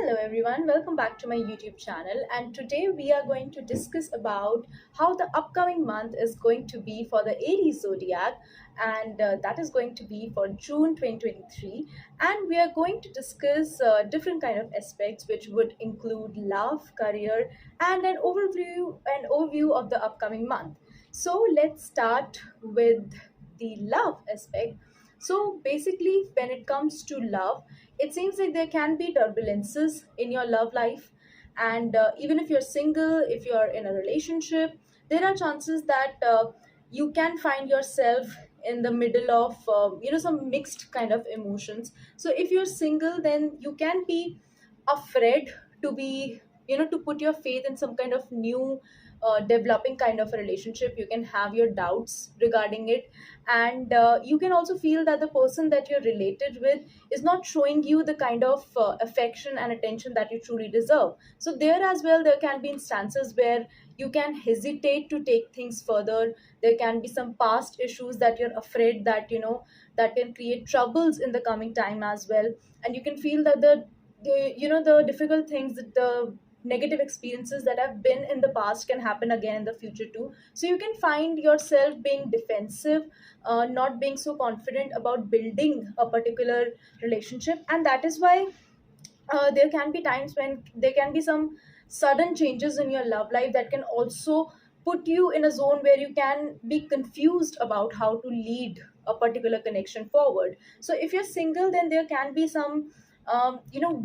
Hello everyone, welcome back to my YouTube channel, and today we are going to discuss about how the upcoming month is going to be for the Aries zodiac, and that is going to be for June 2023. And we are going to discuss different kind of aspects which would include love, career, and an overview of the upcoming month. So let's start with the love aspect. So basically, when it comes to love, it seems like there can be turbulences in your love life, and even if you're single, if you're in a relationship, there are chances that you can find yourself in the middle of some mixed kind of emotions. So if you're single, then you can be afraid to be to put your faith in some kind of new developing kind of a relationship. You can have your doubts regarding it, and you can also feel that the person that you're related with is not showing you the kind of affection and attention that you truly deserve. So there as well, there can be instances where you can hesitate to take things further. There can be some past issues that you're afraid that that can create troubles in the coming time as well. And you can feel that the difficult things, that the negative experiences that have been in the past can happen again in the future too. So you can find yourself being defensive, not being so confident about building a particular relationship. And that is why there can be times when there can be some sudden changes in your love life that can also put you in a zone where you can be confused about how to lead a particular connection forward. So if you're single, then there can be some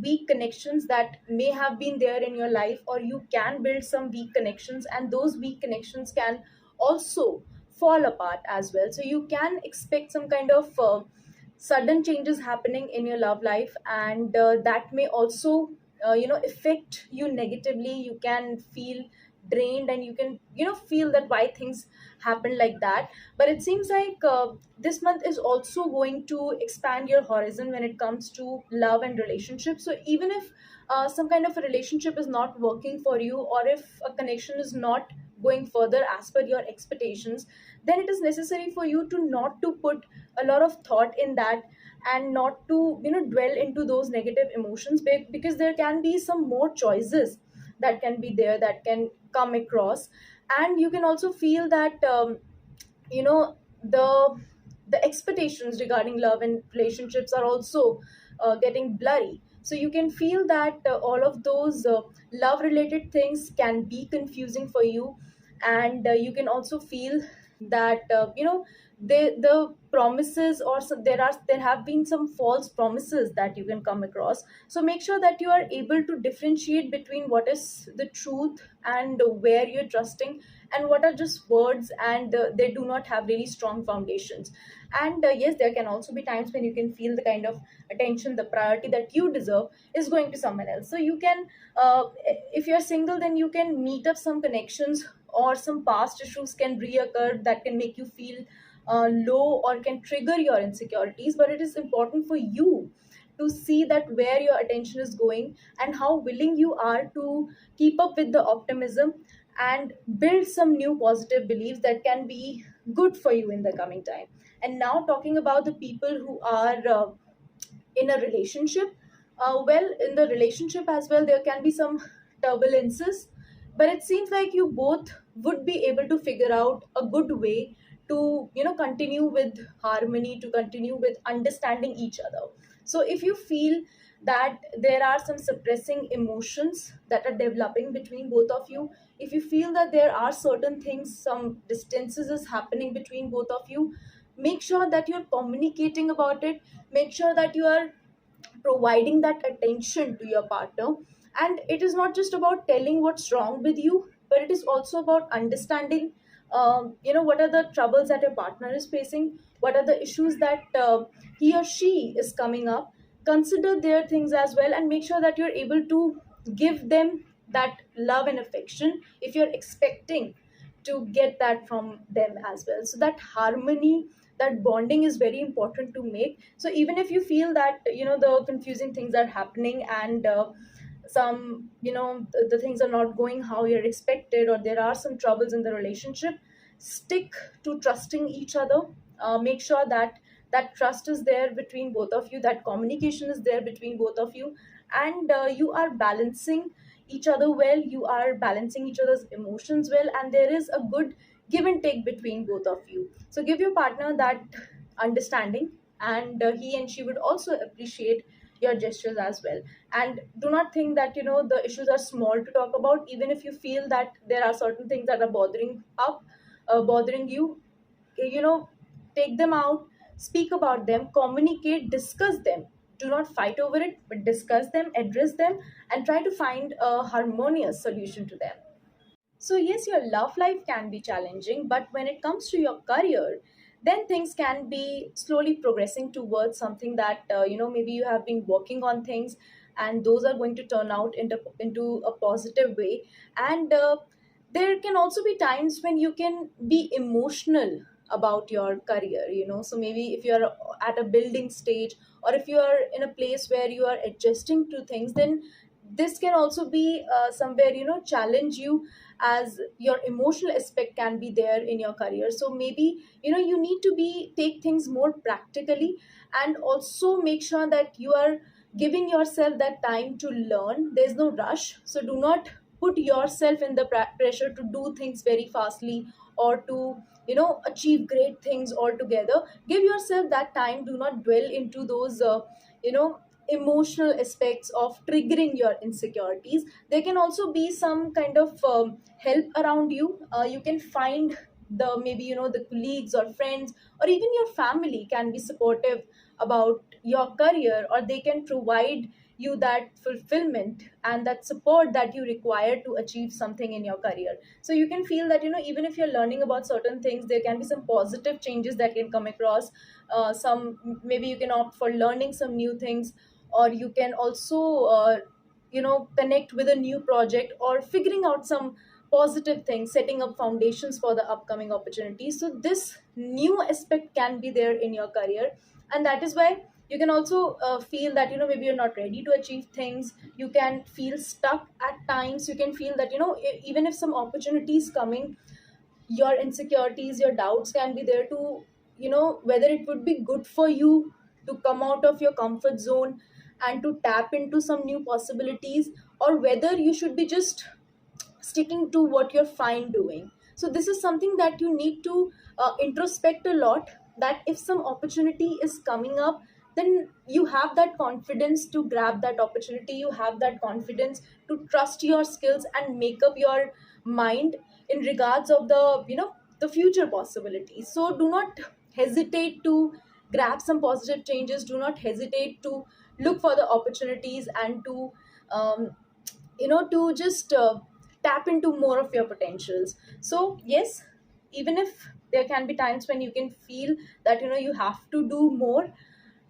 weak connections that may have been there in your life, or you can build some weak connections, and those weak connections can also fall apart as well. So you can expect some kind of sudden changes happening in your love life, and that may also affect you negatively. You can feel drained, and you can feel that why things happen like that. But it seems like this month is also going to expand your horizon when it comes to love and relationships. So even if some kind of a relationship is not working for you, or if a connection is not going further as per your expectations, then it is necessary for you to not to put a lot of thought in that, and not to dwell into those negative emotions, because there can be some more choices that can be there, that can come across. And you can also feel that you know the the expectations regarding love and relationships are also getting blurry. So you can feel that all of those love related things can be confusing for you. And you can also feel that the promises, or there have been some false promises that you can come across. So make sure that you are able to differentiate between what is the truth and where you're trusting, and what are just words, and they do not have really strong foundations. And yes, there can also be times when you can feel the kind of attention, the priority that you deserve is going to someone else. So you can if you're single, then you can meet up some connections, or some past issues can reoccur that can make you feel low, or can trigger your insecurities. But it is important for you to see that where your attention is going, and how willing you are to keep up with the optimism and build some new positive beliefs that can be good for you in the coming time. And now, talking about the people who are in a relationship, well, in the relationship as well, there can be some turbulences, but it seems like you both would be able to figure out a good way to continue with harmony, to continue with understanding each other. So if you feel that there are some suppressing emotions that are developing between both of you, if you feel that there are certain things, some distances is happening between both of you, make sure that you're communicating about it. Make sure that you are providing that attention to your partner. And it is not just about telling what's wrong with you, but it is also about understanding what are the troubles that your partner is facing, what are the issues that he or she is coming up. Consider their things as well, and make sure that you're able to give them that love and affection if you're expecting to get that from them as well. So that harmony, that bonding is very important to make. So even if you feel that the confusing things are happening, and some the things are not going how you're expected, or there are some troubles in the relationship, stick to trusting each other. Make sure that that trust is there between both of you, that communication is there between both of you, and you are balancing each other well, you are balancing each other's emotions well, and there is a good give and take between both of you. So give your partner that understanding, and he and she would also appreciate your gestures as well. And do not think that the issues are small to talk about. Even if you feel that there are certain things that are bothering you, you know take them out, speak about them, communicate, discuss them. Do not fight over it, but discuss them, address them, and try to find a harmonious solution to them. So, yes, your love life can be challenging, but when it comes to your career, then things can be slowly progressing towards something that, maybe you have been working on things, and those are going to turn out into a positive way. And there can also be times when you can be emotional about your career, so maybe if you're at a building stage, or if you are in a place where you are adjusting to things, then this can also be somewhere challenge you, as your emotional aspect can be there in your career. So maybe you need to be take things more practically, and also make sure that you are giving yourself that time to learn. There's no rush, so do not put yourself in the pressure to do things very fastly, or to achieve great things altogether. Give yourself that time. Do not dwell into those you know emotional aspects of triggering your insecurities. There can also be some kind of help around you. You can find the maybe the colleagues or friends, or even your family can be supportive about your career, or they can provide you that fulfillment and that support that you require to achieve something in your career. So you can feel that even if you're learning about certain things, there can be some positive changes that can come across. Some maybe you can opt for learning some new things, or you can also connect with a new project, or figuring out some positive things, setting up foundations for the upcoming opportunities. So this new aspect can be there in your career, and that is why you can also feel that maybe you're not ready to achieve things. You can feel stuck at times. You can feel that even if some opportunities coming, your insecurities, your doubts can be there to whether it would be good for you to come out of your comfort zone and to tap into some new possibilities, or whether you should be just sticking to what you're fine doing. So this is something that you need to introspect a lot, that if some opportunity is coming up, then you have that confidence to grab that opportunity. You have that confidence to trust your skills and make up your mind in regards of the future possibilities. So do not hesitate to grab some positive changes. Do not hesitate to look for the opportunities, and to um, to just tap into more of your potentials. So yes, even if there can be times when you can feel that you have to do more,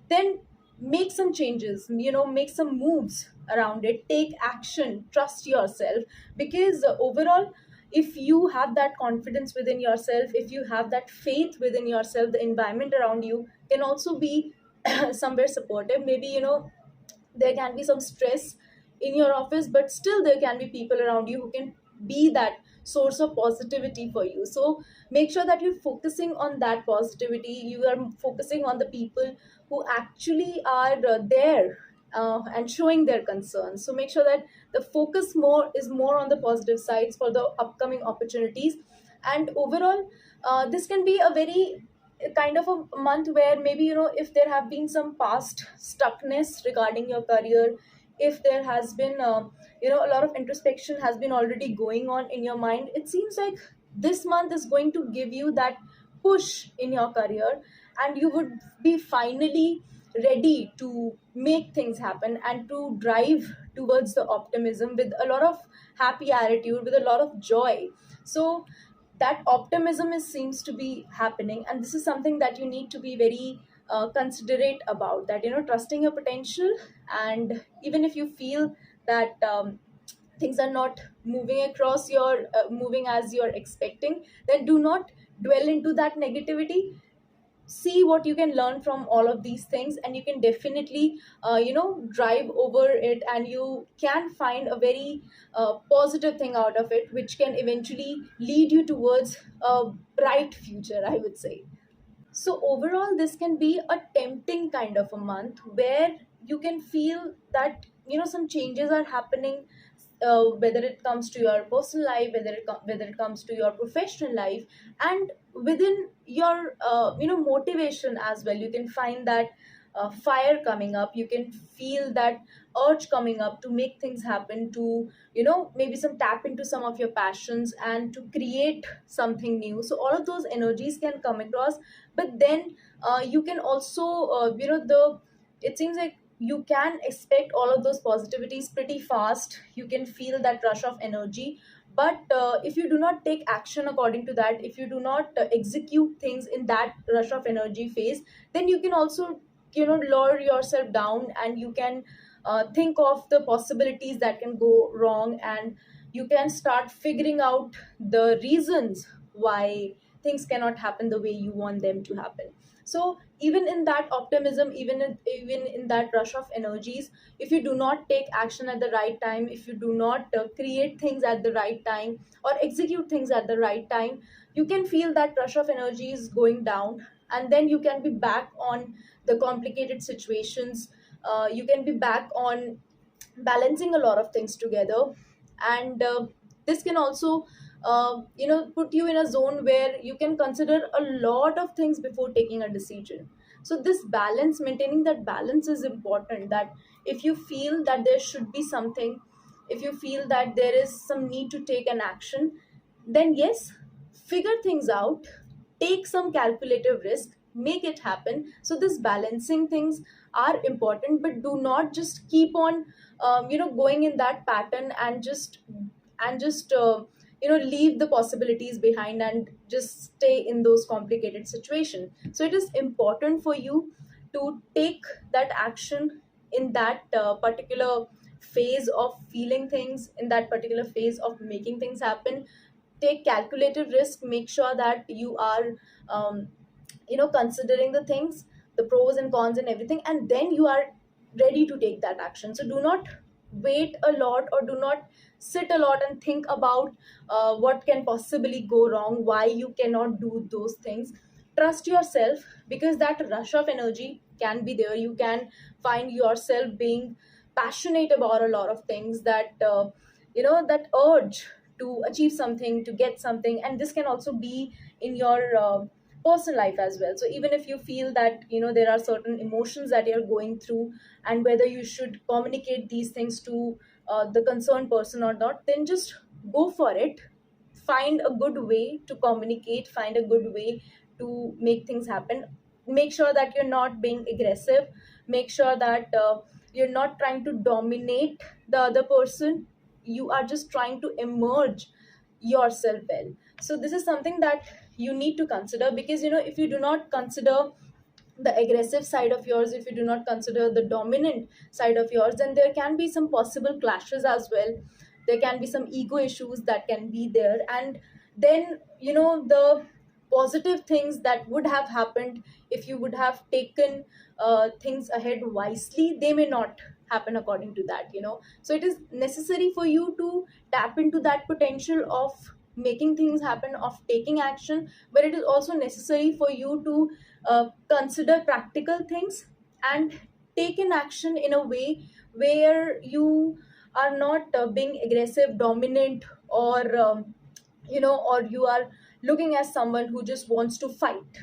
then make some changes, make some moves around it, take action, trust yourself. Because overall, if you have that confidence within yourself, if you have that faith within yourself, the environment around you can also be somewhere supportive. Maybe there can be some stress in your office, but still there can be people around you who can be that source of positivity for you. So make sure that you're focusing on that positivity. You are focusing on the people who actually are there and showing their concerns. So make sure that the focus more is more on the positive sides for the upcoming opportunities. And overall, this can be a very kind of a month where maybe if there have been some past stuckness regarding your career, if there has been a lot of introspection has been already going on in your mind, it seems like this month is going to give you that push in your career, and you would be finally ready to make things happen and to drive towards the optimism with a lot of happy attitude, with a lot of joy. So that optimism seems to be happening, and this is something that you need to be very considerate about, that trusting your potential. And even if you feel that things are not moving as you're expecting, then do not dwell into that negativity. See what you can learn from all of these things, and you can definitely drive over it, and you can find a very positive thing out of it, which can eventually lead you towards a bright future, I would say. So overall, this can be a tempting kind of a month where you can feel that some changes are happening, whether it comes to your personal life, whether it comes to your professional life, and within your motivation as well. You can find that fire coming up. You can feel that urge coming up to make things happen, to maybe some tap into some of your passions and to create something new. So all of those energies can come across. But then you can also the it seems like you can expect all of those positivities pretty fast. You can feel that rush of energy, but if you do not take action according to that, if you do not execute things in that rush of energy phase, then you can also lower yourself down, and you can think of the possibilities that can go wrong, and you can start figuring out the reasons why things cannot happen the way you want them to happen. So even in that optimism, even in that rush of energies, if you do not take action at the right time, if you do not create things at the right time or execute things at the right time, you can feel that rush of energies going down, and then you can be back on the complicated situations. You can be back on balancing a lot of things together, and this can also put you in a zone where you can consider a lot of things before taking a decision. So this balance, maintaining that balance is important. That if you feel that there should be something, if you feel that there is some need to take an action, then yes, figure things out, take some calculative risk, make it happen. So this balancing things are important, but do not just keep on going in that pattern and just leave the possibilities behind and just stay in those complicated situations. So it is important for you to take that action in that particular phase of feeling things, in that particular phase of making things happen. Take calculated risk, make sure that you are um, considering the things, the pros and cons and everything, and then you are ready to take that action. So do not wait a lot, or do not sit a lot and think about what can possibly go wrong, why you cannot do those things. Trust yourself, because that rush of energy can be there. You can find yourself being passionate about a lot of things, that that urge to achieve something, to get something. And this can also be in your personal life as well. So even if you feel that there are certain emotions that you're going through, and whether you should communicate these things to the concerned person or not, then just go for it. Find a good way to communicate, find a good way to make things happen. Make sure that you're not being aggressive. Make sure that you're not trying to dominate the other person. You are just trying to emerge yourself well. So this is something that you need to consider, because if you do not consider the aggressive side of yours, if you do not consider the dominant side of yours, then there can be some possible clashes as well. There can be some ego issues that can be there, and then the positive things that would have happened if you would have taken things ahead wisely, they may not happen according to that. So it is necessary for you to tap into that potential of making things happen, of taking action, but it is also necessary for you to consider practical things and take an action in a way where you are not being aggressive, dominant, or you are looking as someone who just wants to fight.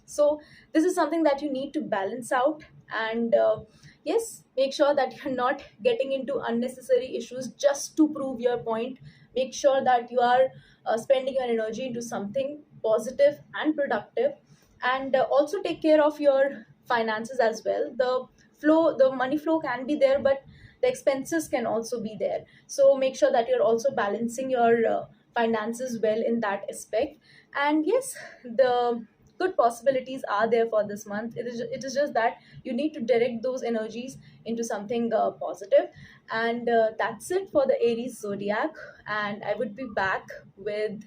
So this is something that you need to balance out, and yes, make sure that you're not getting into unnecessary issues just to prove your point. Make sure that you are spending your energy into something positive and productive, and also take care of your finances as well. The money flow can be there, but the expenses can also be there. So make sure that you're also balancing your finances well in that aspect. And yes, the good possibilities are there for this month. It is just that you need to direct those energies into something positive. And that's it for the Aries zodiac, and I would be back with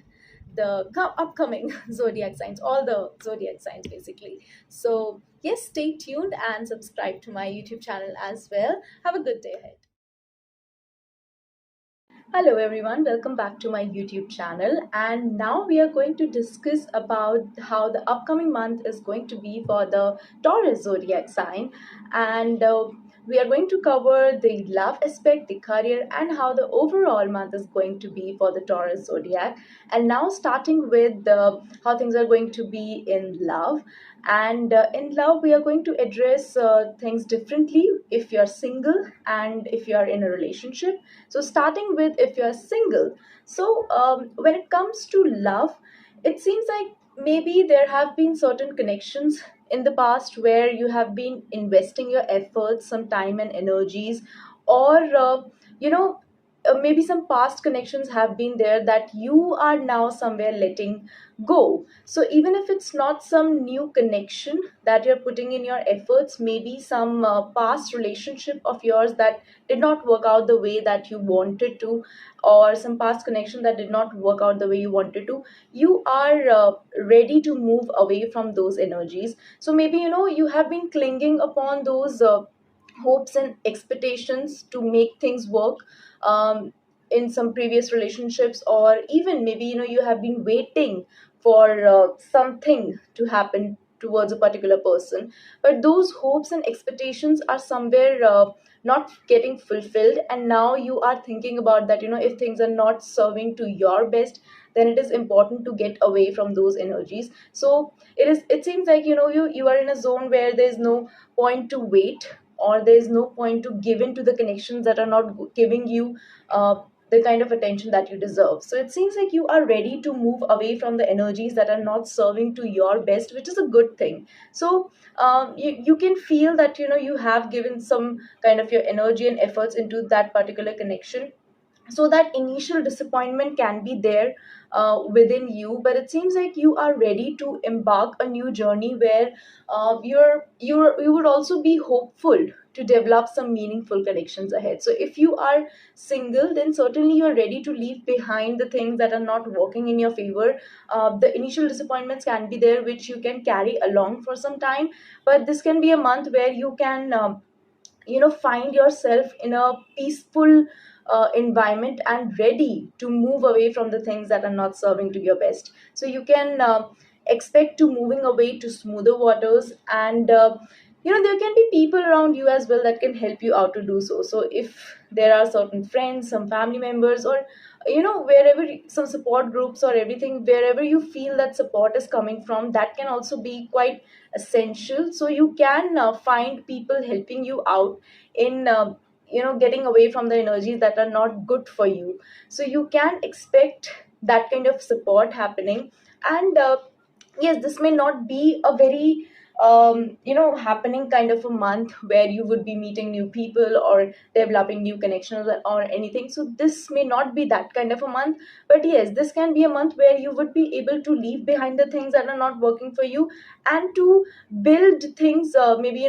the upcoming zodiac signs, all the zodiac signs basically. So yes, stay tuned and subscribe to my YouTube channel as well. Have a good day ahead. Hello everyone, welcome back to my YouTube channel. And now we are going to discuss about how the upcoming month is going to be for the Taurus zodiac sign. And we are going to cover the love aspect, the career, and how the overall month is going to be for the Taurus zodiac. And now starting with how things are going to be in love. And in love, we are going to address things differently if you're single and if you're in a relationship. So, starting with if you're single, so when it comes to love, it seems like maybe there have been certain connections in the past where you have been investing your efforts, some time, and energies, or you know, maybe some past connections have been there that you are now somewhere letting go. So even if it's not some new connection that you're putting in your efforts, maybe some past relationship of yours that did not work out the way that you wanted to, or some past connection that did not work out the way you wanted to, you are ready to move away from those energies. So maybe you have been clinging upon those hopes and expectations to make things work in some previous relationships, or even maybe you have been waiting for something to happen towards a particular person, but those hopes and expectations are somewhere not getting fulfilled, and now you are thinking about that, if things are not serving to your best, then it is important to get away from those energies. So it seems like you are in a zone where there's no point to wait, or there's no point to give in to the connections that are not giving you the kind of attention that you deserve. So it seems like you are ready to move away from the energies that are not serving to your best, which is a good thing. So you can feel that you have given some kind of your energy and efforts into that particular connection, so that initial disappointment can be there within you, but it seems like you are ready to embark a new journey where you would also be hopeful to develop some meaningful connections ahead. So if you are single, then certainly you are ready to leave behind the things that are not working in your favor. The initial disappointments can be there, which you can carry along for some time, but this can be a month where you can find yourself in a peaceful environment and ready to move away from the things that are not serving to your best. So you can expect to moving away to smoother waters, and there can be people around you as well that can help you out to do so. So if there are certain friends, some family members, or wherever some support groups or everything, wherever you feel that support is coming from, that can also be quite essential. So you can find people helping you out in getting away from the energies that are not good for you. So you can expect that kind of support happening. And yes, this may not be a very happening kind of a month where you would be meeting new people or developing new connections or anything. So this may not be that kind of a month, but yes, this can be a month where you would be able to leave behind the things that are not working for you, and to build things, maybe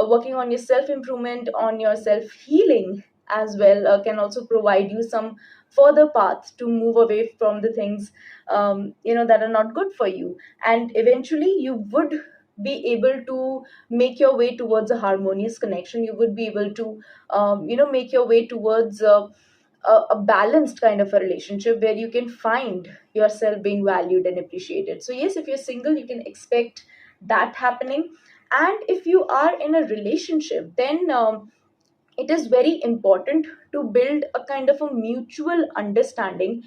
working on your self improvement, on your self healing as well, can also provide you some further path to move away from the things that are not good for you. And eventually you would be able to make your way towards a harmonious connection. You would be able to make your way towards a balanced kind of a relationship where you can find yourself being valued and appreciated. So yes, if you're single, you can expect that happening. And if you are in a relationship, then it is very important to build a kind of a mutual understanding,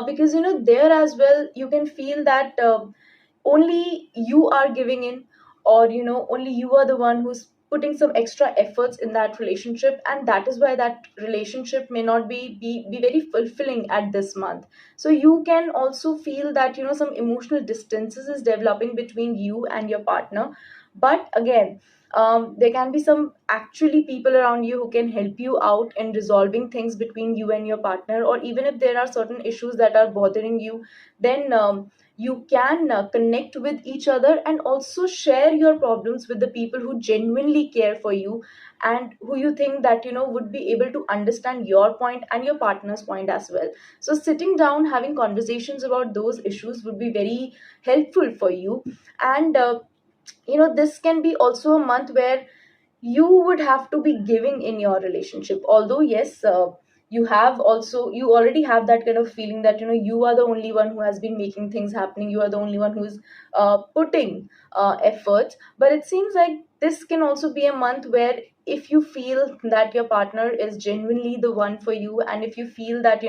because there as well you can feel that only you are giving in, or only you are the one who's putting some extra efforts in that relationship, and that is why that relationship may not be very fulfilling at this month. So you can also feel that some emotional distances is developing between you and your partner. But again, there can be some actually people around you who can help you out in resolving things between you and your partner, or even if there are certain issues that are bothering you, then you can connect with each other and also share your problems with the people who genuinely care for you, and who you think that would be able to understand your point and your partner's point as well. So sitting down, having conversations about those issues would be very helpful for you. And this can be also a month where you would have to be giving in your relationship. Although yes, you already have that kind of feeling that you are the only one who has been making things happening, you are the only one who's putting efforts. But it seems like this can also be a month where if you feel that your partner is genuinely the one for you, and if you feel that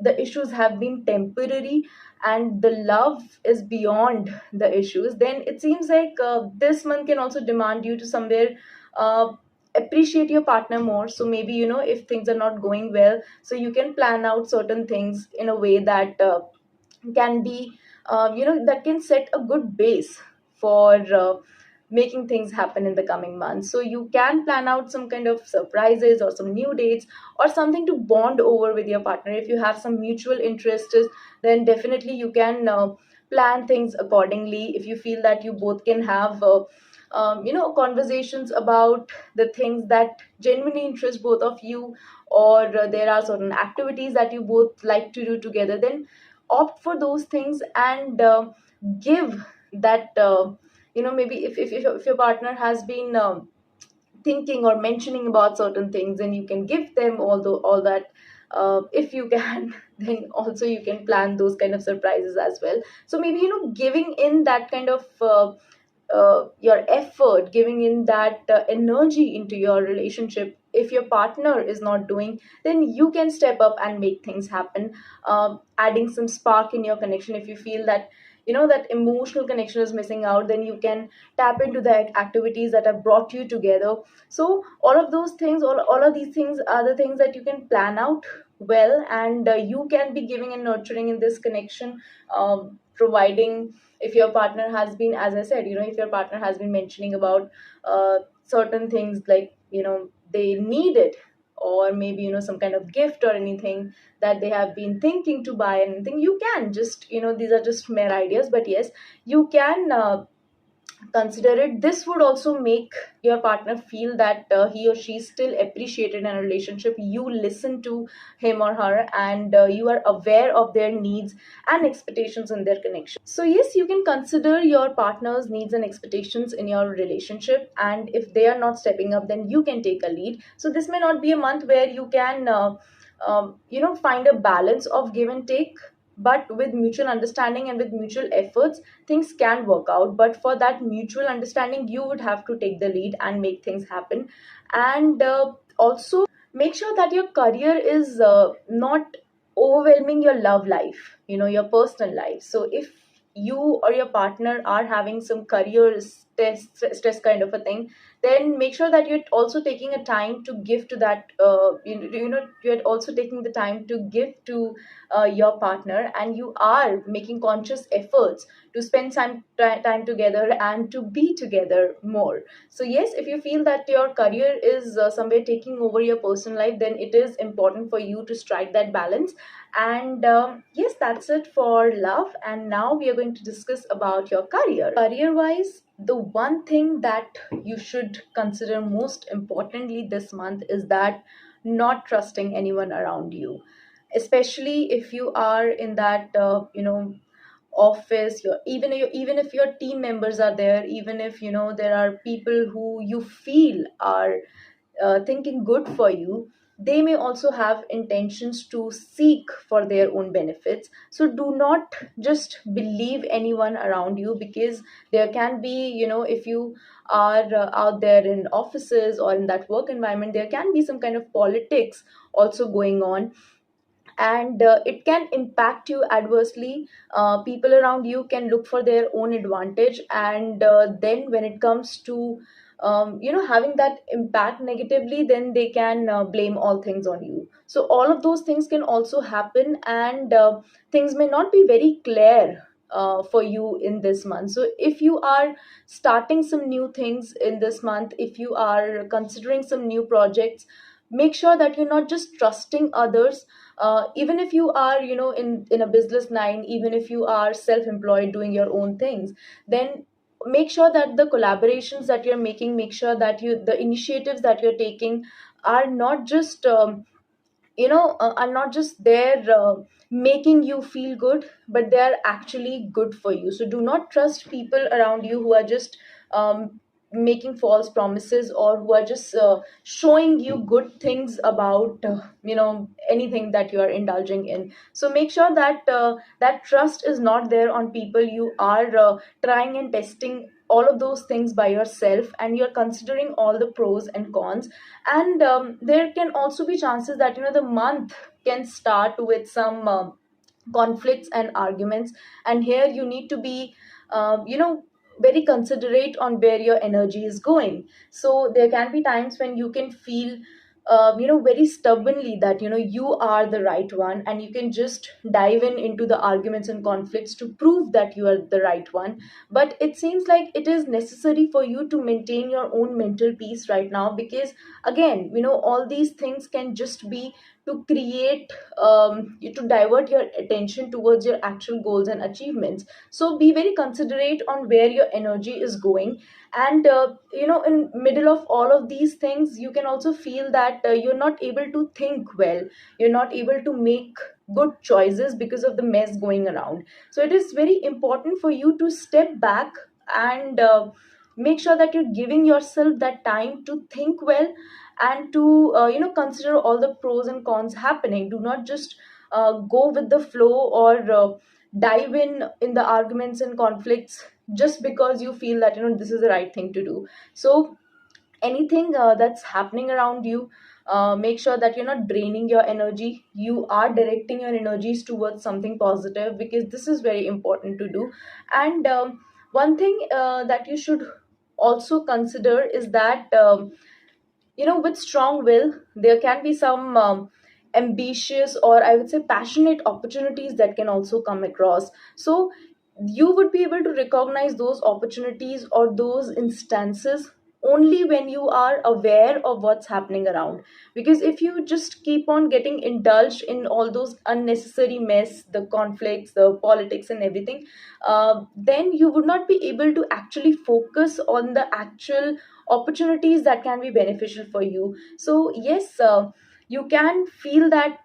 the issues have been temporary and the love is beyond the issues, then it seems like this month can also demand you to somewhere uh, appreciate your partner more. So maybe if things are not going well, so you can plan out certain things in a way that can be that can set a good base for making things happen in the coming months. So you can plan out some kind of surprises or some new dates or something to bond over with your partner. If you have some mutual interests, then definitely you can plan things accordingly. If you feel that you both can have conversations about the things that genuinely interest both of you, or there are certain activities that you both like to do together, then opt for those things and give that maybe if your partner has been thinking or mentioning about certain things, and you can give them all that if you can. Then also you can plan those kind of surprises as well. So maybe giving in that kind of your effort, giving in that energy into your relationship. If your partner is not doing, then you can step up and make things happen, adding some spark in your connection. If you feel that that emotional connection is missing out, then you can tap into the activities that have brought you together. So all of those things, all of these things are the things that you can plan out well, and you can be giving and nurturing in this connection, providing. If your partner has been, as I said, if your partner has been mentioning about certain things, like they need it, or maybe some kind of gift or anything that they have been thinking to buy, anything, you can just these are just mere ideas, but yes, you can consider it. This would also make your partner feel that he or she is still appreciated in a relationship. You listen to him or her, and you are aware of their needs and expectations in their connection. So yes, you can consider your partner's needs and expectations in your relationship, and if they are not stepping up, then you can take a lead. So this may not be a month where you can find a balance of give and take, but with mutual understanding and with mutual efforts, things can work out. But for that mutual understanding, you would have to take the lead and make things happen. And also make sure that your career is not overwhelming your love life, your personal life. So if you or your partner are having some career stress kind of a thing, then make sure that you're also taking a time to give to that you're also taking the time to give to your partner, and you are making conscious efforts to spend time together and to be together more. So yes, if you feel that your career is somewhere taking over your personal life, then it is important for you to strike that balance. And yes, that's it for love. And now we are going to discuss about your career wise. The one thing that you should consider most importantly this month is that not trusting anyone around you, especially if you are in that office. Even if your team members are there, even if there are people who you feel are thinking good for you, they may also have intentions to seek for their own benefits. So do not just believe anyone around you, because there can be, if you are out there in offices or in that work environment, there can be some kind of politics also going on, and it can impact you adversely. People around you can look for their own advantage, and then when it comes to having that impact negatively, then they can blame all things on you. So all of those things can also happen, and things may not be very clear for you in this month. So if you are starting some new things in this month, if you are considering some new projects, make sure that you're not just trusting others. Even if you are in a business line, even if you are self-employed doing your own things, then make sure that the collaborations that you're making, make sure that the initiatives that you're taking are not just are not just there making you feel good, but they are actually good for you. So do not trust people around you who are just making false promises, or who are just showing you good things about anything that you are indulging in. So make sure that that trust is not there on people. You are trying and testing all of those things by yourself, and you're considering all the pros and cons. And there can also be chances that the month can start with some conflicts and arguments, and here you need to be very considerate on where your energy is going. So there can be times when you can feel very stubbornly that you are the right one, and you can just dive into the arguments and conflicts to prove that you are the right one. But it seems like it is necessary for you to maintain your own mental peace right now, because again, all these things can just be to create to divert your attention towards your actual goals and achievements. So be very considerate on where your energy is going. And in middle of all of these things, you can also feel that you're not able to think well, you're not able to make good choices because of the mess going around. So it is very important for you to step back and make sure that you're giving yourself that time to think well, and to consider all the pros and cons happening. Do not just go with the flow, or dive in the arguments and conflicts just because you feel that this is the right thing to do. So anything that's happening around you, make sure that you're not draining your energy. You are directing your energies towards something positive, because this is very important to do. And one thing that you should also consider is that with strong will, there can be some ambitious, or I would say passionate opportunities that can also come across. So you would be able to recognize those opportunities or those instances only when you are aware of what's happening around. Because if you just keep on getting indulged in all those unnecessary mess, the conflicts, the politics and everything, then you would not be able to actually focus on the actual opportunities that can be beneficial for you. So yes, you can feel that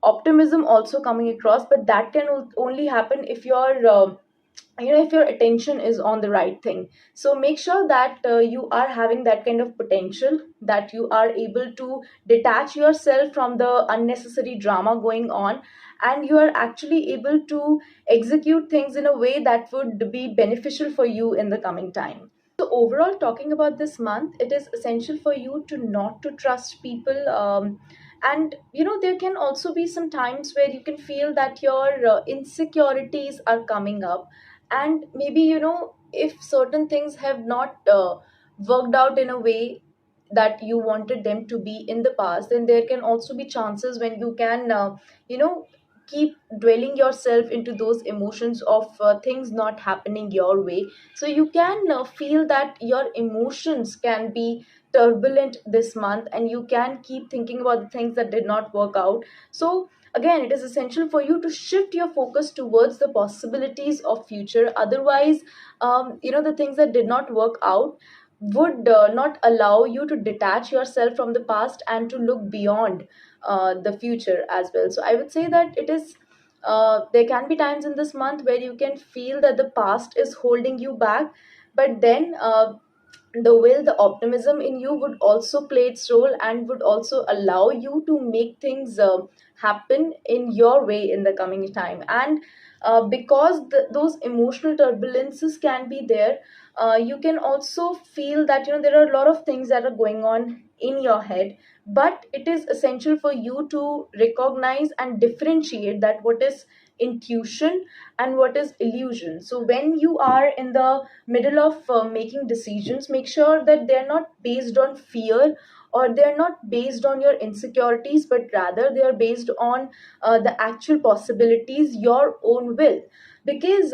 optimism also coming across, but that can only happen if if your attention is on the right thing. So make sure that you are having that kind of potential, that you are able to detach yourself from the unnecessary drama going on, and you are actually able to execute things in a way that would be beneficial for you in the coming time. So overall, talking about this month, it is essential for you to not to trust people. And there can also be some times where you can feel that your insecurities are coming up, and maybe if certain things have not worked out in a way that you wanted them to be in the past, then there can also be chances when you can you know keep dwelling yourself into those emotions of things not happening your way. So you can feel that your emotions can be turbulent this month, and you can keep thinking about the things that did not work out. So again, it is essential for you to shift your focus towards the possibilities of future. Otherwise, the things that did not work out would not allow you to detach yourself from the past and to look beyond the future as well. So I would say that it is there can be times in this month where you can feel that the past is holding you back, but then the will, the optimism in you would also play its role, and would also allow you to make things happen in your way in the coming time. And because those emotional turbulences can be there, you can also feel that there are a lot of things that are going on in your head. But it is essential for you to recognize and differentiate that what is intuition and what is illusion. So when you are in the middle of making decisions, make sure that they're not based on fear, or they're not based on your insecurities, but rather they are based on the actual possibilities, your own will. Because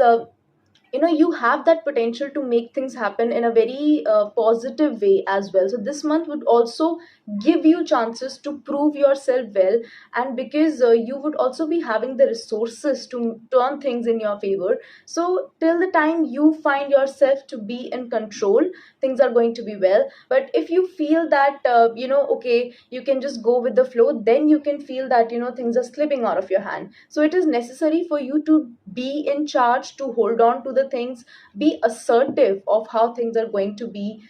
you have that potential to make things happen in a very positive way as well. So this month would also give you chances to prove yourself well, and because you would also be having the resources to turn things in your favor. So till the time you find yourself to be in control, things are going to be well. But if you feel that okay, you can just go with the flow, then you can feel that things are slipping out of your hand. So it is necessary for you to be in charge, to hold on to the the things, be assertive of how things are going to be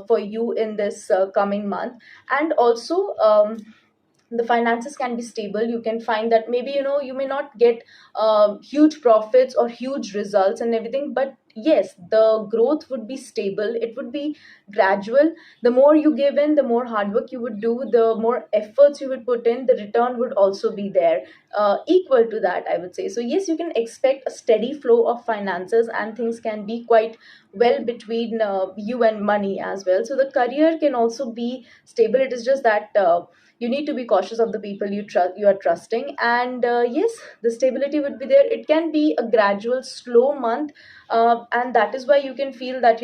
for you in this coming month. And also, the finances can be stable. You can find that maybe, you may not get huge profits or huge results and everything, but yes, the growth would be stable, it would be gradual. The more you give in, the more hard work you would do, the more efforts you would put in, the return would also be there, equal to that, I would say. So yes, you can expect a steady flow of finances, and things can be quite well between you and money as well. So the career can also be stable. It is just that you need to be cautious of the people you are trusting. And yes, the stability would be there. It can be a gradual slow month, and that is why you can feel that,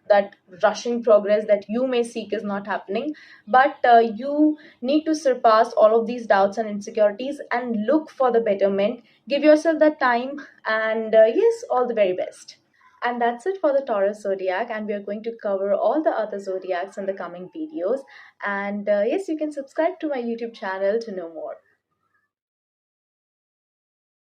that rushing progress that you may seek is not happening. But you need to surpass all of these doubts and insecurities and look for the betterment. Give yourself that time, and yes, all the very best. And that's it for the Taurus zodiac, and we are going to cover all the other zodiacs in the coming videos. And yes, you can subscribe to my YouTube channel to know more.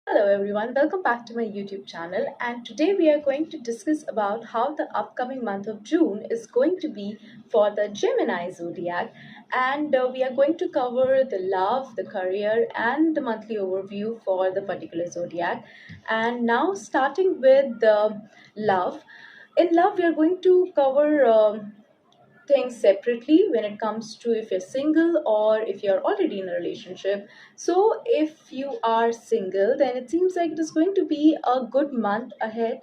Hello everyone, welcome back to my YouTube channel, and today we are going to discuss about how the upcoming month of June is going to be for the Gemini zodiac. And we are going to cover the love, the career, and the monthly overview for the particular zodiac. And now, starting with the love. In love, we are going to cover things separately when it comes to if you're single or if you're already in a relationship. So, if you are single, then it seems like it is going to be a good month ahead.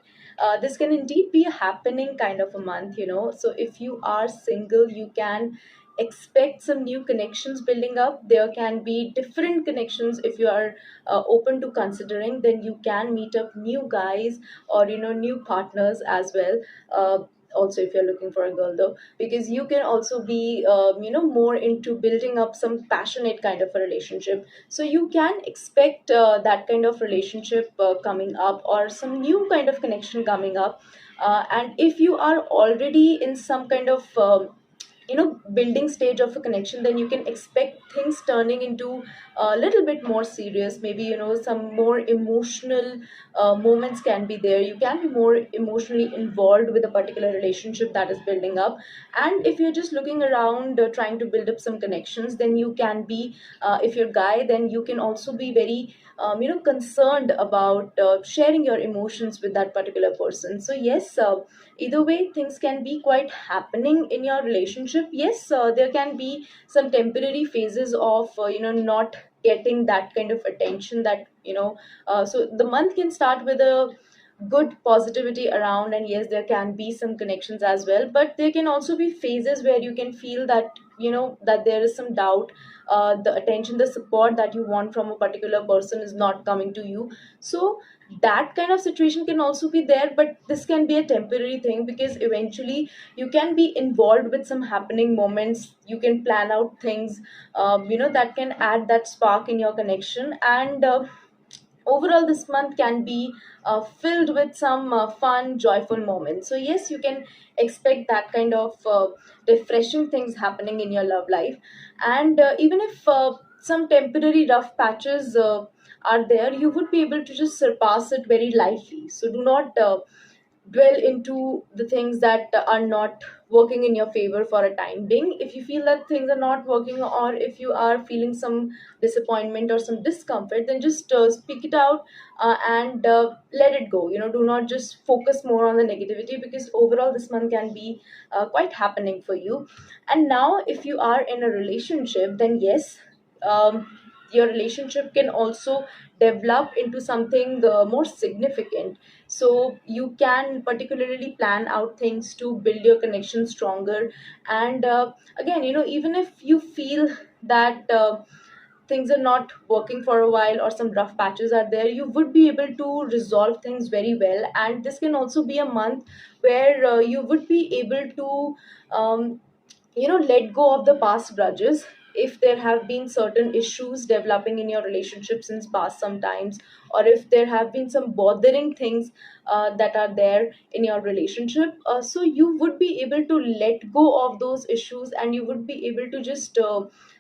This can indeed be a happening kind of a month, So, if you are single, you can expect some new connections building up. There can be different connections. If you are open to considering, then you can meet up new guys or, new partners as well. Also, if you're looking for a girl, though, because you can also be more into building up some passionate kind of a relationship. So you can expect that kind of relationship coming up, or some new kind of connection coming up. And if you are already in some kind of building stage of a connection, then you can expect things turning into a little bit more serious. Maybe, some more emotional moments can be there. You can be more emotionally involved with a particular relationship that is building up. And if you're just looking around trying to build up some connections, then you can be, if you're a guy, then you can also be very concerned about sharing your emotions with that particular person. So yes, either way, things can be quite happening in your relationship. Yes, there can be some temporary phases of not getting that kind of attention that so the month can start with a good positivity around, and yes, there can be some connections as well, but there can also be phases where you can feel that that there is some doubt. The attention, the support that you want from a particular person is not coming to you. So that kind of situation can also be there, but this can be a temporary thing, because eventually you can be involved with some happening moments. You can plan out things that can add that spark in your connection. And overall, this month can be filled with some fun, joyful moments. So yes, you can expect that kind of refreshing things happening in your love life. And even if some temporary rough patches are there, you would be able to just surpass it very lightly. So do not dwell into the things that are not working in your favor for a time being. If you feel that things are not working, or if you are feeling some disappointment or some discomfort, then just speak it out, and let it go. Do not just focus more on the negativity, because overall this month can be quite happening for you. And now, if you are in a relationship, then yes, your relationship can also develop into something more significant. So you can particularly plan out things to build your connection stronger. And again, even if you feel that things are not working for a while, or some rough patches are there, you would be able to resolve things very well. And this can also be a month where you would be able to let go of the past grudges. If there have been certain issues developing in your relationship since past sometimes, or if there have been some bothering things that are there in your relationship. So you would be able to let go of those issues, and you would be able to just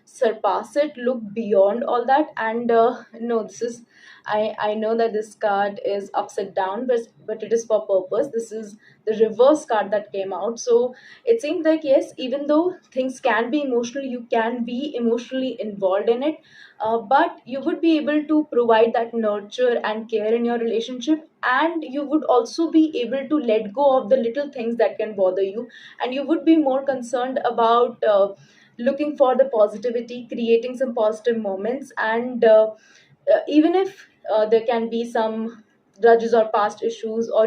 surpass it, look beyond all that. And no, this is, I know that this card is upside down, but it is for purpose. This is the reverse card that came out. So it seems like, yes, even though things can be emotional, you can be emotionally involved in it, but you would be able to provide that nurture and care in your relationship, and you would also be able to let go of the little things that can bother you, and you would be more concerned about looking for the positivity, creating some positive moments. And even if there can be some grudges or past issues, or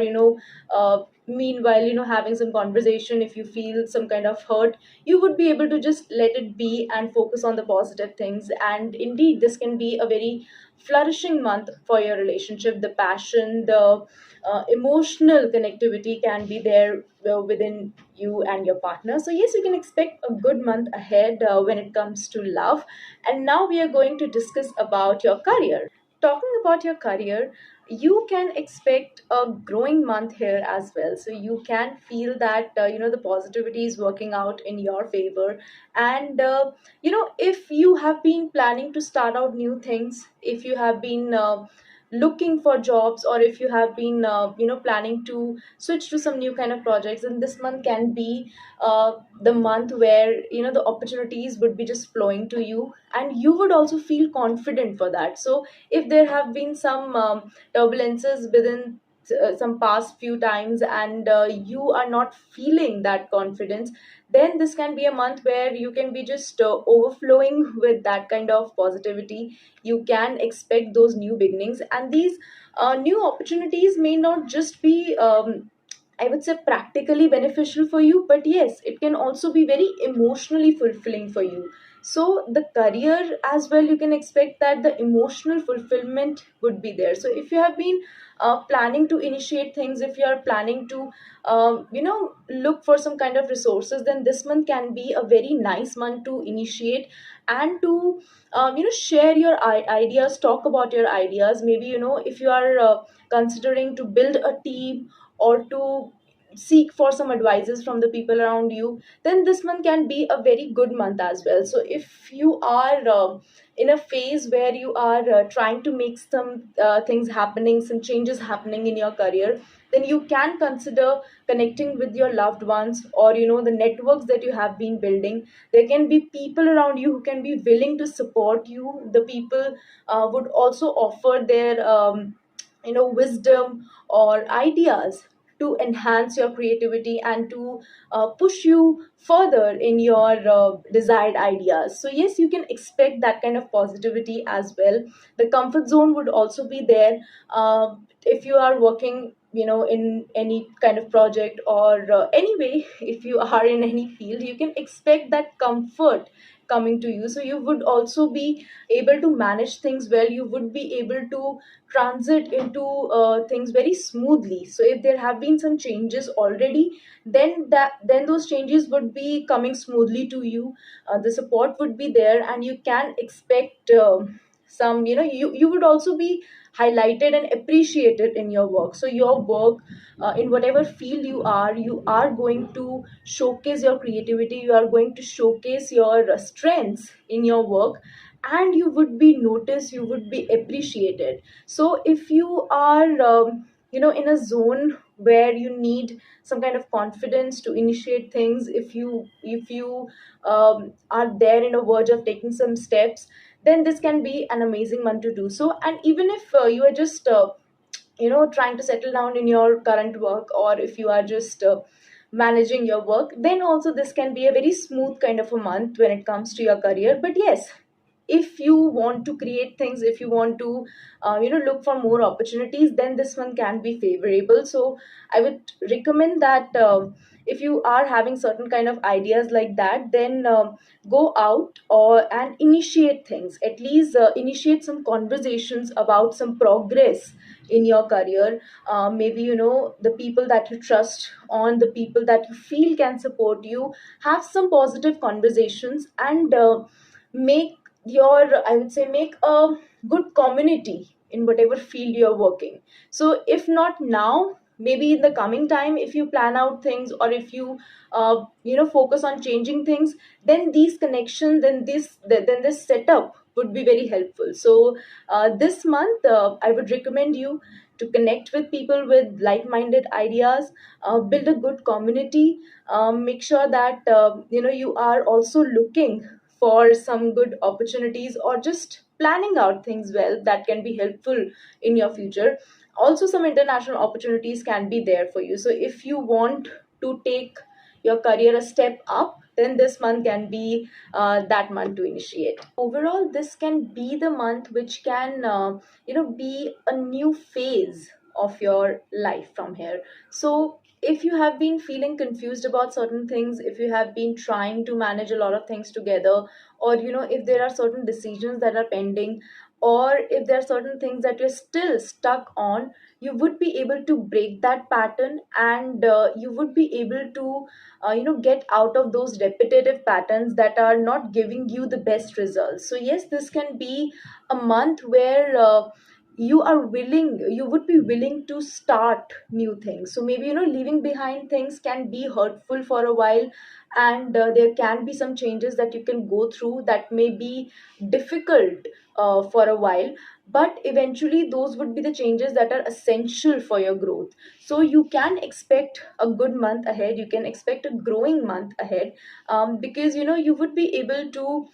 meanwhile, having some conversation, if you feel some kind of hurt, you would be able to just let it be and focus on the positive things. And indeed, this can be a very flourishing month for your relationship. The passion, the emotional connectivity can be there within you and your partner. So yes, you can expect a good month ahead when it comes to love. And now we are going to discuss about your career. Talking about your career, you can expect a growing month here as well. So you can feel that the positivity is working out in your favor. And if you have been planning to start out new things, if you have been looking for jobs, or if you have been planning to switch to some new kind of projects, then this month can be the month where the opportunities would be just flowing to you, and you would also feel confident for that. So if there have been some turbulences within some past few times, and you are not feeling that confidence, then this can be a month where you can be just overflowing with that kind of positivity. You can expect those new beginnings, and these new opportunities may not just be I would say practically beneficial for you, but yes, it can also be very emotionally fulfilling for you. So, the career as well, you can expect that the emotional fulfillment would be there. So, if you have been planning to initiate things, if you are planning to, look for some kind of resources, then this month can be a very nice month to initiate and to, share your ideas, talk about your ideas. Maybe, if you are considering to build a team, or to seek for some advices from the people around you, then this month can be a very good month as well. So if you are in a phase where you are trying to make some things happening, some changes happening in your career, then you can consider connecting with your loved ones, or the networks that you have been building. There can be people around you who can be willing to support you. The people would also offer their wisdom or ideas to enhance your creativity and to push you further in your desired ideas. So yes, you can expect that kind of positivity as well. The comfort zone would also be there. If you are working in any kind of project, or anyway, if you are in any field, you can expect that comfort coming to you. So you would also be able to manage things well. You would be able to transit into things very smoothly. So if there have been some changes already, then those changes would be coming smoothly to you. The support would be there, and you can expect some, you would also be highlighted and appreciated in your work. So your work, in whatever field you are going to showcase your creativity, you are going to showcase your strengths in your work, and you would be noticed, you would be appreciated. So if you are in a zone where you need some kind of confidence to initiate things, if you are there in a verge of taking some steps, then this can be an amazing month to do so. And even if you are just trying to settle down in your current work, or if you are just managing your work, then also this can be a very smooth kind of a month when it comes to your career. But yes, if you want to create things, if you want to look for more opportunities, then this one can be favorable. So I would recommend that if you are having certain kind of ideas like that, then go out or and initiate things. At least initiate some conversations about some progress in your career. Maybe the people that you trust, on the people that you feel can support you, have some positive conversations, and make your, I would say, make a good community in whatever field you're working. So if not now, maybe in the coming time, if you plan out things, or if you focus on changing things, then these connections, then this setup would be very helpful. So this month, I would recommend you to connect with people with like-minded ideas, build a good community, make sure that you are also looking for some good opportunities, or just planning out things well that can be helpful in your future. Also, some international opportunities can be there for you. So if you want to take your career a step up, then this month can be that month to initiate. Overall, this can be the month which can be a new phase of your life from here. So if you have been feeling confused about certain things, if you have been trying to manage a lot of things together, or if there are certain decisions that are pending, or if there are certain things that you're still stuck on, you would be able to break that pattern, and you would be able to get out of those repetitive patterns that are not giving you the best results. So yes, this can be a month where you would be willing to start new things. So maybe leaving behind things can be hurtful for a while, and there can be some changes that you can go through that may be difficult for a while, but eventually those would be the changes that are essential for your growth. So you can expect a good month ahead, you can expect a growing month ahead, because you would be able to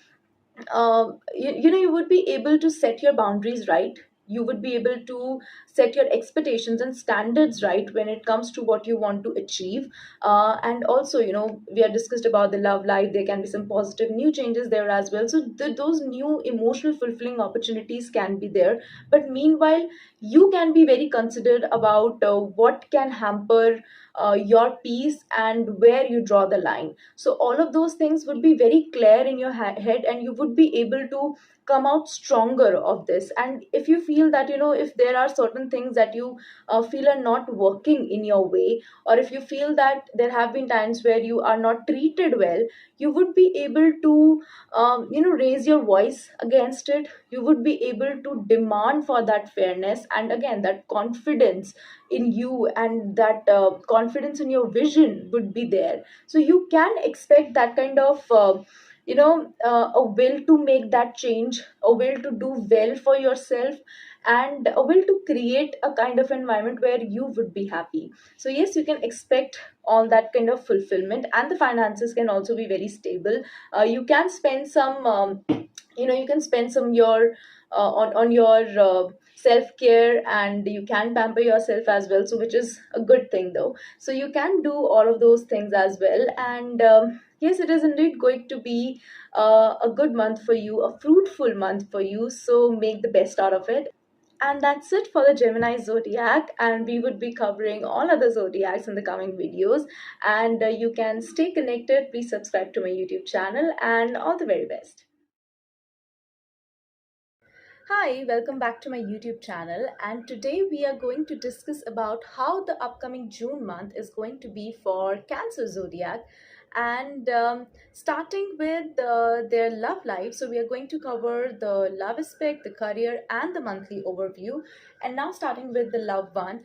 you would be able to set your boundaries right. You would be able to set your expectations and standards right when it comes to what you want to achieve. And also, we have discussed about the love life, there can be some positive new changes there as well. So those new emotional fulfilling opportunities can be there. But meanwhile, you can be very considered about what can hamper your peace and where you draw the line. So all of those things would be very clear in your head, and you would be able to come out stronger of this. And if you feel that if there are certain things that you feel are not working in your way, or if you feel that there have been times where you are not treated well, you would be able to raise your voice against it. You would be able to demand for that fairness, and again, that confidence in you, and that confidence in your vision would be there. So you can expect that kind of a will to make that change, a will to do well for yourself, and a will to create a kind of environment where you would be happy. So yes, you can expect all that kind of fulfillment, and the finances can also be very stable. You can spend some you can spend some your on your self care, and you can pamper yourself as well, so which is a good thing though. So you can do all of those things as well. And yes, it is indeed going to be a good month for you, a fruitful month for you, so make the best out of it. And that's it for the Gemini zodiac, and we would be covering all other zodiacs in the coming videos. And you can stay connected, please subscribe to my YouTube channel, and all the very best. Hi, welcome back to my YouTube channel, and today we are going to discuss about how the upcoming June month is going to be for Cancer zodiac. And starting with their love life, so we are going to cover the love aspect, the career, and the monthly overview. And now starting with the love one,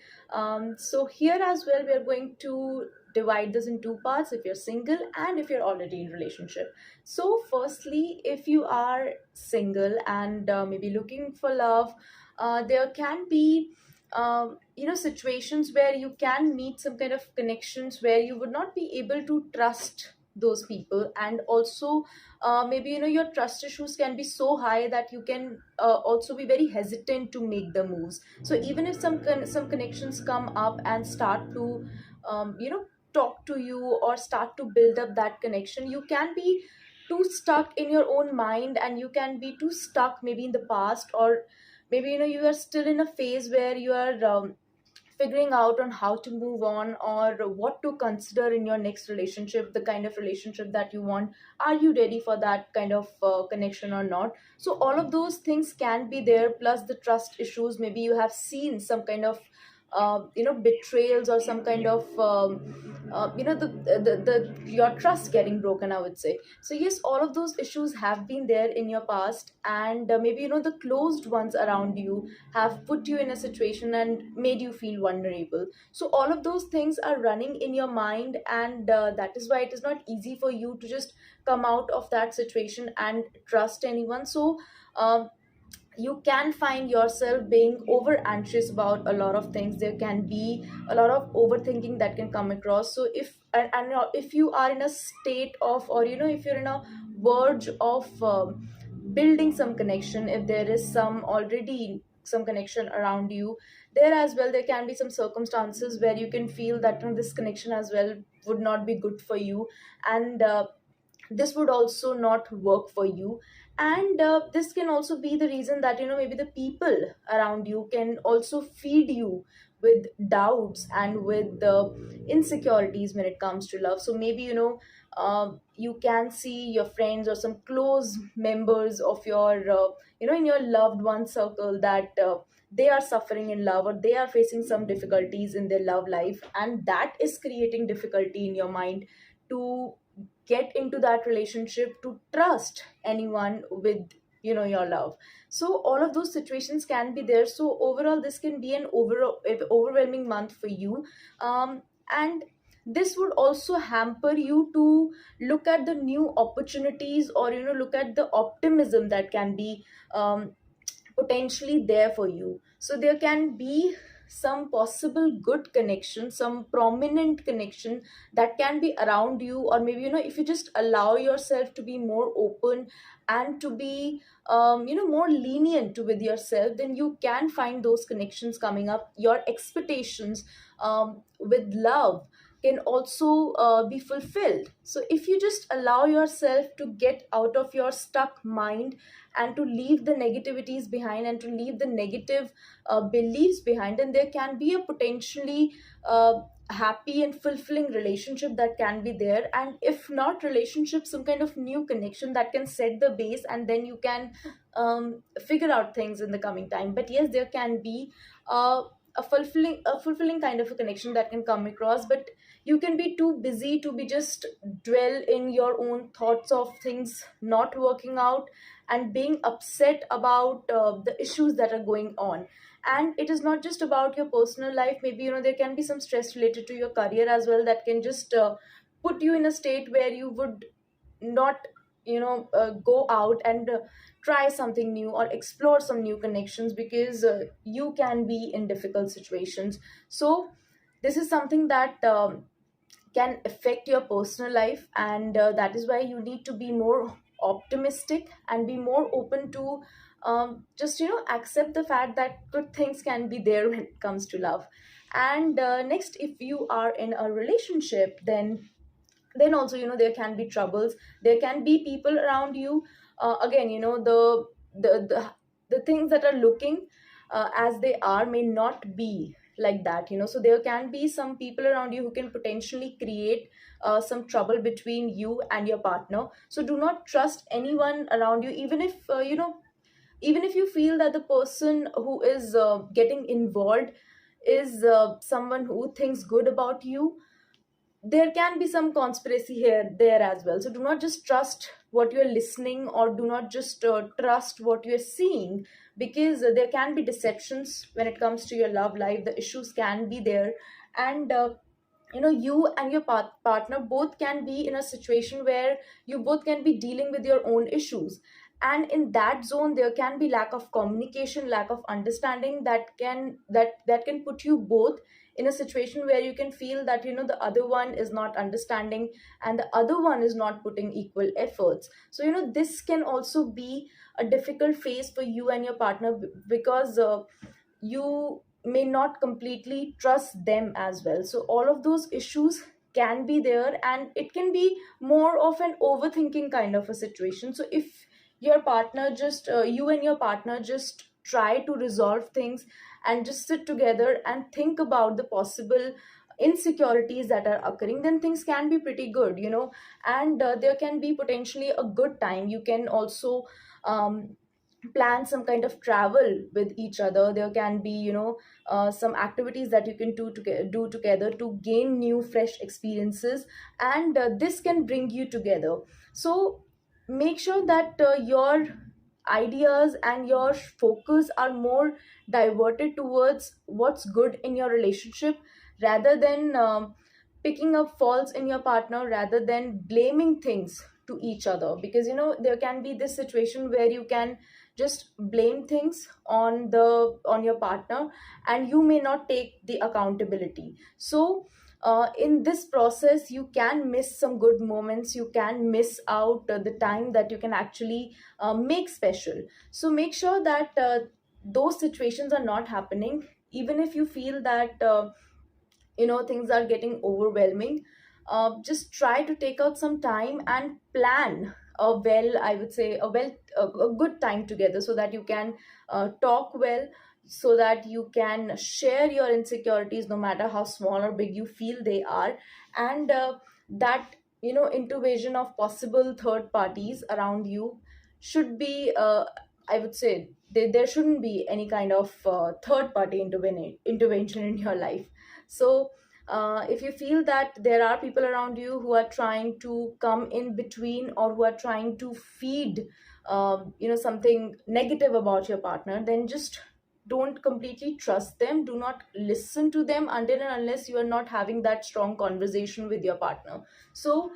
so here as well we are going to divide this in two parts: if you're single and if you're already in relationship. So firstly, if you are single and maybe looking for love, there can be situations where you can meet some kind of connections where you would not be able to trust those people. And also maybe your trust issues can be so high that you can also be very hesitant to make the moves. So even if some connections come up and start to talk to you or start to build up that connection, you can be too stuck in your own mind, and you can be too stuck maybe in the past, or maybe you are still in a phase where you are figuring out on how to move on, or what to consider in your next relationship, the kind of relationship that you want. Are you ready for that kind of connection or not? So all of those things can be there, plus the trust issues. Maybe you have seen some kind of betrayals, or some kind of your trust getting broken, I would say. So yes, all of those issues have been there in your past, and maybe the closed ones around you have put you in a situation and made you feel vulnerable. So all of those things are running in your mind, and that is why it is not easy for you to just come out of that situation and trust anyone. So um, you can find yourself being over anxious about a lot of things. There can be a lot of overthinking that can come across. So if you are in a state of, or if you're in a verge of building some connection, if there is some already some connection around you, there as well there can be some circumstances where you can feel that this connection as well would not be good for you, and this would also not work for you. And this can also be the reason that maybe the people around you can also feed you with doubts and with insecurities when it comes to love. So maybe you can see your friends or some close members of your in your loved one circle, that they are suffering in love, or they are facing some difficulties in their love life, and that is creating difficulty in your mind to get into that relationship, to trust anyone with your love. So all of those situations can be there. So overall, this can be an overwhelming month for you. And this would also hamper you to look at the new opportunities, or look at the optimism that can be potentially there for you. So there can be some possible good connection, some prominent connection that can be around you, or maybe if you just allow yourself to be more open and to be more lenient with yourself, then you can find those connections coming up. Your expectations with love can also be fulfilled. So if you just allow yourself to get out of your stuck mind, and to leave the negativities behind, and to leave the negative beliefs behind, then there can be a potentially happy and fulfilling relationship that can be there. And if not relationship, some kind of new connection that can set the base, and then you can figure out things in the coming time. But yes, there can be a fulfilling kind of a connection that can come across, but you can be too busy to be just dwell in your own thoughts of things not working out, and being upset about the issues that are going on. And it is not just about your personal life. Maybe there can be some stress related to your career as well, that can just put you in a state where you would not go out and try something new, or explore some new connections, because you can be in difficult situations. So this is something that can affect your personal life, and that is why you need to be more optimistic and be more open to just accept the fact that good things can be there when it comes to love. And next, if you are in a relationship, then also there can be troubles. There can be people around you, again the the things that are looking as they are may not be like that. So there can be some people around you who can potentially create some trouble between you and your partner. So do not trust anyone around you, even if even if you feel that the person who is getting involved is someone who thinks good about you. There can be some conspiracy here there as well. So do not just trust what you're listening, or do not just trust what you're seeing, because there can be deceptions when it comes to your love life. The issues can be there, and you and your partner both can be in a situation where you both can be dealing with your own issues. And in that zone, there can be lack of communication, lack of understanding, that can put you both in a situation where you can feel that the other one is not understanding, and the other one is not putting equal efforts. So this can also be a difficult phase for you and your partner, because you may not completely trust them as well. So all of those issues can be there, and it can be more of an overthinking kind of a situation. So if your partner just you and your partner just try to resolve things, and just sit together and think about the possible insecurities that are occurring, then things can be pretty good. And there can be potentially a good time. You can also um, plan some kind of travel with each other. There can be, some activities that you can do together to gain new fresh experiences, and this can bring you together. So make sure that your ideas and your focus are more diverted towards what's good in your relationship, rather than picking up faults in your partner, rather than blaming things to each other. Because there can be this situation where you can just blame things on your partner, and you may not take the accountability. So in this process you can miss some good moments, you can miss out the time that you can actually make special. So make sure that those situations are not happening. Even if you feel that things are getting overwhelming, just try to take out some time and plan I would say a good time together, so that you can talk well, so that you can share your insecurities, no matter how small or big you feel they are. And that intervention of possible third parties around you should be, I would say, there shouldn't be any kind of third party intervention in your life. So if you feel that there are people around you who are trying to come in between, or who are trying to feed something negative about your partner, then just don't completely trust them. Do not listen to them until and unless you are not having that strong conversation with your partner. So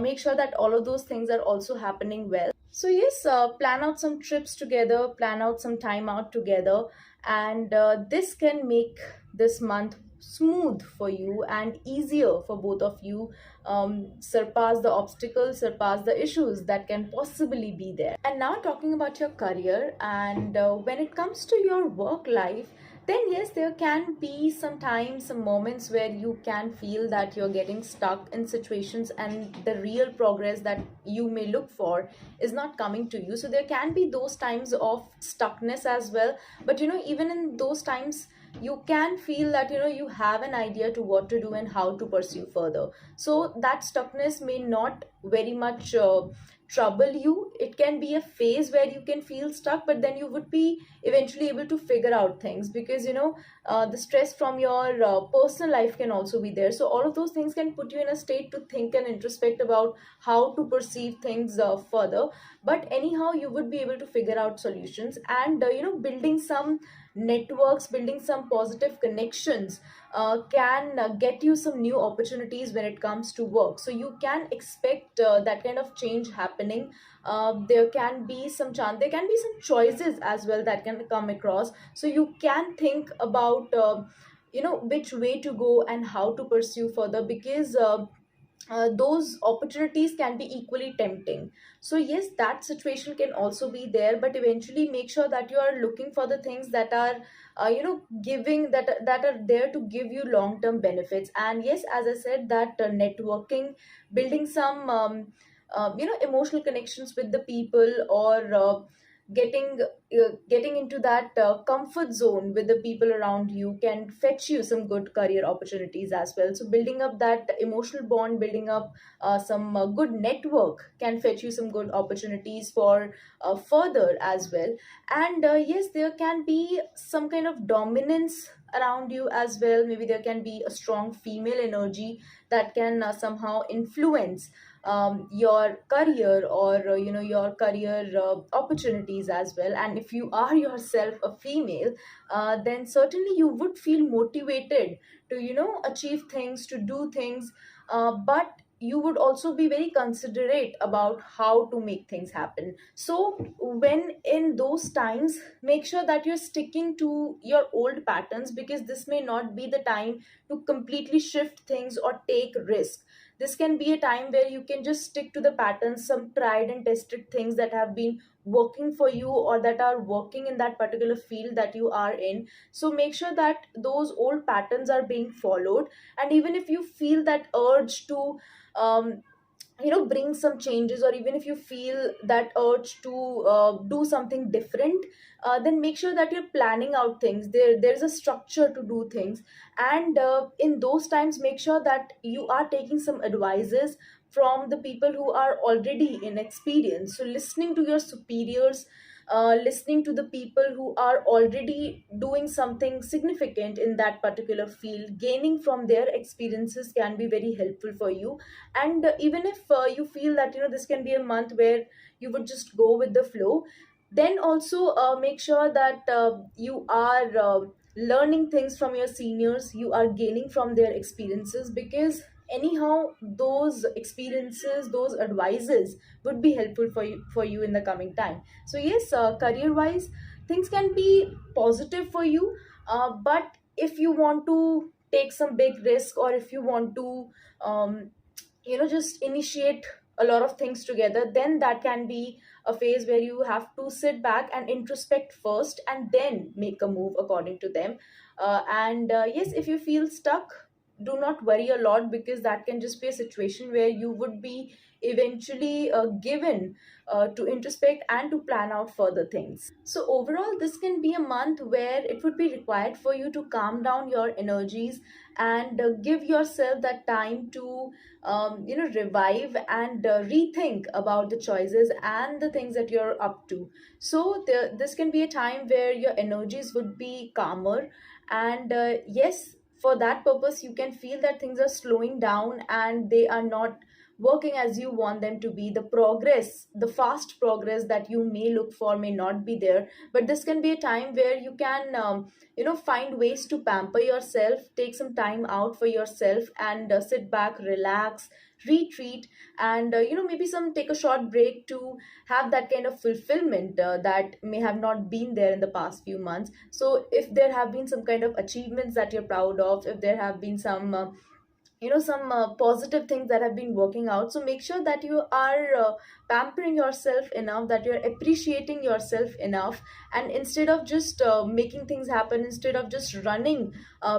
make sure that all of those things are also happening well. So yes, plan out some trips together, plan out some time out together, and this can make this month smooth for you and easier for both of you. Surpass the obstacles, surpass the issues that can possibly be there. And now talking about your career, and when it comes to your work life, then yes, there can be sometimes some moments where you can feel that you're getting stuck in situations, and the real progress that you may look for is not coming to you. So there can be those times of stuckness as well. But even in those times, you can feel that you have an idea to what to do and how to pursue further. So that stuckness may not very much trouble you. It can be a phase where you can feel stuck, but then you would be eventually able to figure out things, because the stress from your personal life can also be there. So all of those things can put you in a state to think and introspect about how to perceive things further. But anyhow, you would be able to figure out solutions, and building some networks, building some positive connections can get you some new opportunities when it comes to work. So you can expect that kind of change happening. There can be some chance, there can be some choices as well that can come across. So you can think about which way to go and how to pursue further, because those opportunities can be equally tempting. So yes, that situation can also be there, but eventually make sure that you are looking for the things that are giving that are there to give you long term benefits. And yes, as I said, that networking, building some emotional connections with the people, or getting into that comfort zone with the people around you, can fetch you some good career opportunities as well. So building up that emotional bond, building up some good network, can fetch you some good opportunities for further as well. And yes, there can be some kind of dominance around you as well. Maybe there can be a strong female energy that can somehow influence your career, or your career opportunities as well. And if you are yourself a female, then certainly you would feel motivated to achieve things, to do things, but you would also be very considerate about how to make things happen. So when in those times, make sure that you're sticking to your old patterns, because this may not be the time to completely shift things or take risk. This can be a time where you can just stick to the patterns, some tried and tested things that have been working for you, or that are working in that particular field that you are in. So make sure that those old patterns are being followed. And even if you feel that urge to um, bring some changes, or even if you feel that urge to do something different, then make sure that you're planning out things. There's a structure to do things. And in those times, make sure that you are taking some advices from the people who are already in experience. So listening to your superiors, listening to the people who are already doing something significant in that particular field. Gaining from their experiences can be very helpful for you. And even if you feel that this can be a month where you would just go with the flow, then also make sure that you are learning things from your seniors, you are gaining from their experiences, because anyhow those experiences, those advices would be helpful for you in the coming time. So yes, career wise, things can be positive for you, but if you want to take some big risk, or if you want to um, just initiate a lot of things together, then that can be a phase where you have to sit back and introspect first and then make a move according to them. And yes, if you feel stuck, do not worry a lot, because that can just be a situation where you would be eventually given to introspect and to plan out further things. So overall, this can be a month where it would be required for you to calm down your energies and give yourself that time to revive and rethink about the choices and the things that you're up to. So this can be a time where your energies would be calmer, and yes, for that purpose you can feel that things are slowing down and they are not working as you want them to be. The progress, the fast progress that you may look for may not be there, but this can be a time where you can find ways to pamper yourself, take some time out for yourself, and sit back, relax, retreat, and maybe some take a short break to have that kind of fulfillment that may have not been there in the past few months. So if there have been some kind of achievements that you're proud of, if there have been some positive things that have been working out, so make sure that you are pampering yourself enough, that you're appreciating yourself enough, and instead of just making things happen, instead of just running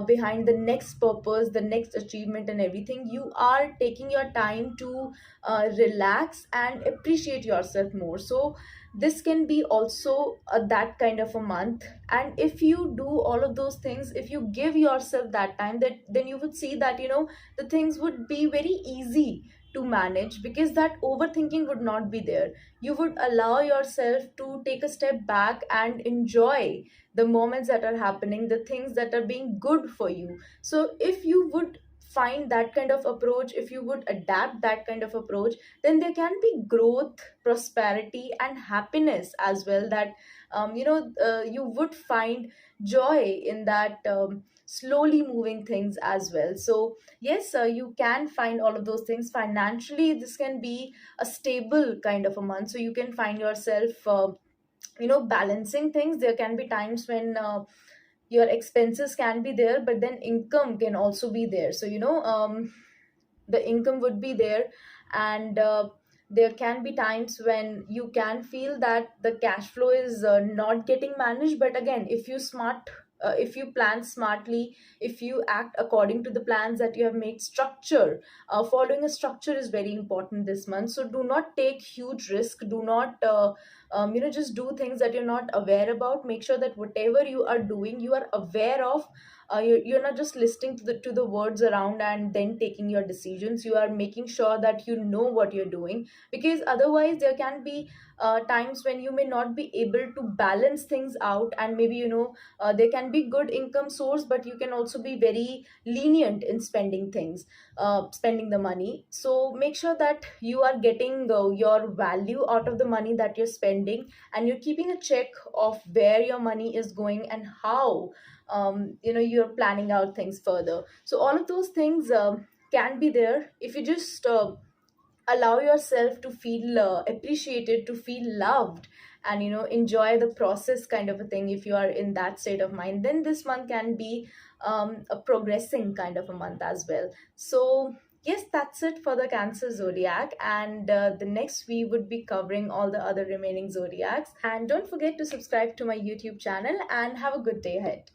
behind the next purpose, the next achievement and everything, you are taking your time to relax and appreciate yourself more. So this can be also that kind of a month. And if you do all of those things, if you give yourself that time, that then you would see that the things would be very easy to manage, because that overthinking would not be there. You would allow yourself to take a step back and enjoy the moments that are happening, the things that are being good for you. So if you would find that kind of approach, if you would adapt that kind of approach, then there can be growth, prosperity and happiness as well, that you would find joy in that slowly moving things as well. So yes, you can find all of those things. Financially, this can be a stable kind of a month, so you can find yourself balancing things. There can be times when your expenses can be there, but then income can also be there. So the income would be there, and there can be times when you can feel that the cash flow is not getting managed. But again, if you plan smartly, if you act according to the plans that you have made, structure, following a structure is very important this month. So do not take huge risk, do not just do things that you're not aware about. Make sure that whatever you are doing, you are aware of. You're not just listening to the words around and then taking your decisions. You are making sure that you know what you're doing, because otherwise there can be times when you may not be able to balance things out, and maybe there can be good income source, but you can also be very lenient in spending the money. So make sure that you are getting your value out of the money that you're spending, and you're keeping a check of where your money is going and how you're planning out things further. So all of those things can be there if you just allow yourself to feel appreciated, to feel loved, and enjoy the process kind of a thing. If you are in that state of mind, then this month can be a progressing kind of a month as well. So yes, that's it for the Cancer zodiac, and the next we would be covering all the other remaining zodiacs. And don't forget to subscribe to my YouTube channel, and have a good day ahead.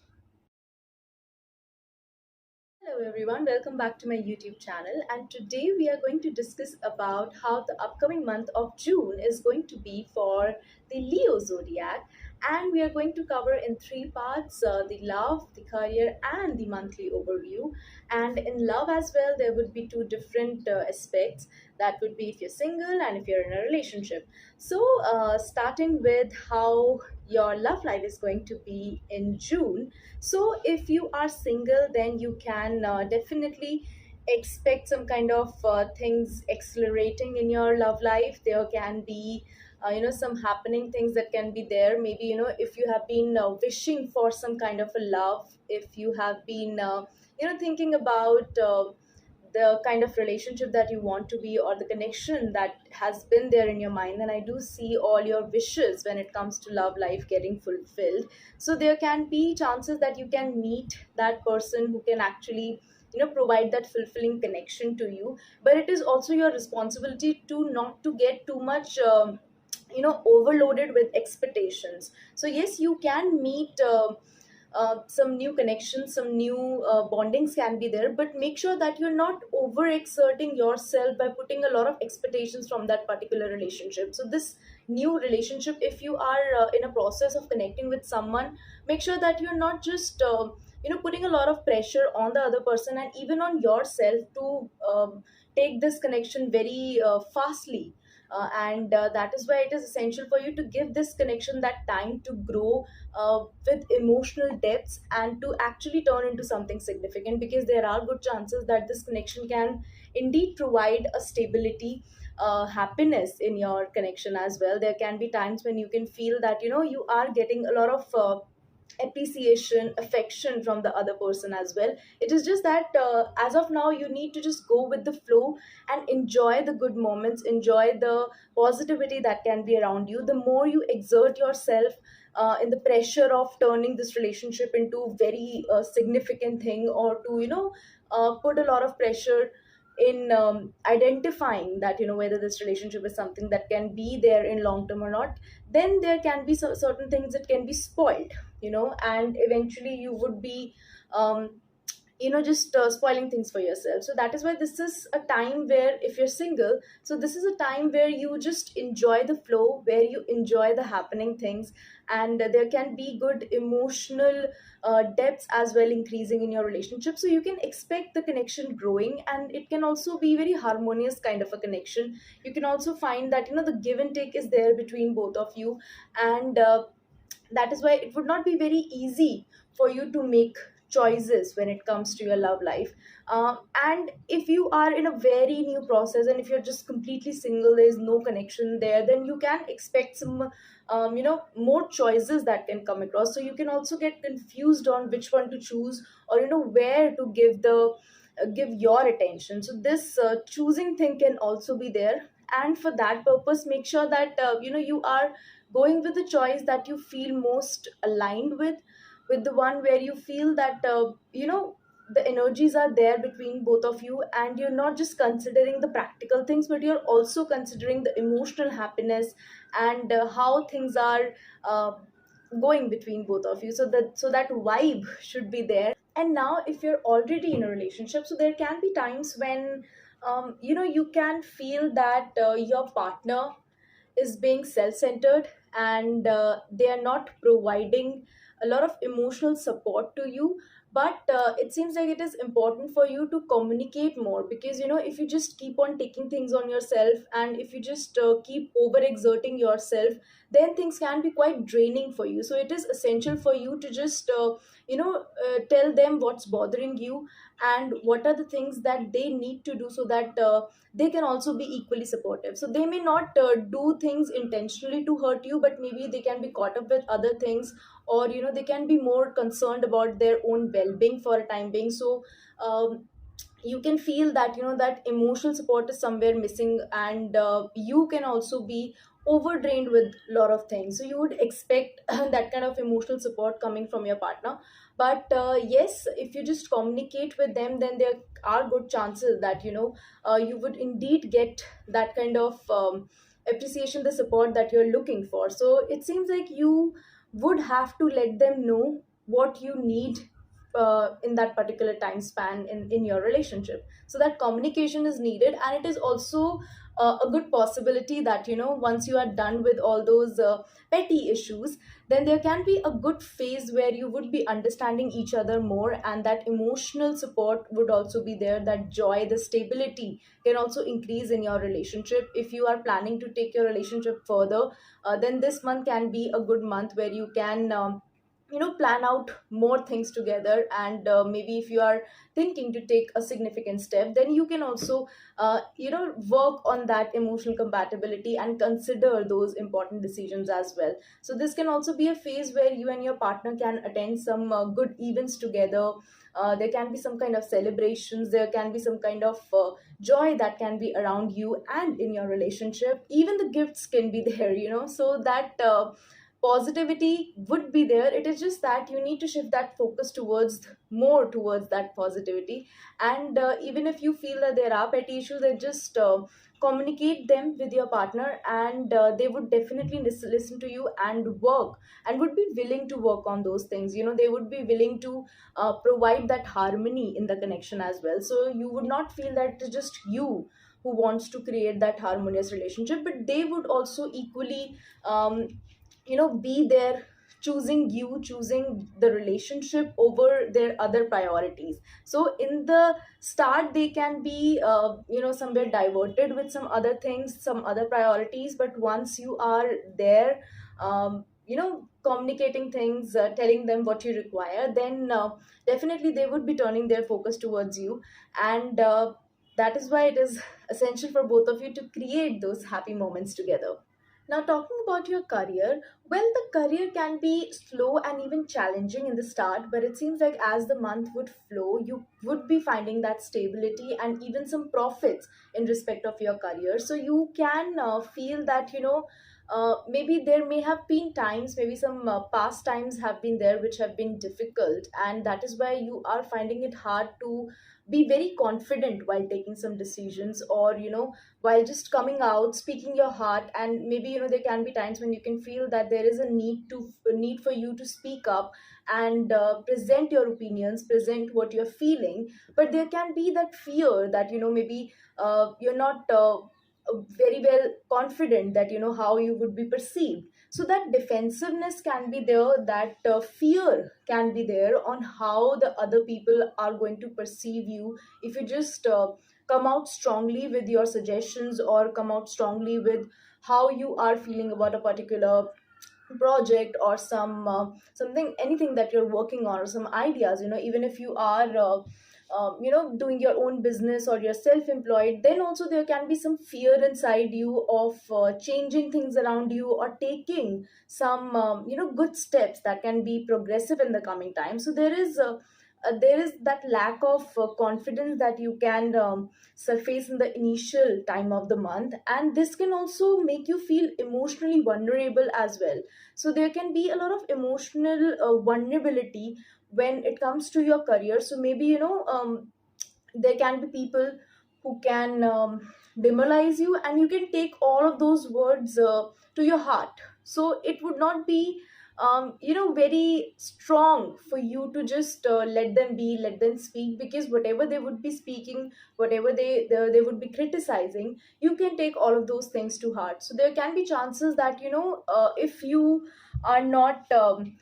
Hello everyone, welcome back to my YouTube channel, and today we are going to discuss about how the upcoming month of June is going to be for the Leo zodiac. and we are going to cover in three parts: the love, the career, and the monthly overview. And in love as well, there would be two different aspects. That would be if you're single and if you're in a relationship. So, starting with how your love life is going to be in June. So, if you are single, then you can definitely expect some kind of things accelerating in your love life. There can be some happening things that can be there. Maybe if you have been wishing for some kind of a love, if you have been thinking about the kind of relationship that you want to be, or the connection that has been there in your mind, then I do see all your wishes when it comes to love life getting fulfilled. So there can be chances that you can meet that person who can actually provide that fulfilling connection to you. But it is also your responsibility to not to get too much overloaded with expectations. So yes, you can meet some new connections, some new bondings can be there, but make sure that you're not overexerting yourself by putting a lot of expectations from that particular relationship. So this new relationship, if you are in a process of connecting with someone, make sure that you're not just putting a lot of pressure on the other person and even on yourself to take this connection very fastly. And that is why it is essential for you to give this connection that time to grow with emotional depths and to actually turn into something significant, because there are good chances that this connection can indeed provide a stability, happiness in your connection as well. There can be times when you can feel that you are getting a lot of appreciation, affection from the other person as well. It is just that as of now you need to just go with the flow and enjoy the good moments, enjoy the positivity that can be around you. The more you exert yourself in the pressure of turning this relationship into very significant thing, or to put a lot of pressure in identifying that whether this relationship is something that can be there in long term or not, then there can be certain things that can be spoiled, and eventually you would be um, just spoiling things for yourself. So that is why this is a time where, if you're single, so this is a time where you just enjoy the flow, where you enjoy the happening things, and there can be good emotional depths as well increasing in your relationship. So you can expect the connection growing, and it can also be very harmonious kind of a connection. You can also find that the give and take is there between both of you. And that is why it would not be very easy for you to make choices when it comes to your love life. And if you are in a very new process, and if you're just completely single, there's no connection there, then you can expect some more choices that can come across. So you can also get confused on which one to choose, or where to give your attention. So this choosing thing can also be there. And for that purpose, make sure that you are going with the choice that you feel most aligned with the one where you feel that the energies are there between both of you, and you're not just considering the practical things, but you're also considering the emotional happiness, and how things are uh, going between both of you. So that vibe should be there. And now, if you're already in a relationship, so there can be times when you can feel that your partner is being self-centered, and they are not providing a lot of emotional support to you. But it seems like it is important for you to communicate more, because if you just keep on taking things on yourself, and if you just keep overexerting yourself, then things can be quite draining for you. So it is essential for you to just tell them what's bothering you, and what are the things that they need to do, so that they can also be equally supportive. So they may not do things intentionally to hurt you, but maybe they can be caught up with other things, or they can be more concerned about their own well-being for a time being. So you can feel that that emotional support is somewhere missing, and you can also be overdrained with a lot of things. So you would expect that kind of emotional support coming from your partner. But yes, if you just communicate with them, then there are good chances that you would indeed get that kind of appreciation, the support that you're looking for. So it seems like you would have to let them know what you need in that particular time span in your relationship. So that communication is needed, and it is also a good possibility that once you are done with all those petty issues, then there can be a good phase where you would be understanding each other more, and that emotional support would also be there. That joy, the stability can also increase in your relationship. If you are planning to take your relationship further, then this month can be a good month where you can plan out more things together. And maybe if you are thinking to take a significant step, then you can also work on that emotional compatibility and consider those important decisions as well. So this can also be a phase where you and your partner can attend some good events together. There can be some kind of celebrations, there can be some kind of joy that can be around you and in your relationship. Even the gifts can be there, so that positivity would be there. It is just that you need to shift that focus towards more towards that positivity. And even if you feel that there are petty issues, then just communicate them with your partner, and they would definitely listen to you and work, and would be willing to work on those things. They would be willing to provide that harmony in the connection as well. So you would not feel that it is just you who wants to create that harmonious relationship, but they would also equally um, be there, choosing you, choosing the relationship over their other priorities. So in the start they can be somewhere diverted with some other things, some other priorities, but once you are there, communicating things, telling them what you require, then definitely they would be turning their focus towards you. And that is why it is essential for both of you to create those happy moments together. Now, talking about your career, well, the career can be slow and even challenging in the start, but it seems like as the month would flow, you would be finding that stability and even some profits in respect of your career. So you can feel that, maybe there may have been times, maybe some past times have been there which have been difficult, and that is why you are finding it hard to be very confident while taking some decisions, or while just coming out speaking your heart. And maybe there can be times when you can feel that there is a need for you to speak up and present your opinions, present what you're feeling. But there can be that fear that maybe you're not very well confident that how you would be perceived. So that defensiveness can be there, that fear can be there on how the other people are going to perceive you if you just come out strongly with your suggestions, or come out strongly with how you are feeling about a particular project, or some something, anything that you're working on, or some ideas. Even if you are doing your own business, or you're self-employed, then also there can be some fear inside you of changing things around you, or taking some good steps that can be progressive in the coming time. So there is that lack of confidence that you can surface in the initial time of the month, and this can also make you feel emotionally vulnerable as well. So there can be a lot of emotional vulnerability when it comes to your career. So maybe there can be people who can demoralize you, and you can take all of those words to your heart. So it would not be very strong for you to just let them be, let them speak, because whatever they would be speaking, whatever they would be criticizing, you can take all of those things to heart. So there can be chances that if you are not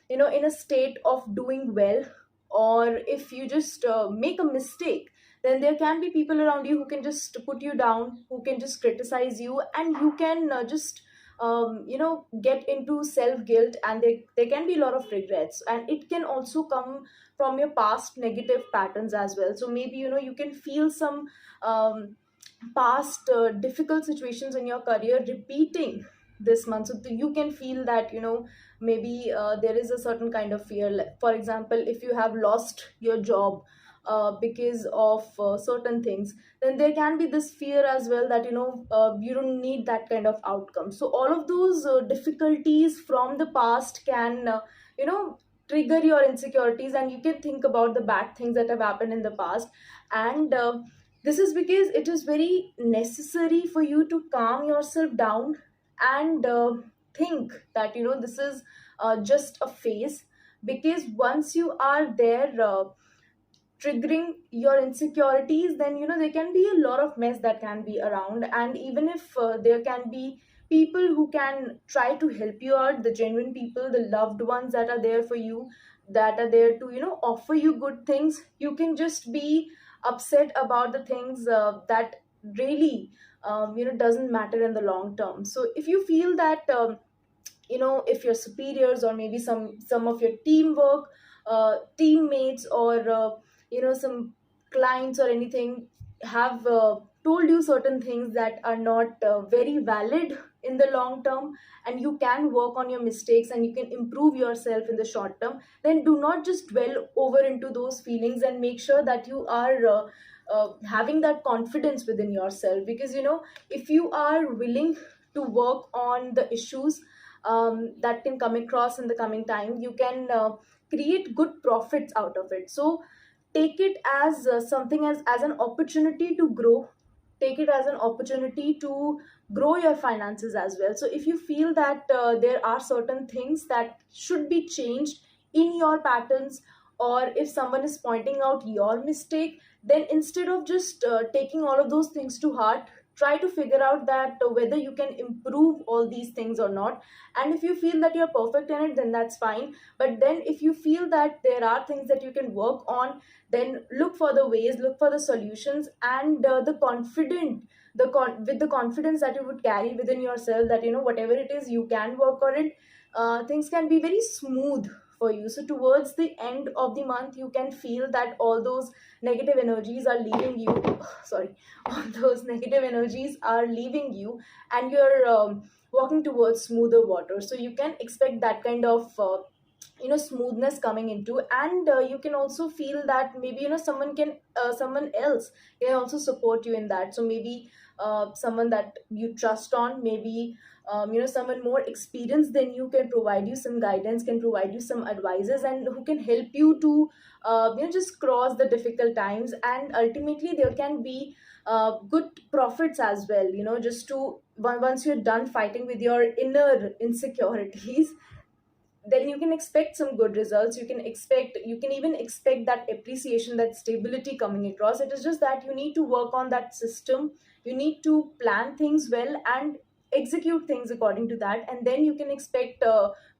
in a state of doing well, or if you just make a mistake, then there can be people around you who can just put you down, who can just criticize you, and you can just get into self guilt, and there can be a lot of regrets, and it can also come from your past negative patterns as well. So maybe you can feel some um, past difficult situations in your career repeating this month. So you can feel that maybe there is a certain kind of fear. For example, if you have lost your job because of certain things, then there can be this fear as well that you don't need that kind of outcome. So all of those difficulties from the past can trigger your insecurities, and you can think about the bad things that have happened in the past. And this is because it is very necessary for you to calm yourself down, and think that this is just a phase. Because once you are there, triggering your insecurities, then there can be a lot of mess that can be around. And even if there can be people who can try to help you out, the genuine people, the loved ones that are there for you, that are there to offer you good things, you can just be upset about the things that really doesn't matter in the long term. So if you feel that if your superiors, or maybe some of your teamwork, teammates, or some clients or anything have told you certain things that are not very valid in the long term, and you can work on your mistakes and you can improve yourself in the short term, then do not just dwell over into those feelings, and make sure that you are having that confidence within yourself. Because if you are willing to work on the issues that can come across in the coming time, you can create good profits out of it. So take it as something, as an opportunity to grow. Take it as an opportunity to grow your finances as well. So if you feel that there are certain things that should be changed in your patterns, or if someone is pointing out your mistake, then instead of just taking all of those things to heart, try to figure out that whether you can improve all these things or not. And if you feel that you're perfect in it, then that's fine. But then if you feel that there are things that you can work on, then look for the ways, look for the solutions, and with the confidence that you would carry within yourself, that whatever it is, you can work on it. Things can be very smooth for you. So towards the end of the month, you can feel that all those negative energies are leaving you. Sorry, all those negative energies are leaving you, and you're walking towards smoother water. So you can expect that kind of smoothness coming into. And you can also feel that maybe someone else can also support you in that. So maybe someone that you trust on, maybe someone more experienced than you can provide you some guidance, can provide you some advices, and who can help you to just cross the difficult times. And ultimately there can be good profits as well, just to once you're done fighting with your inner insecurities, then you can expect some good results. You can even expect that appreciation, that stability coming across. It is just that you need to work on that system. You need to plan things well and execute things according to that, and then you can expect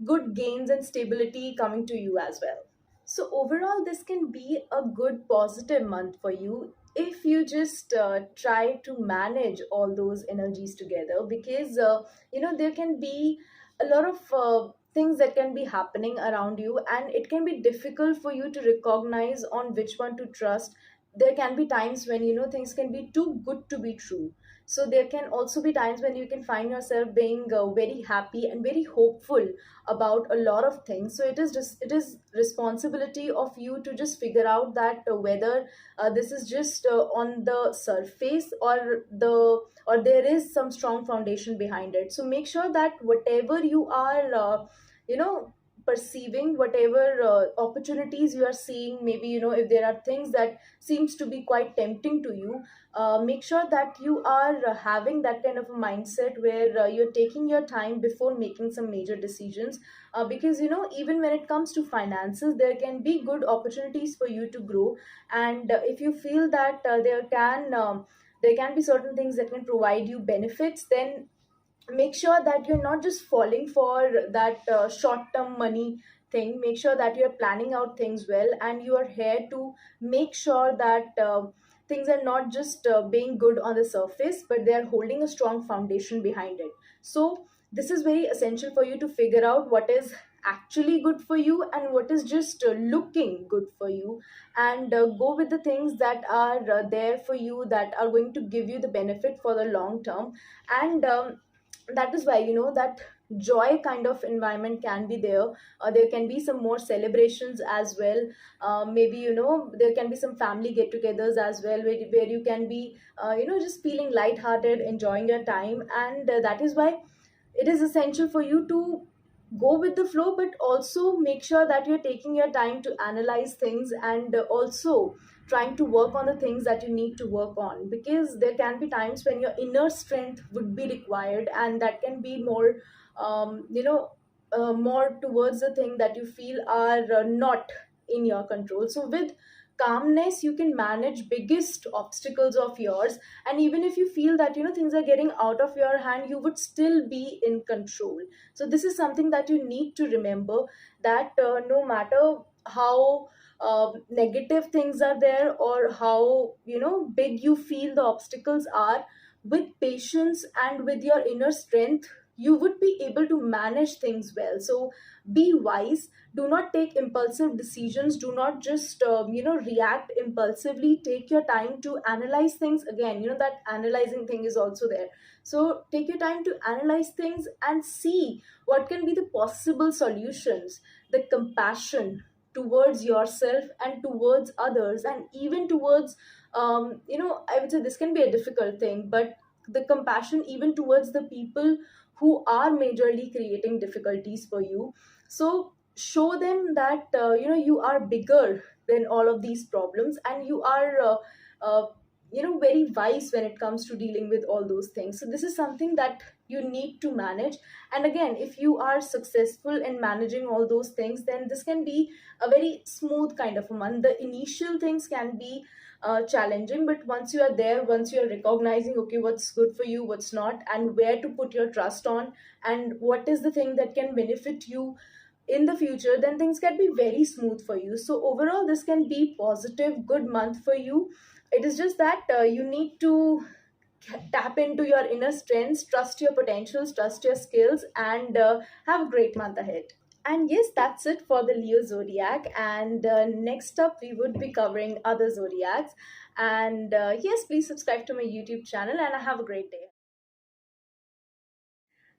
good gains and stability coming to you as well. So overall, this can be a good positive month for you if you just try to manage all those energies together. Because there can be a lot of things that can be happening around you, and it can be difficult for you to recognize on which one to trust. There can be times when things can be too good to be true. So there can also be times when you can find yourself being very happy and very hopeful about a lot of things. So it is responsibility of you to just figure out that whether this is just on the surface, or there is some strong foundation behind it. So make sure that whatever you are you know perceiving, whatever opportunities you are seeing, maybe if there are things that seems to be quite tempting to you, make sure that you are having that kind of a mindset where you're taking your time before making some major decisions. Because even when it comes to finances, there can be good opportunities for you to grow. And if you feel that there can be certain things that can provide you benefits, then make sure that you're not just falling for that short term money thing. Make sure that you're planning out things well, and you are here to make sure that things are not just being good on the surface, but they are holding a strong foundation behind it. So this is very essential for you to figure out what is actually good for you and what is just looking good for you, and go with the things that are there for you, that are going to give you the benefit for the long term. And that is why that joy kind of environment can be there. There can be some more celebrations as well. Maybe there can be some family get-togethers as well, where you can be just feeling lighthearted, enjoying your time. And that is why it is essential for you to go with the flow, but also make sure that you're taking your time to analyze things, and also trying to work on the things that you need to work on. Because there can be times when your inner strength would be required, and that can be more more towards the thing that you feel are not in your control. So with calmness you can manage biggest obstacles of yours. And even if you feel that things are getting out of your hand, you would still be in control. So this is something that you need to remember, that no matter how negative things are there, or how big you feel the obstacles are, with patience and with your inner strength, you would be able to manage things well. So be wise, do not take impulsive decisions, do not just react impulsively. Take your time to analyze things. Again, that analyzing thing is also there. So take your time to analyze things and see what can be the possible solutions. The compassion towards yourself and towards others, and even towards I would say this can be a difficult thing, but the compassion even towards the people who are majorly creating difficulties for you. So show them that you are bigger than all of these problems, and you are uh, very wise when it comes to dealing with all those things. So this is something that you need to manage. And again, if you are successful in managing all those things, then this can be a very smooth kind of a month. The initial things can be challenging, but once you are there, once you are recognizing, okay, what's good for you, what's not, and where to put your trust on, and what is the thing that can benefit you in the future, then things can be very smooth for you. So overall, this can be positive good month for you. It is just that you need to tap into your inner strengths, trust your potentials, trust your skills, and have a great month ahead. And yes, that's it for the Leo zodiac. And next up, we would be covering other zodiacs. And yes, please subscribe to my YouTube channel, and have a great day.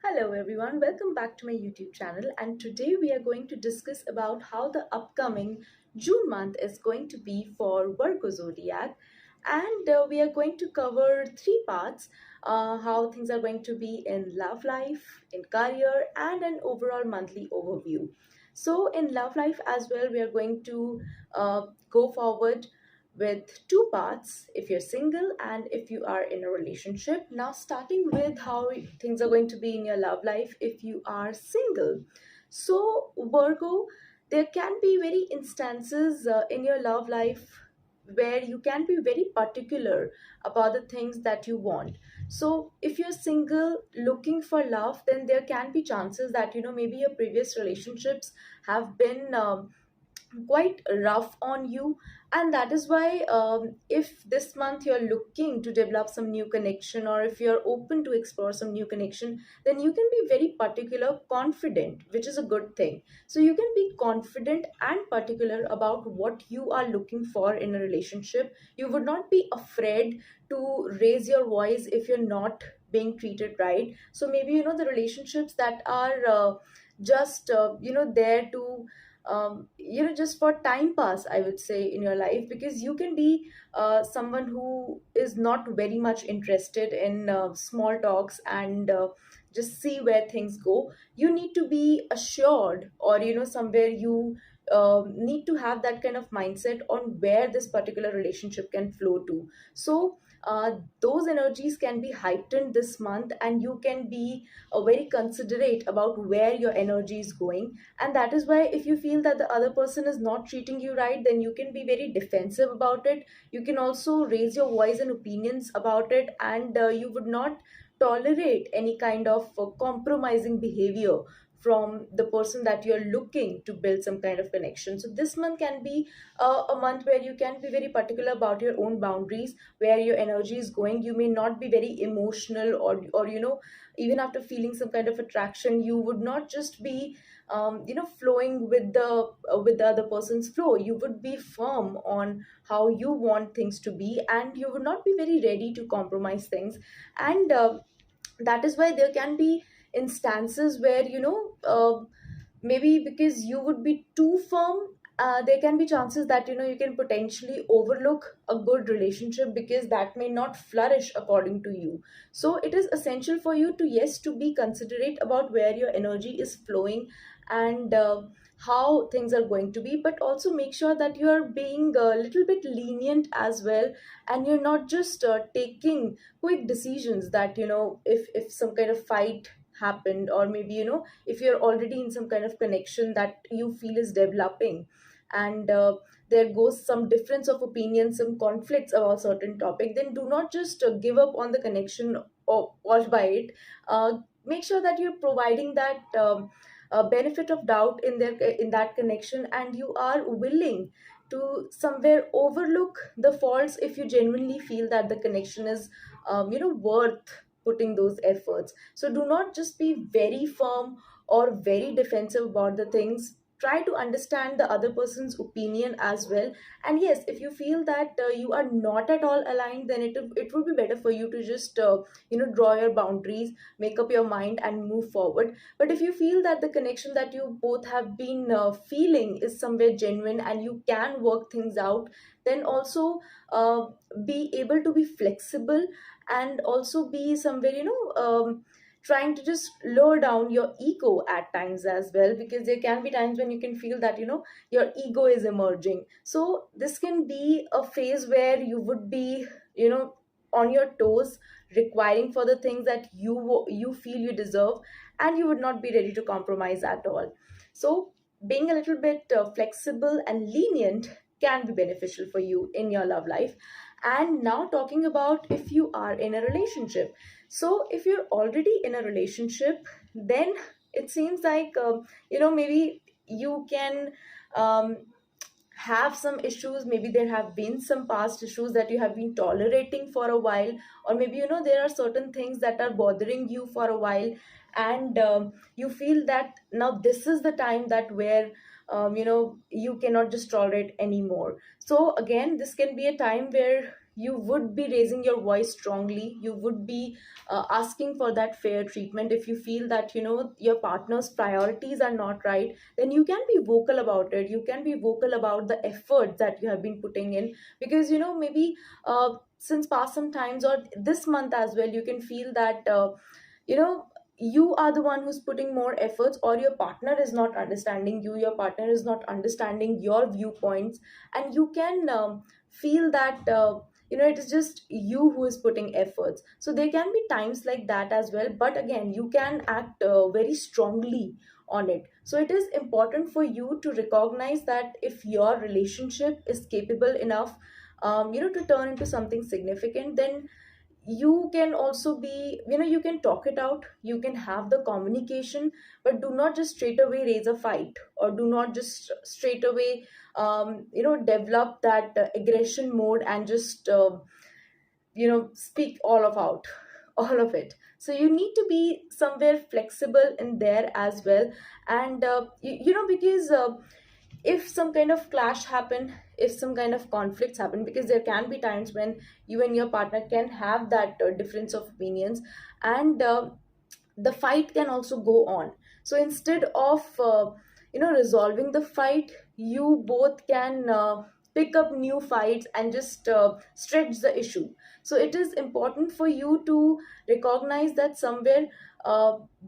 Hello everyone, welcome back to my YouTube channel, and today we are going to discuss about how the upcoming June month is going to be for Virgo zodiac. And we are going to cover three parts: how things are going to be in love life, in career, and an overall monthly overview. So in love life as well, we are going to go forward with two parts: if you're single and if you are in a relationship. Now, starting with how things are going to be in your love life if you are single. So, Virgo, there can be very instances in your love life where you can be very particular about the things that you want. So if you're single looking for love, then there can be chances that maybe your previous relationships have been quite rough on you. And that is why, if this month you're looking to develop some new connection, or if you're open to explore some new connection, then you can be very particular, confident, which is a good thing. So you can be confident and particular about what you are looking for in a relationship. You would not be afraid to raise your voice if you're not being treated right. So maybe the relationships that are just there to just for time pass, I would say, in your life, because you can be someone who is not very much interested in small talks, and just see where things go. You need to be assured, or somewhere you need to have that kind of mindset on where this particular relationship can flow to. So those energies can be heightened this month, and you can be very considerate about where your energy is going. And that is why, if you feel that the other person is not treating you right, then you can be very defensive about it. You can also raise your voice and opinions about it, and you would not tolerate any kind of compromising behavior from the person that you're looking to build some kind of connection. So this month can be a month where you can be very particular about your own boundaries, where your energy is going. You may not be very emotional, or even after feeling some kind of attraction, you would not just be flowing with the other person's flow. You would be firm on how you want things to be, and you would not be very ready to compromise things. And that is why there can be instances where maybe because you would be too firm, there can be chances that you can potentially overlook a good relationship, because that may not flourish according to you. So it is essential for you to, yes, to be considerate about where your energy is flowing, and how things are going to be, but also make sure that you are being a little bit lenient as well, and you're not just taking quick decisions that if some kind of fight happened, or maybe if you're already in some kind of connection that you feel is developing, and there goes some difference of opinion, some conflicts about certain topic, then do not just give up on the connection or by it. Make sure that you're providing that benefit of doubt in that connection, and you are willing to somewhere overlook the faults if you genuinely feel that the connection is worth putting those efforts. So do not just be very firm or very defensive about the things. Try to understand the other person's opinion as well. And yes, if you feel that you are not at all aligned, then it would be better for you to just draw your boundaries, make up your mind and move forward. But if you feel that the connection that you both have been feeling is somewhere genuine and you can work things out, then also uh, be able to be flexible, and also be somewhere trying to just lower down your ego at times as well, because there can be times when you can feel that your ego is emerging. So this can be a phase where you would be on your toes, requiring for the things that you feel you deserve, and you would not be ready to compromise at all. So being a little bit flexible and lenient can be beneficial for you in your love life. And now talking about if you are in a relationship. So if you're already in a relationship, then it seems like maybe you can um, have some issues. Maybe there have been some past issues that you have been tolerating for a while, or maybe there are certain things that are bothering you for a while, and you feel that now this is the time that where you cannot just tolerate anymore. So again, this can be a time where you would be raising your voice strongly. You would be asking for that fair treatment. If you feel that your partner's priorities are not right, then you can be vocal about it. You can be vocal about the effort that you have been putting in, because maybe since past some times or this month as well, you can feel that you know you are the one who's putting more efforts, or your partner is not understanding you, your partner is not understanding your viewpoints, and you can feel that it is just you who is putting efforts. So there can be times like that as well, but again, you can act very strongly on it. So it is important for you to recognize that if your relationship is capable enough to turn into something significant, then you can also be, you can talk it out, you can have the communication, but do not just straight away raise a fight, or do not just straight away develop that aggression mode and just speak all of out all of it. So you need to be somewhere flexible in there as well. And because if some kind of clash happen, if some kind of conflicts happen, because there can be times when you and your partner can have that difference of opinions, and the fight can also go on. So instead of resolving the fight, you both can pick up new fights and just stretch the issue. So it is important for you to recognize that somewhere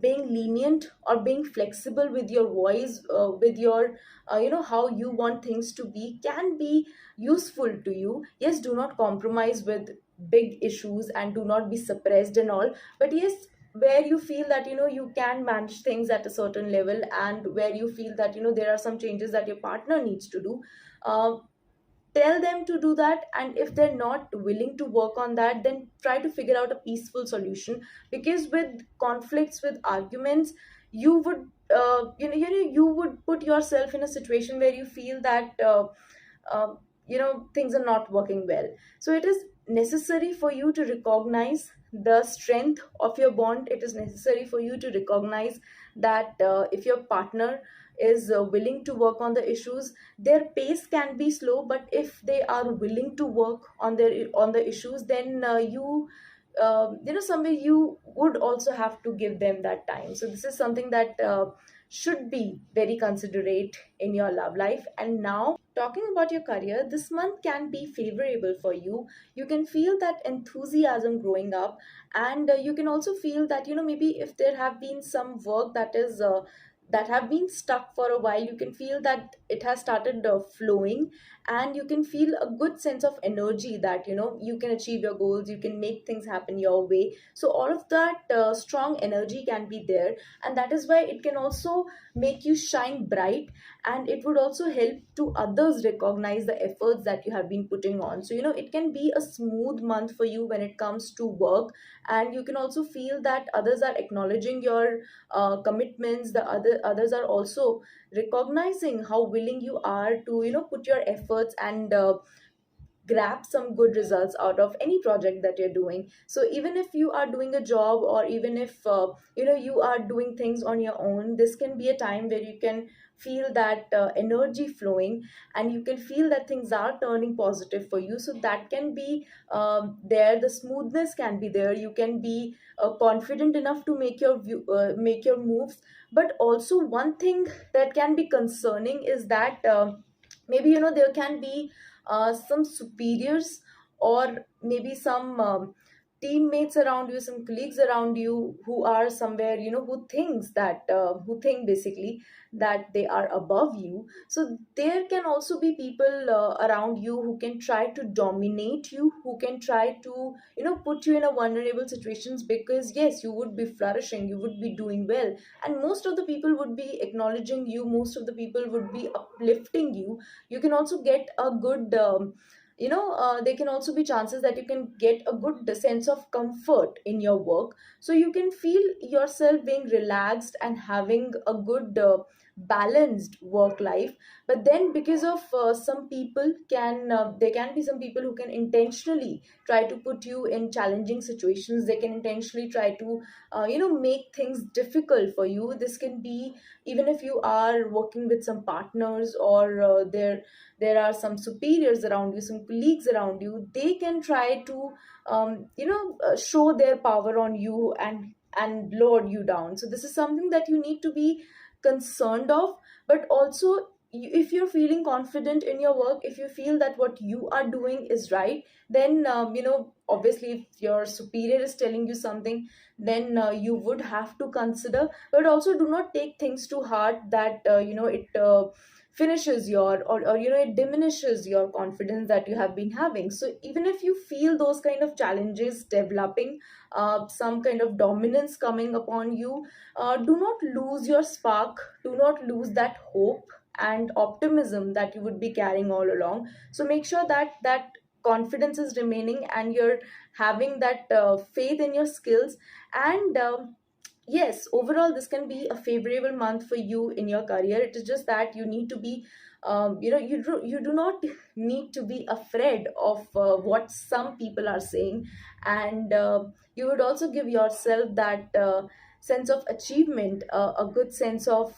being lenient or being flexible with your voice, with your how you want things to be, can be useful to you. Yes, do not compromise with big issues and do not be suppressed and all, but yes, where you feel that you can manage things at a certain level, and where you feel that there are some changes that your partner needs to do, uh, tell them to do that. And if they're not willing to work on that, then try to figure out a peaceful solution. Because with conflicts, with arguments, you would you would put yourself in a situation where you feel that things are not working well. So it is necessary for you to recognize the strength of your bond. It is necessary for you to recognize that if your partner is willing to work on the issues, their pace can be slow, but if they are willing to work on the issues, then somewhere you would also have to give them that time. So this is something that should be very considerate in your love life. And now talking about your career, this month can be favorable for you. You can feel that enthusiasm growing up, and you can also feel that maybe if there have been some work that is that have been stuck for a while, you can feel that it has started flowing, and you can feel a good sense of energy that you can achieve your goals, you can make things happen your way. So all of that strong energy can be there, and that is why it can also make you shine bright, and it would also help to others recognize the efforts that you have been putting on. So it can be a smooth month for you when it comes to work, and you can also feel that others are acknowledging your commitments. The others are also recognizing how willing you are to put your efforts and grab some good results out of any project that you're doing. So even if you are doing a job, or even if you are doing things on your own, this can be a time where you can feel that energy flowing, and you can feel that things are turning positive for you. So that can be there, the smoothness can be there, you can be confident enough to make your moves. But also one thing that can be concerning is that maybe there can be some superiors, or maybe some teammates around you, some colleagues around you, who are somewhere, who think basically that they are above you. So there can also be people around you who can try to dominate you, who can try to put you in a vulnerable situations, because yes, you would be flourishing, you would be doing well, and most of the people would be acknowledging you, most of the people would be uplifting you. You can also get a good there can also be chances that you can get a good sense of comfort in your work. So you can feel yourself being relaxed and having a good balanced work life. But then because of some people can there can be some people who can intentionally try to put you in challenging situations, they can intentionally try to make things difficult for you. This can be even if you are working with some partners, or there are some superiors around you, some colleagues around you, they can try to show their power on you and lower you down. So this is something that you need to be concerned of. But also, if you're feeling confident in your work, if you feel that what you are doing is right, then obviously if your superior is telling you something, then you would have to consider. But also do not take things too hard that it finishes your, or it diminishes your confidence that you have been having. So even if you feel those kind of challenges developing, some kind of dominance coming upon you, do not lose your spark, do not lose that hope and optimism that you would be carrying all along. So make sure that confidence is remaining, and you're having that faith in your skills. And yes, overall this can be a favorable month for you in your career. It is just that you need to be you do not need to be afraid of what some people are saying. And you would also give yourself that sense of achievement, a good sense of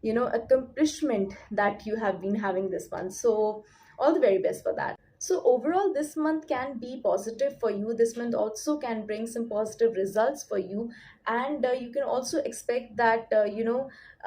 accomplishment that you have been having this month. So all the very best for that. So overall, this month can be positive for you. This month also can bring some positive results for you, and you can also expect that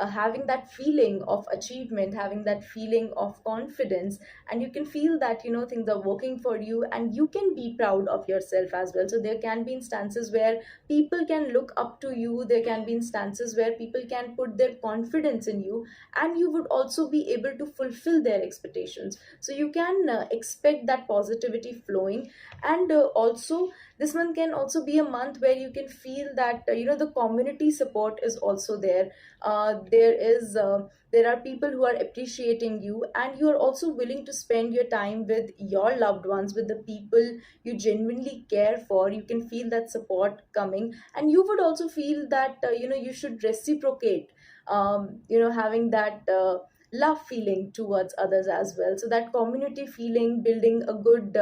having that feeling of achievement, having that feeling of confidence, and you can feel that things are working for you, and you can be proud of yourself as well. So there can be instances where people can look up to you. There can be instances where people can put their confidence in you, and you would also be able to fulfill their expectations. So you can expect that positivity flowing. And also, this month can also be a month where you can feel that the community support is also there. There are people who are appreciating you, and you are also willing to spend your time with your loved ones, with the people you genuinely care for. You can feel that support coming, and you would also feel that you should reciprocate, having that love feeling towards others as well. So that community feeling, building a good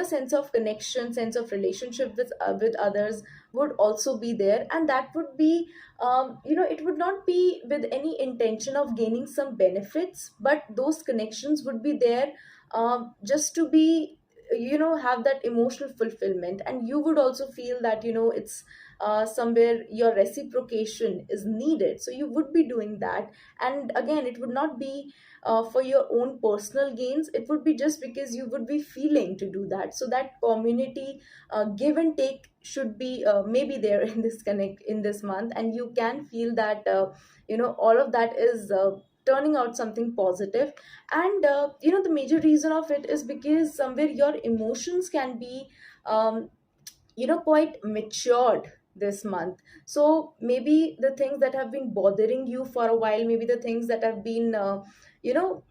sense of connection, sense of relationship with others would also be there. And that would be it would not be with any intention of gaining some benefits, but those connections would be there just to be have that emotional fulfillment. And you would also feel that it's somewhere your reciprocation is needed, so you would be doing that. And again, it would not be for your own personal gains, it would be just because you would be feeling to do that. So that community give and take should be maybe there in this connect in this month, and you can feel that all of that is turning out something positive. And the major reason of it is because somewhere your emotions can be um, quite matured this month. So maybe the things that have been bothering you for a while, maybe the things that have been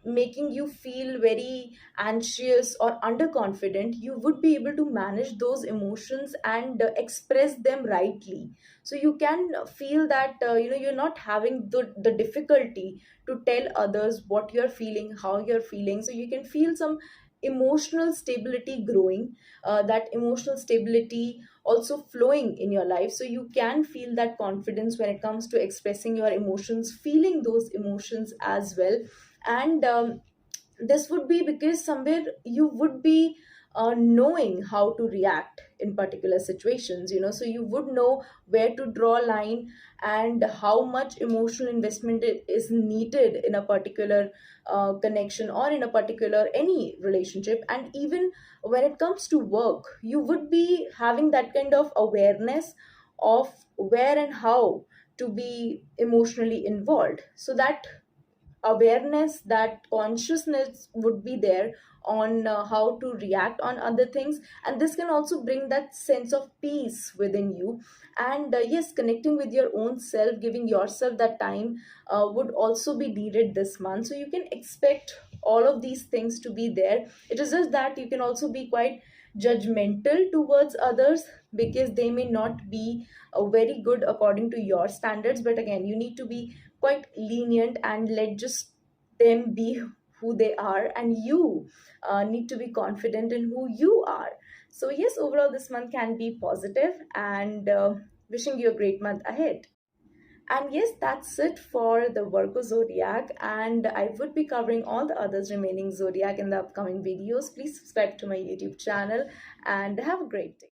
making you feel very anxious or underconfident, you would be able to manage those emotions and express them rightly. So you can feel that you're not having the difficulty to tell others what you're feeling, how you're feeling. So you can feel some emotional stability growing, that emotional stability also flowing in your life. So you can feel that confidence when it comes to expressing your emotions, feeling those emotions as well. And this would be because somewhere you would be knowing how to react in particular situations, so you would know where to draw a line, and how much emotional investment is needed in a particular connection, or in a particular any relationship. And even when it comes to work, you would be having that kind of awareness of where and how to be emotionally involved. So that awareness, that consciousness would be there on how to react on other things. And this can also bring that sense of peace within you. And yes, connecting with your own self, giving yourself that time would also be needed this month. So you can expect all of these things to be there. It is just that you can also be quite judgmental towards others, because they may not be very good according to your standards. But again, you need to be quite lenient and let just them be who they are, and you need to be confident in who you are. So yes, overall this month can be positive, and wishing you a great month ahead. And yes, that's it for the Virgo zodiac, and I would be covering all the others remaining zodiac in the upcoming videos. Please subscribe to my YouTube channel and have a great day.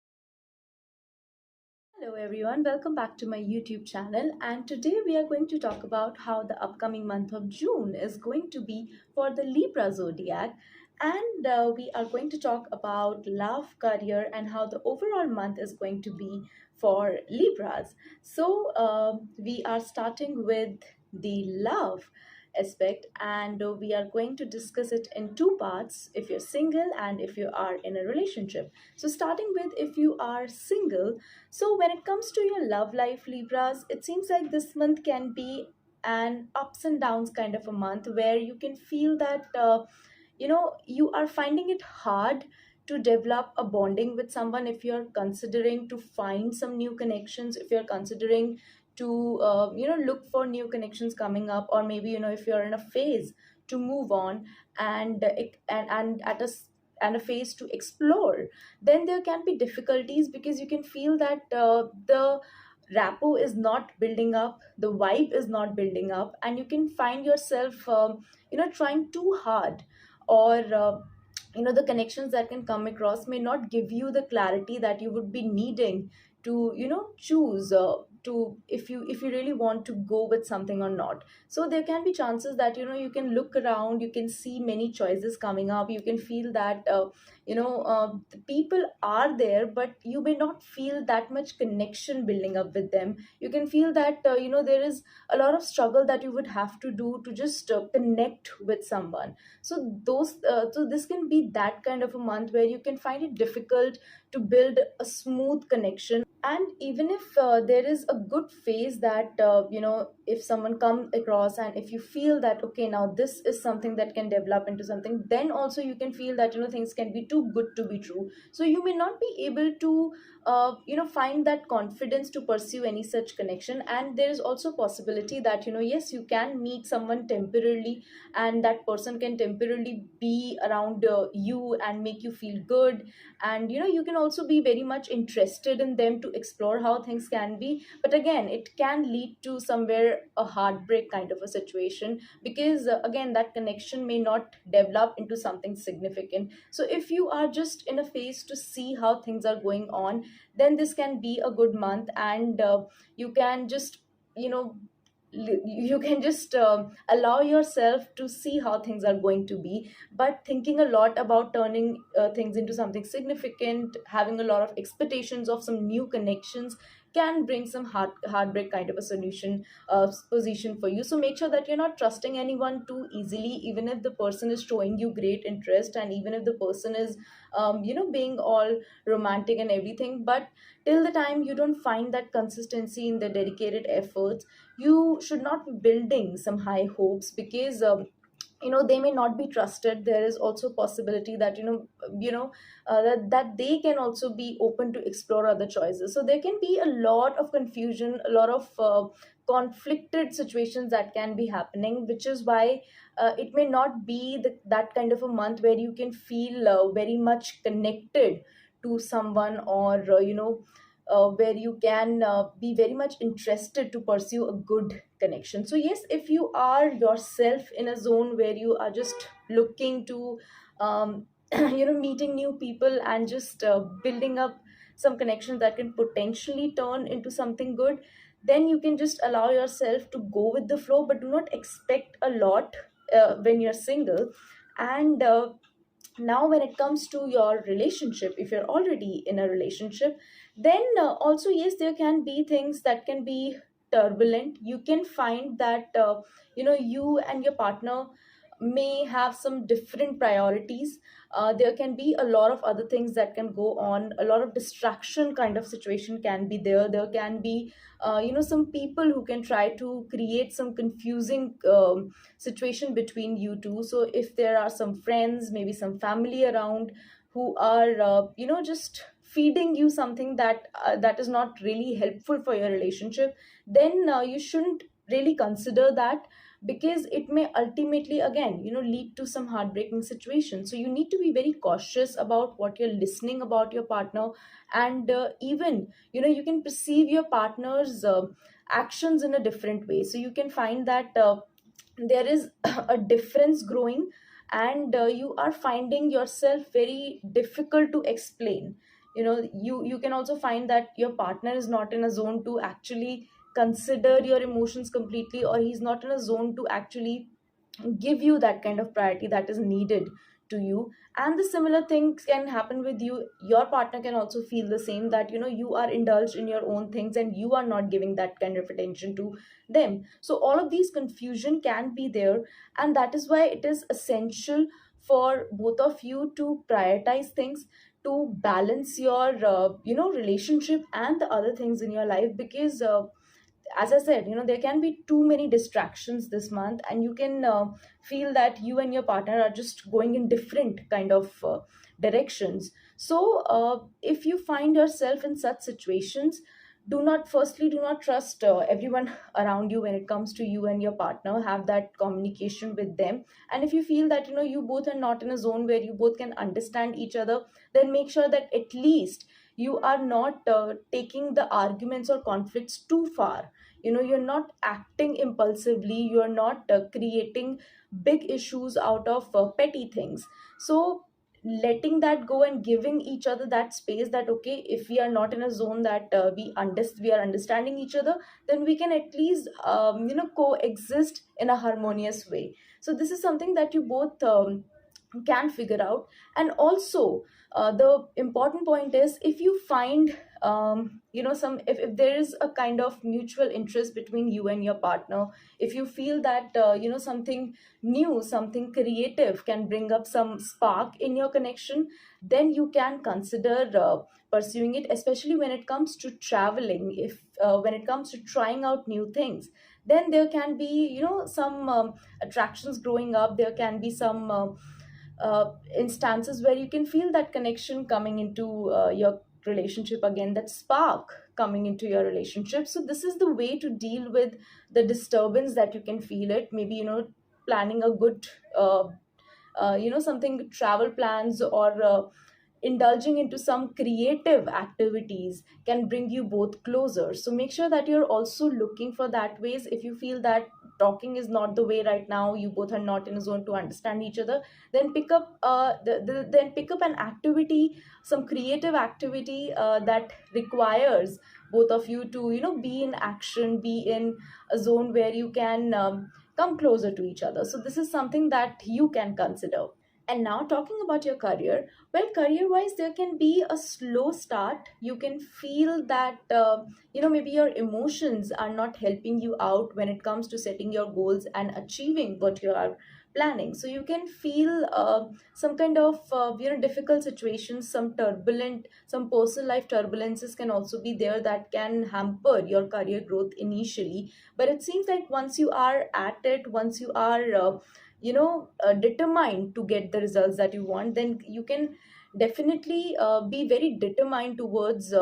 Hello everyone, welcome back to my YouTube channel, and today we are going to talk about how the upcoming month of June is going to be for the Libra zodiac. And we are going to talk about love, career, and how the overall month is going to be for Libras. So we are starting with the love aspect, and we are going to discuss it in two parts: if you're single and if you are in a relationship. So starting with if you are single, so when it comes to your love life, Libras, it seems like this month can be an ups and downs kind of a month, where you can feel that you are finding it hard to develop a bonding with someone. If you're considering to find some new connections, if you're considering to look for new connections coming up, or maybe if you're in a phase to move on, and and a phase to explore, then there can be difficulties, because you can feel that the rapport is not building up, the vibe is not building up, and you can find yourself trying too hard, or the connections that can come across may not give you the clarity that you would be needing to choose to if you really want to go with something or not. So there can be chances that you can look around, you can see many choices coming up, you can feel that the people are there, but you may not feel that much connection building up with them. You can feel that there is a lot of struggle that you would have to do to just connect with someone. So this can be that kind of a month where you can find it difficult to build a smooth connection. And even if there is a good phase that if someone comes across, and if you feel that okay, now this is something that can develop into something, then also you can feel that things can be too good to be true. So you may not be able to find that confidence to pursue any such connection. And there is also possibility that yes, you can meet someone temporarily, and that person can temporarily be around you and make you feel good. And you can also be very much interested in them to explore how things can be. But again, it can lead to somewhere a heartbreak kind of a situation, because again, that connection may not develop into something significant. So if you are just in a phase to see how things are going on, then this can be a good month, and you can just, you know, you can just allow yourself to see how things are going to be. But thinking a lot about turning things into something significant, having a lot of expectations of some new connections, can bring some heartbreak kind of a solution position for you. So make sure that you're not trusting anyone too easily, even if the person is showing you great interest, and even if the person is being all romantic and everything. But till the time you don't find that consistency in the dedicated efforts, you should not be building some high hopes, because they may not be trusted. There is also possibility that that they can also be open to explore other choices. So there can be a lot of confusion, a lot of conflicted situations that can be happening, which is why it may not be that kind of a month where you can feel very much connected to someone, or where you can be very much interested to pursue a good connection. So yes, if you are yourself in a zone where you are just looking to meeting new people and just building up some connections that can potentially turn into something good, then you can just allow yourself to go with the flow, but do not expect a lot when you're single. And now when it comes to your relationship, if you're already in a relationship, then also yes, there can be things that can be turbulent. You can find that you and your partner may have some different priorities. There can be a lot of other things that can go on, a lot of distraction kind of situation can be there. There can be some people who can try to create some confusing situation between you two. So if there are some friends, maybe some family around, who are just feeding you something that is not really helpful for your relationship, then you shouldn't really consider that, because it may ultimately again lead to some heartbreaking situation. So you need to be very cautious about what you're listening about your partner. And even you can perceive your partner's actions in a different way. So you can find that there is a difference growing, and you are finding yourself very difficult to explain. You can also find that your partner is not in a zone to actually consider your emotions completely, or he's not in a zone to actually give you that kind of priority that is needed to you. And the similar things can happen with you. Your partner can also feel the same, that you are indulged in your own things and you are not giving that kind of attention to them. So all of these confusion can be there, and that is why it is essential for both of you to prioritize things, to balance your relationship and the other things in your life. Because as I said, there can be too many distractions this month, and you can feel that you and your partner are just going in different kind of directions. So if you find yourself in such situations, do not trust everyone around you. When it comes to you and your partner, have that communication with them. And if you feel that you both are not in a zone where you both can understand each other, then make sure that at least you are not taking the arguments or conflicts too far. You're not acting impulsively, you're not creating big issues out of petty things. So letting that go and giving each other that space, that okay, if we are not in a zone that we are understanding each other, then we can at least coexist in a harmonious way. So this is something that you both can figure out. And also the important point is, if you find some, if there is a kind of mutual interest between you and your partner, if you feel that something new, something creative can bring up some spark in your connection, then you can consider pursuing it, especially when it comes to traveling. If when it comes to trying out new things, then there can be some attractions growing up. There can be some instances where you can feel that connection coming into your relationship again, that spark coming into your relationship. So this is the way to deal with the disturbance that you can feel it. Maybe planning a good something, travel plans, or indulging into some creative activities can bring you both closer. So make sure that you're also looking for that ways. If you feel that talking is not the way right now, you both are not in a zone to understand each other, then pick up an activity, some creative activity that requires both of you to be in action, be in a zone where you can come closer to each other. So this is something that you can consider. And now, talking about your career, well, career wise, there can be a slow start. You can feel that, maybe your emotions are not helping you out when it comes to setting your goals and achieving what you are planning. So, you can feel some kind of, difficult situations, some turbulent, some personal life turbulences can also be there that can hamper your career growth initially. But it seems like once you are at it, once you are, determined to get the results that you want, then you can definitely be very determined towards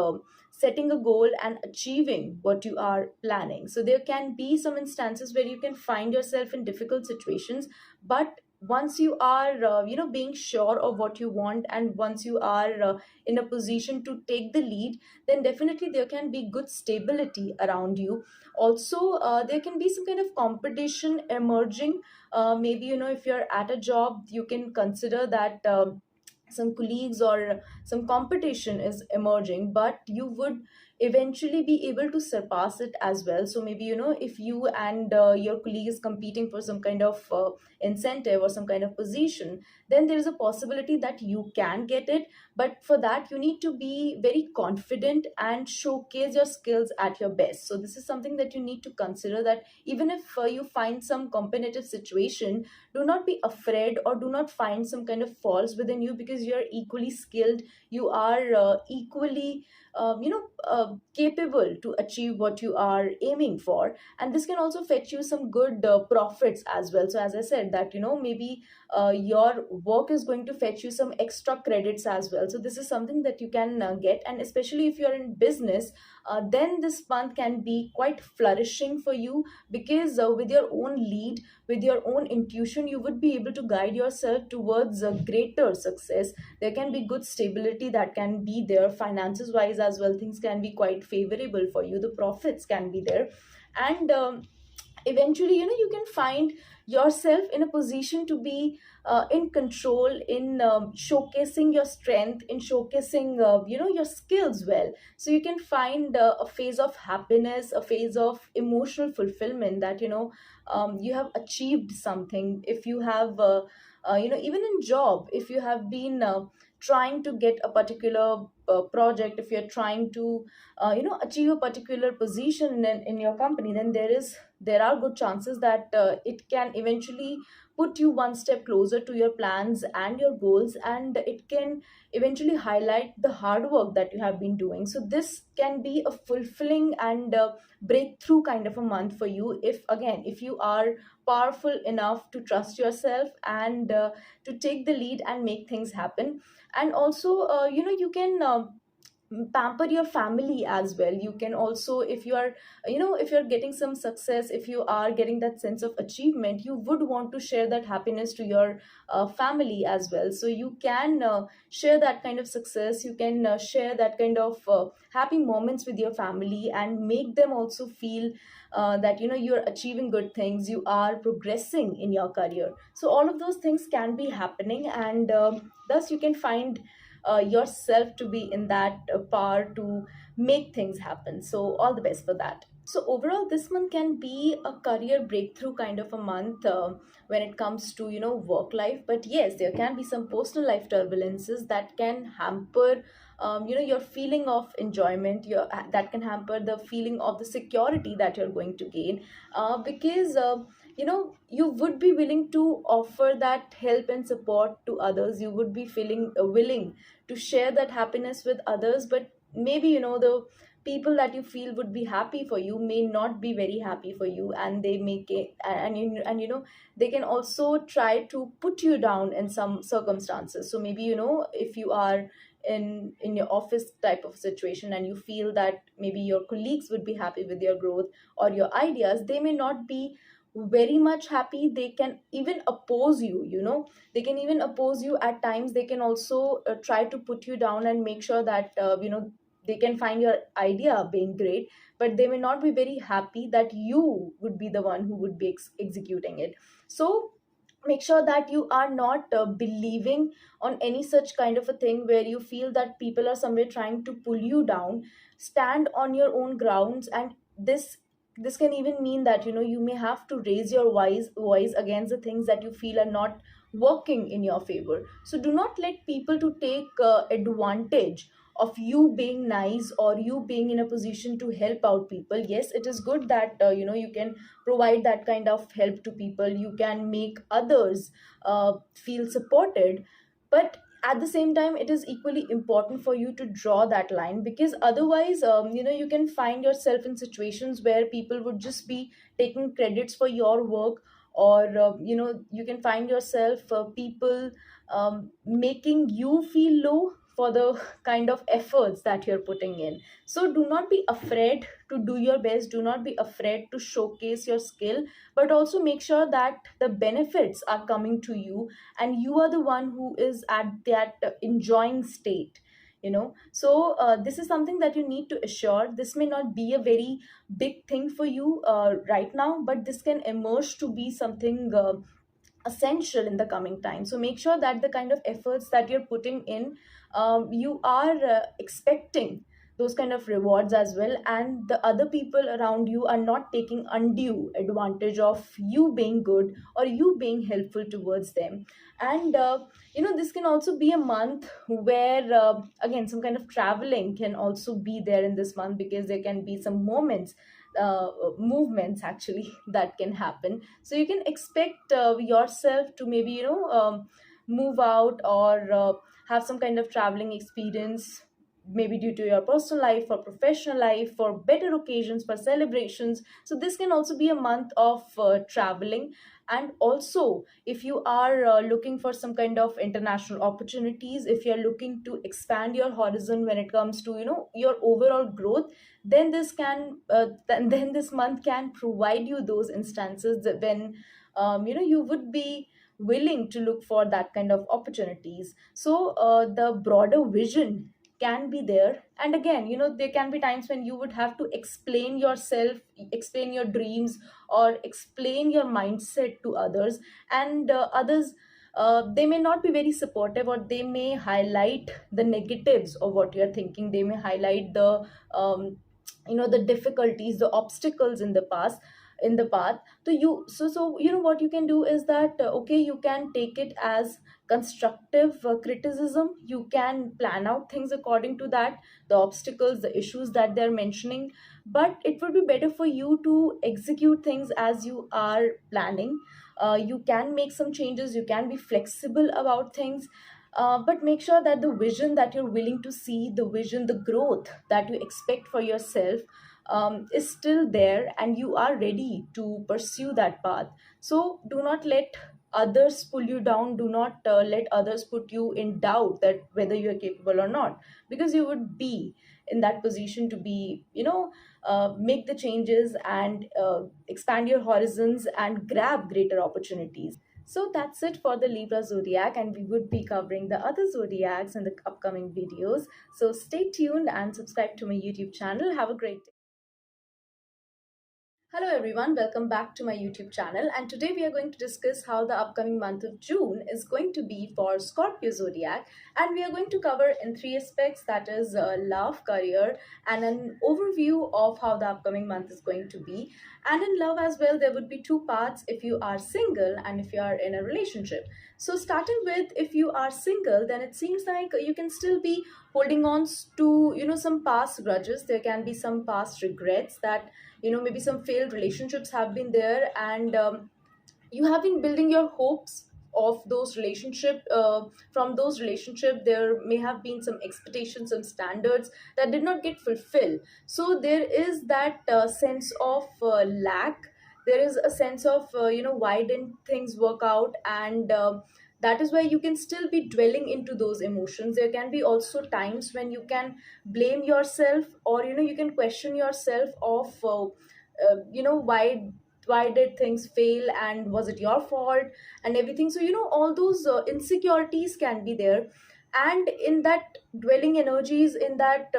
setting a goal and achieving what you are planning. So there can be some instances where you can find yourself in difficult situations, but once you are being sure of what you want, and once you are in a position to take the lead, then definitely there can be good stability around you. Also, there can be some kind of competition emerging. Maybe if you're at a job, you can consider that some colleagues or some competition is emerging, but you would eventually be able to surpass it as well. So maybe if you and your colleague is competing for some kind of incentive or some kind of position, then there is a possibility that you can get it. But for that, you need to be very confident and showcase your skills at your best. So this is something that you need to consider, that even if you find some competitive situation, do not be afraid or do not find some kind of faults within you, because you are equally skilled, you are equally capable to achieve what you are aiming for. And this can also fetch you some good profits as well. So as I said that maybe your work is going to fetch you some extra credits as well. So this is something that you can get. And especially if you're in business, then this month can be quite flourishing for you, because with your own lead, with your own intuition, you would be able to guide yourself towards a greater success. There can be good stability that can be there finances wise as well. Things can be quite favorable for you, the profits can be there. And eventually you can find yourself in a position to be in control, in showcasing your strength, in showcasing your skills well. So you can find a phase of happiness, a phase of emotional fulfillment, that you have achieved something. If you have even in job, if you have been trying to get a particular project, if you're trying to achieve a particular position in your company, then there are good chances that it can eventually put you one step closer to your plans and your goals, and it can eventually highlight the hard work that you have been doing. So this can be a fulfilling and breakthrough kind of a month for you, if you are powerful enough to trust yourself and to take the lead and make things happen. And also you can pamper your family as well. You can also, if you are if you're getting some success, if you are getting that sense of achievement, you would want to share that happiness to your family as well. So you can share that kind of success, you can share that kind of happy moments with your family, and make them also feel that you're achieving good things, you are progressing in your career. So all of those things can be happening, and thus you can find yourself to be in that power to make things happen. So all the best for that. So overall, this month can be a career breakthrough kind of a month when it comes to work life. But yes, there can be some personal life turbulences that can hamper your feeling of enjoyment, that can hamper the feeling of the security that you're going to gain, because you would be willing to offer that help and support to others, you would be feeling willing to share that happiness with others. But maybe the people that you feel would be happy for you may not be very happy for you, and they make it, and they can also try to put you down in some circumstances. So maybe if you are in your office type of situation, and you feel that maybe your colleagues would be happy with your growth or your ideas, they may not be very much happy, they can even oppose you, they can even oppose you at times. They can also try to put you down and make sure that they can find your idea being great, but they may not be very happy that you would be the one who would be executing it. So make sure that you are not believing on any such kind of a thing where you feel that people are somewhere trying to pull you down. Stand on your own grounds, and this can even mean that you may have to raise your voice against the things that you feel are not working in your favor. So do not let people to take advantage of you being nice or you being in a position to help out people. Yes, it is good that you can provide that kind of help to people, you can make others feel supported, but at the same time it is equally important for you to draw that line, because otherwise you can find yourself in situations where people would just be taking credits for your work, or you can find yourself people making you feel low for the kind of efforts that you're putting in. So do not be afraid to do your best, do not be afraid to showcase your skill, but also make sure that the benefits are coming to you and you are the one who is at that enjoying state. So this is something that you need to assure. This may not be a very big thing for you right now, but this can emerge to be something essential in the coming time. So make sure that the kind of efforts that you're putting in, you are expecting those kind of rewards as well, and the other people around you are not taking undue advantage of you being good or you being helpful towards them. And this can also be a month where again some kind of traveling can also be there in this month, because there can be some moments, movements actually that can happen. So you can expect yourself to maybe move out, or have some kind of traveling experience, maybe due to your personal life or professional life, for better occasions, for celebrations. So this can also be a month of traveling. And also, if you are looking for some kind of international opportunities, if you're looking to expand your horizon when it comes to your overall growth, then then this month can provide you those instances that when you would be willing to look for that kind of opportunities. So the broader vision can be there, and again there can be times when you would have to explain yourself, explain your dreams, or explain your mindset to others. And others, they may not be very supportive, or they may highlight the negatives of what you're thinking. They may highlight the the difficulties, the obstacles in the past, in the path. So what you can do is that okay, you can take it as constructive criticism. You can plan out things according to that, the obstacles, the issues that they're mentioning, but it would be better for you to execute things as you are planning. You can make some changes, you can be flexible about things, but make sure that the vision that you're willing to see, the vision, the growth that you expect for yourself, is still there, and you are ready to pursue that path. So do not let others pull you down, do not let others put you in doubt that whether you are capable or not, because you would be in that position to be make the changes and expand your horizons and grab greater opportunities. So that's it for the Libra zodiac, and we would be covering the other zodiacs in the upcoming videos. So stay tuned and subscribe to my YouTube channel. Have a great day. Hello everyone, welcome back to my YouTube channel, and today we are going to discuss how the upcoming month of June is going to be for Scorpio zodiac, and we are going to cover in three aspects, that is love, career, and an overview of how the upcoming month is going to be. And in love as well, there would be two parts: if you are single and if you are in a relationship. So starting with, if you are single, then it seems like you can still be holding on to some past grudges. There can be some past regrets that maybe some failed relationships have been there, and you have been building your hopes of those relationship. From those relationship, there may have been some expectations, some standards that did not get fulfilled. So there is that sense of lack. There is a sense of why didn't things work out, and that is why you can still be dwelling into those emotions. There can be also times when you can blame yourself, or you can question yourself of why why did things fail, and was it your fault, and everything. So all those insecurities can be there. And in that dwelling energies, in that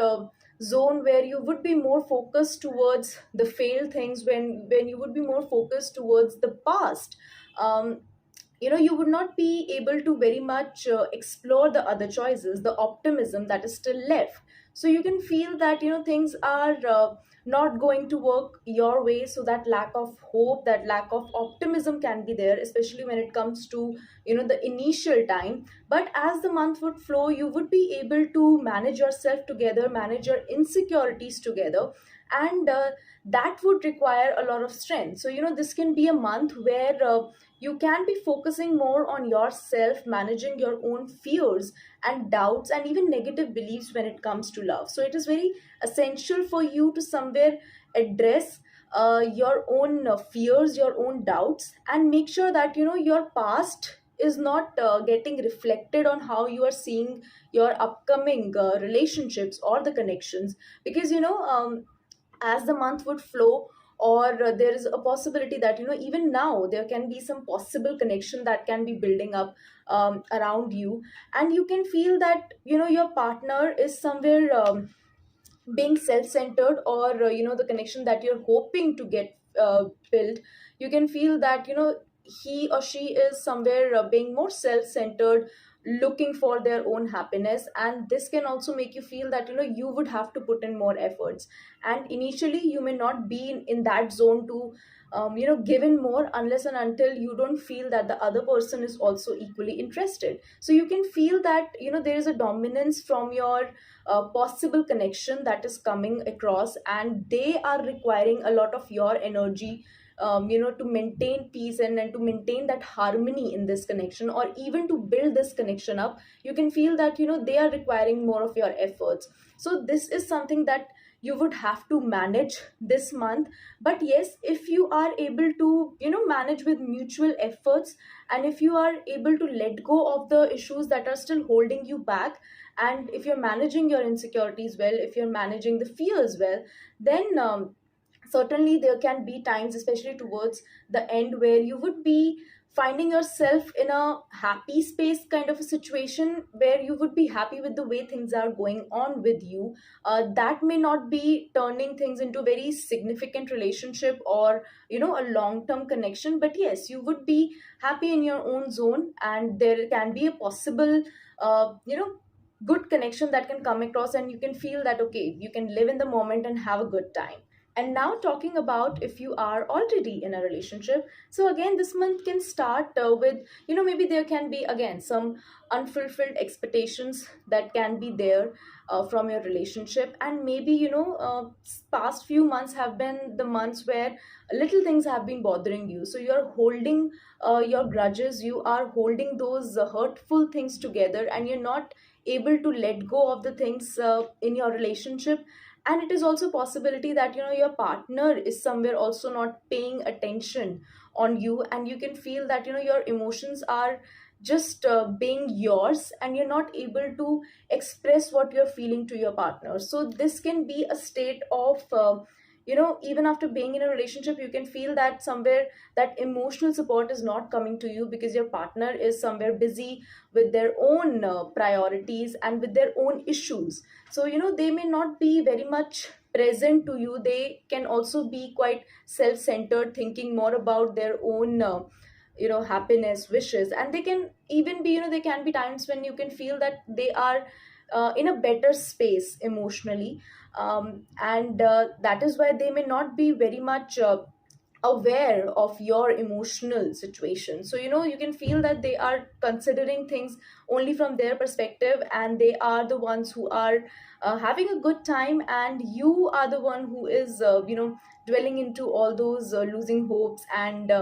zone where you would be more focused towards the failed things, when you would be more focused towards the past, um, you would not be able to very much explore the other choices, the optimism that is still left. So you can feel that things are not going to work your way, so that lack of hope, that lack of optimism can be there, especially when it comes to the initial time. But as the month would flow, you would be able to manage yourself together, manage your insecurities together, and that would require a lot of strength. So this can be a month where you can be focusing more on yourself, managing your own fears and doubts and even negative beliefs when it comes to love. So it is very essential for you to somewhere address your own fears, your own doubts, and make sure that your past is not getting reflected on how you are seeing your upcoming relationships or the connections. Because as the month would flow, or there is a possibility that even now there can be some possible connection that can be building up around you, and you can feel that your partner is somewhere being self-centered, or the connection that you're hoping to get built. You can feel that he or she is somewhere being more self-centered, looking for their own happiness, and this can also make you feel that you would have to put in more efforts. And initially you may not be in that zone to give in more, unless and until you don't feel that the other person is also equally interested. So you can feel that there is a dominance from your possible connection that is coming across, and they are requiring a lot of your energy, to maintain peace, and to maintain that harmony in this connection, or even to build this connection up. You can feel that they are requiring more of your efforts. So this is something that you would have to manage this month. But yes, if you are able to manage with mutual efforts, and if you are able to let go of the issues that are still holding you back, and if you're managing your insecurities well, if you're managing the fears well, then certainly there can be times, especially towards the end, where you would be finding yourself in a happy space kind of a situation, where you would be happy with the way things are going on with you. That may not be turning things into very significant relationship, or a long term connection, but yes, you would be happy in your own zone, and there can be a possible good connection that can come across, and you can feel that okay, you can live in the moment and have a good time. And now, talking about if you are already in a relationship, so again, this month can start with, maybe there can be again some unfulfilled expectations that can be there from your relationship. And maybe, past few months have been the months where little things have been bothering you. So you're holding your grudges, you are holding those hurtful things together, and you're not able to let go of the things in your relationship. And it is also possibility that your partner is somewhere also not paying attention on you, and you can feel that your emotions are just being yours, and you're not able to express what you're feeling to your partner. So this can be a state of even after being in a relationship, you can feel that somewhere that emotional support is not coming to you, because your partner is somewhere busy with their own priorities and with their own issues. So they may not be very much present to you. They can also be quite self-centered, thinking more about their own happiness, wishes. And they can even be, there can be times when you can feel that they are in a better space emotionally, and that is why they may not be very much aware of your emotional situation. So you can feel that they are considering things only from their perspective, and they are the ones who are having a good time, and you are the one who is dwelling into all those losing hopes, and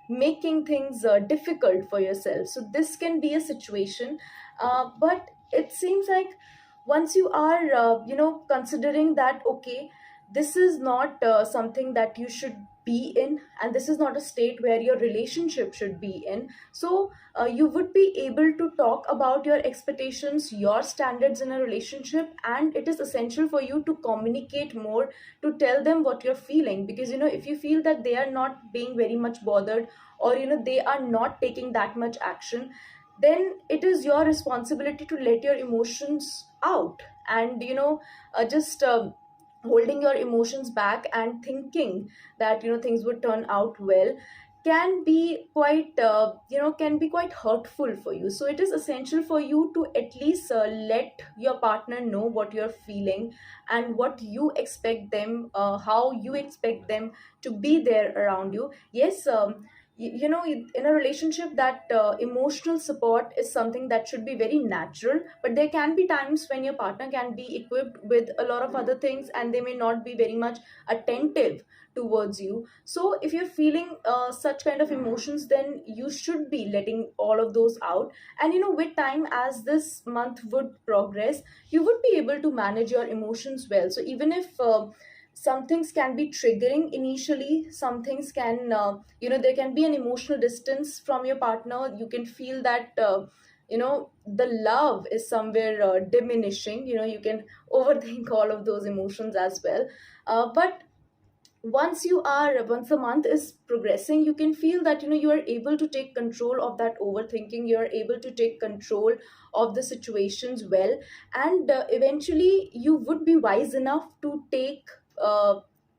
making things difficult for yourself. So this can be a situation, but it seems like once you are considering that okay, this is not something that you should be in, and this is not a state where your relationship should be in. So you would be able to talk about your expectations, your standards in a relationship, and it is essential for you to communicate more, to tell them what you're feeling. Because if you feel that they are not being very much bothered, or they are not taking that much action, then it is your responsibility to let your emotions out. And just holding your emotions back and thinking that things would turn out well can be quite can be quite hurtful for you. So it is essential for you to at least let your partner know what you're feeling, and what you expect them, how you expect them to be there around you. Yes, in a relationship, that emotional support is something that should be very natural, but there can be times when your partner can be equipped with a lot of other things, and they may not be very much attentive towards you. So if you're feeling such kind of emotions, then you should be letting all of those out. And with time, as this month would progress, you would be able to manage your emotions well. So even if some things can be triggering initially, some things can there can be an emotional distance from your partner. You can feel that the love is somewhere diminishing. You can overthink all of those emotions as well. But once the month is progressing, you can feel that you are able to take control of that overthinking, you are able to take control of the situations well. And eventually you would be wise enough to take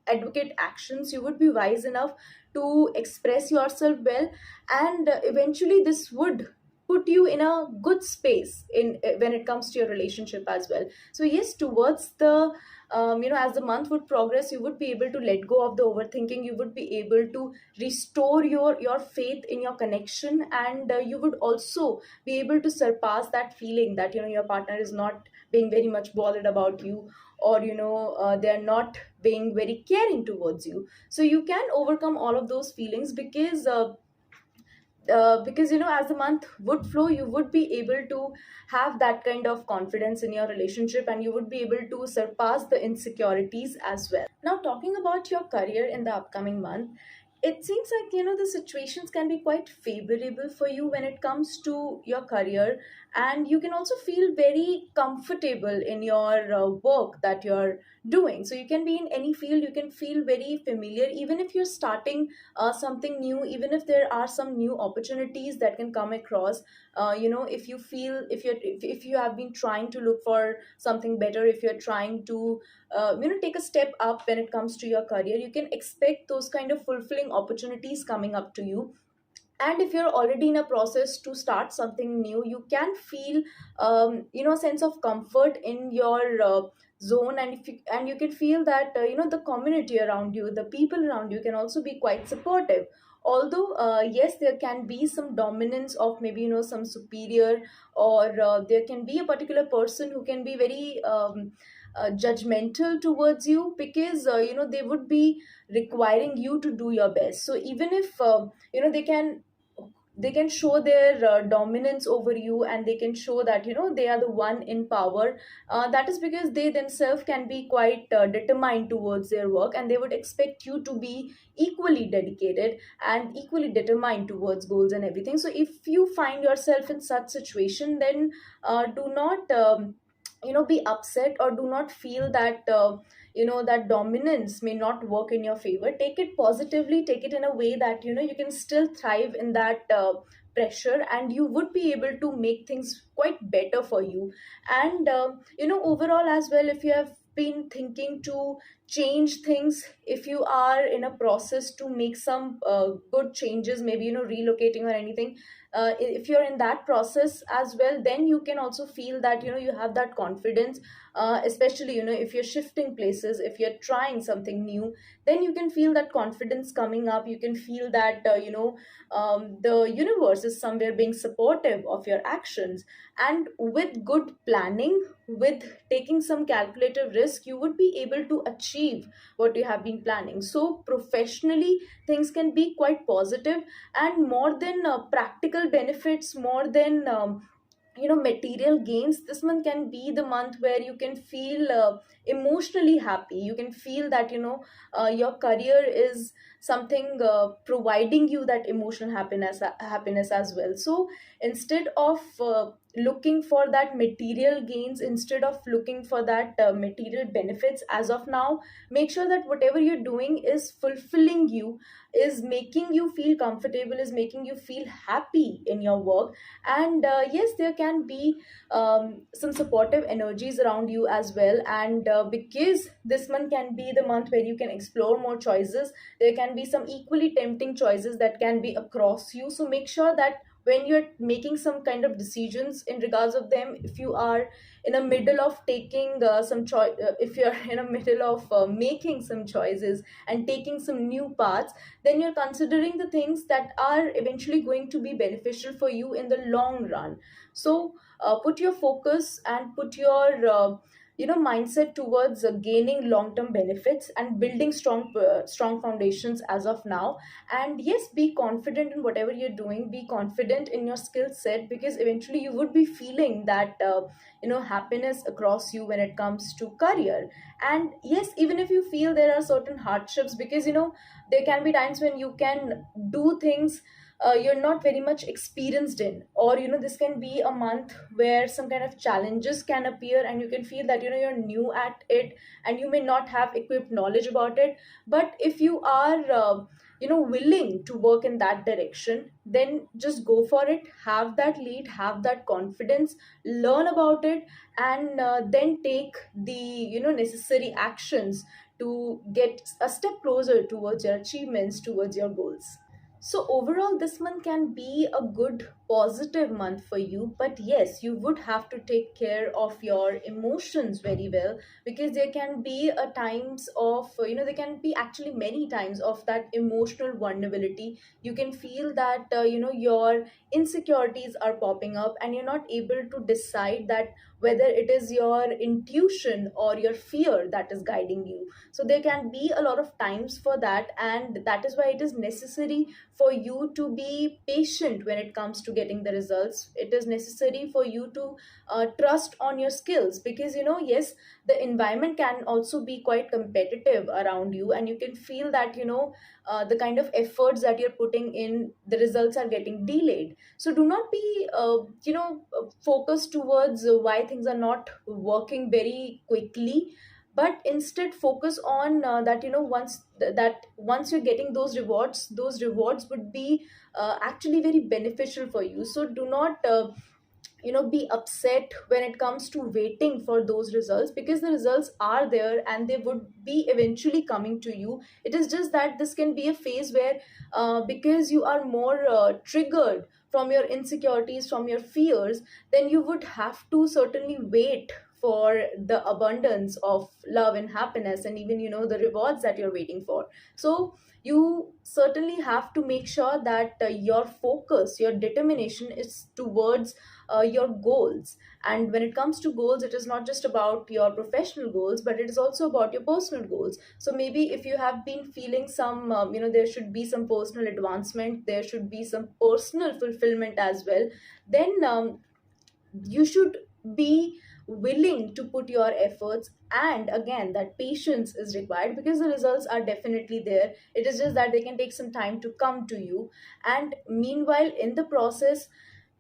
advocate actions, you would be wise enough to express yourself well. And eventually this would put you in a good space in when it comes to your relationship as well. So yes, towards the as the month would progress, you would be able to let go of the overthinking, you would be able to restore your faith in your connection. And you would also be able to surpass that feeling that your partner is not being very much bothered about you, or they're not being very caring towards you. So you can overcome all of those feelings, because as the month would flow, you would be able to have that kind of confidence in your relationship, and you would be able to surpass the insecurities as well. Now, talking about your career in the upcoming month, it seems like the situations can be quite favorable for you when it comes to your career. And you can also feel very comfortable in your work that you're doing. So you can be in any field, you can feel very familiar, even if you're starting something new, even if there are some new opportunities that can come across. If you feel, if you have been trying to look for something better, if you're trying to take a step up when it comes to your career, you can expect those kind of fulfilling opportunities coming up to you. And if you're already in a process to start something new, you can feel a sense of comfort in your zone. And if you and you can feel that the community around you, the people around you, can also be quite supportive. Although yes, there can be some dominance of maybe some superior, or there can be a particular person who can be very judgmental towards you, because they would be requiring you to do your best. So even if they can show their dominance over you, and they can show that they are the one in power, that is because they themselves can be quite determined towards their work, and they would expect you to be equally dedicated and equally determined towards goals and everything. So if you find yourself in such situation, then do not be upset, or do not feel that that dominance may not work in your favor. Take it positively, take it in a way that you can still thrive in that pressure, and you would be able to make things quite better for you. And overall as well, if you have been thinking to change things, if you are in a process to make some good changes, maybe relocating or anything, if you're in that process as well, then you can also feel that you have that confidence. Especially if you're shifting places, if you're trying something new, then you can feel that confidence coming up. You can feel that the universe is somewhere being supportive of your actions. And with good planning, with taking some calculative risk, you would be able to achieve what you have been planning. So professionally, things can be quite positive, and more than practical benefits, more than material gains. This month can be the month where you can feel emotionally happy. You can feel that your career is something providing you that emotional happiness as well. So instead of looking for that material gains, instead of looking for that material benefits as of now, make sure that whatever you're doing is fulfilling you, is making you feel comfortable, is making you feel happy in your work. And yes, there can be some supportive energies around you as well. And because this month can be the month where you can explore more choices, there can be some equally tempting choices that can be across you. So make sure that when you're making some kind of decisions in regards of them, if you are in the middle of taking some choice, if you're in the middle of making some choices and taking some new paths, then you're considering the things that are eventually going to be beneficial for you in the long run. So put your focus and put your mindset towards gaining long term benefits and building strong foundations as of now. And yes, be confident in whatever you're doing, be confident in your skill set, because eventually you would be feeling that happiness across you when it comes to career. And yes, even if you feel there are certain hardships, because there can be times when you can do things you're not very much experienced in, or this can be a month where some kind of challenges can appear and you can feel that you're new at it and you may not have equipped knowledge about it. But if you are willing to work in that direction, then just go for it, have that lead, have that confidence, learn about it, and then take the necessary actions to get a step closer towards your achievements, towards your goals. So overall, this month can be a good positive month for you. But yes, you would have to take care of your emotions very well, because there can be a times of there can be actually many times of that emotional vulnerability. You can feel that your insecurities are popping up and you're not able to decide that whether it is your intuition or your fear that is guiding you. So there can be a lot of times for that, and that is why it is necessary for you to be patient when it comes to getting the results. It is necessary for you to trust on your skills, because yes, the environment can also be quite competitive around you, and you can feel that the kind of efforts that you're putting in, the results are getting delayed. So do not be focused towards why things are not working very quickly, but instead focus on that once you're getting those rewards would be actually very beneficial for you. So do not be upset when it comes to waiting for those results, because the results are there and they would be eventually coming to you. It is just that this can be a phase where because you are more triggered from your insecurities, from your fears, then you would have to certainly wait for the abundance of love and happiness, and even the rewards that you're waiting for. So you certainly have to make sure that your focus, your determination is towards your goals. And when it comes to goals, it is not just about your professional goals, but it is also about your personal goals. So maybe if you have been feeling some there should be some personal advancement, there should be some personal fulfillment as well, then you should be willing to put your efforts. And again, that patience is required, because the results are definitely there. It is just that they can take some time to come to you. And meanwhile, in the process,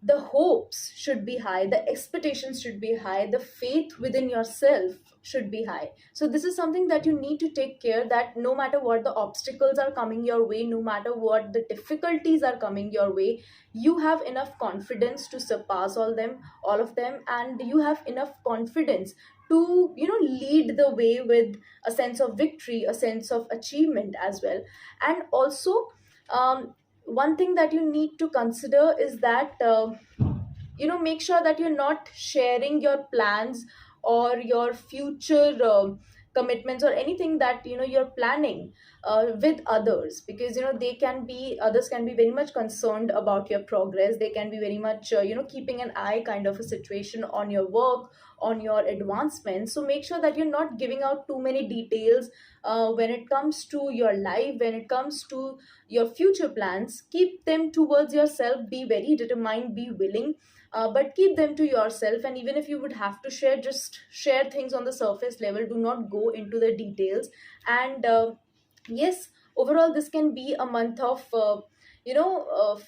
the hopes should be high, the expectations should be high, the faith within yourself should be high. So this is something that you need to take care, that no matter what the obstacles are coming your way, no matter what the difficulties are coming your way, you have enough confidence to surpass all of them, and you have enough confidence to lead the way with a sense of victory, a sense of achievement as well. And also, um, one thing that you need to consider is that make sure that you're not sharing your plans or your future commitments or anything that you're planning with others, because others can be very much concerned about your progress. They can be very much keeping an eye kind of a situation on your work, on your advancement. So make sure that you're not giving out too many details when it comes to your life, when it comes to your future plans. Keep them towards yourself, be very determined, be willing, but keep them to yourself. And even if you would have to share, just share things on the surface level, do not go into the details. And yes, overall this can be a month of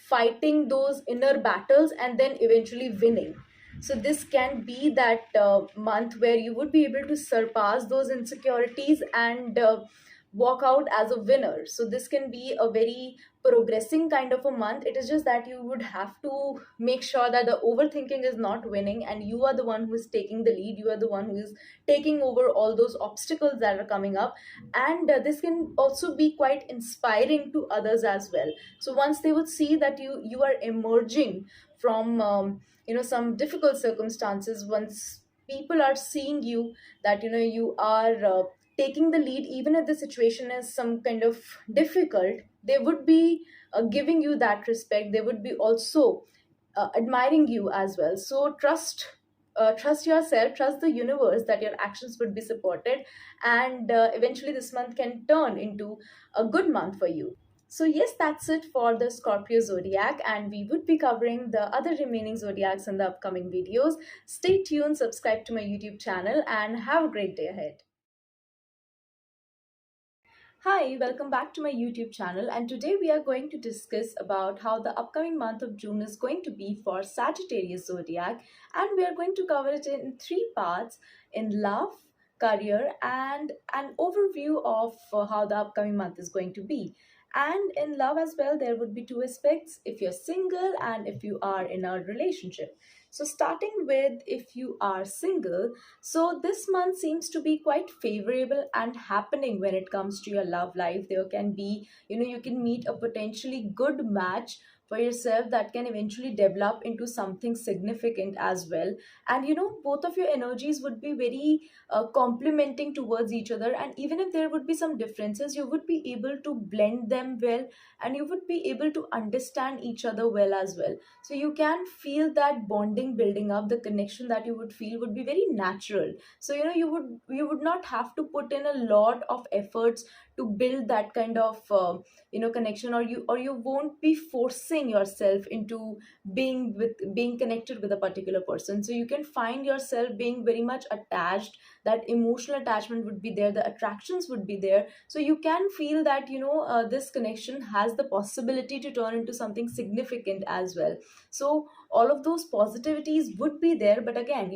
fighting those inner battles and then eventually winning. So this can be that month where you would be able to surpass those insecurities and walk out as a winner. So this can be a very progressing kind of a month. It is just that you would have to make sure that the overthinking is not winning, and you are the one who is taking the lead. You are the one who is taking over all those obstacles that are coming up. And this can also be quite inspiring to others as well. So once they would see that you are emerging from some difficult circumstances, once people are seeing you that you are taking the lead, even if the situation is some kind of difficult, they would be giving you that respect. They would be also admiring you as well. So trust yourself, trust the universe that your actions would be supported, and eventually this month can turn into a good month for you. So yes, that's it for the Scorpio zodiac, and we would be covering the other remaining zodiacs in the upcoming videos. Stay tuned, subscribe to my YouTube channel, and have a great day ahead. Hi, welcome back to my YouTube channel, and today we are going to discuss about how the upcoming month of June is going to be for Sagittarius zodiac, and we are going to cover it in three parts: in love, career, and an overview of how the upcoming month is going to be. And in love as well, there would be two aspects: if you're single and if you are in a relationship. So starting with if you are single, so this month seems to be quite favorable and happening when it comes to your love life. There can be, you can meet a potentially good match for yourself that can eventually develop into something significant as well. And both of your energies would be very complementing towards each other. And even if there would be some differences, you would be able to blend them well, and you would be able to understand each other well as well. So you can feel that bonding building up. The connection that you would feel would be very natural. So you would not have to put in a lot of efforts to build that kind of connection, or you won't be forcing yourself into being connected with a particular person. So you can find yourself being very much attached. That emotional attachment would be there, the attractions would be there. So you can feel that this connection has the possibility to turn into something significant as well. So all of those positivities would be there. But again,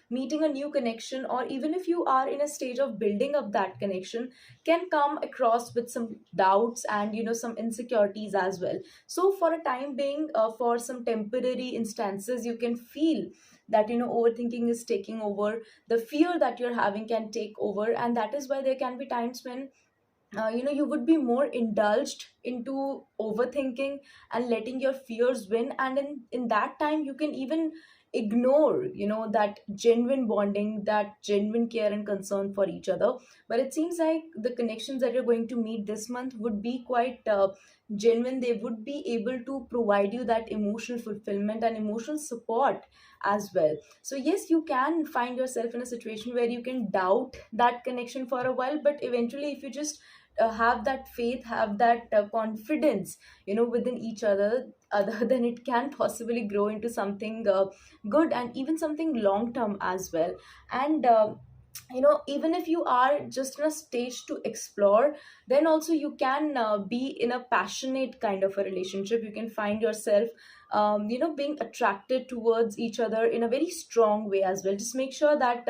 meeting a new connection, or even if you are in a stage of building up that connection, can come across with some doubts and some insecurities as well. So for a time being, for some temporary instances, you can feel that overthinking is taking over. The fear that you're having can take over, and that is why there can be times when you would be more indulged into overthinking and letting your fears win. And in that time, you can even ignore that genuine bonding, that genuine care and concern for each other. But it seems like the connections that you're going to meet this month would be quite genuine. They would be able to provide you that emotional fulfillment and emotional support as well. So yes, you can find yourself in a situation where you can doubt that connection for a while, but eventually, if you just have that faith, have that confidence within each other, then it can possibly grow into something good, and even something long term as well. And even if you are just in a stage to explore, then also you can be in a passionate kind of a relationship. You can find yourself being attracted towards each other in a very strong way as well. Just make sure that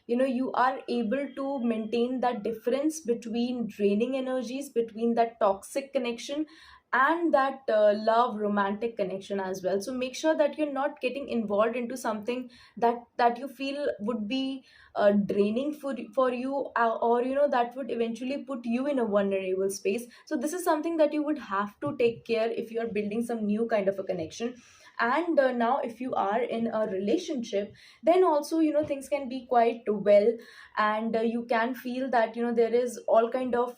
you are able to maintain that difference between draining energies, between that toxic connection and that love romantic connection as well. So make sure that you're not getting involved into something that you feel would be draining for you, or that would eventually put you in a vulnerable space. So this is something that you would have to take care if you are building some new kind of a connection. And now if you are in a relationship, then also things can be quite well, and you can feel that there is all kind of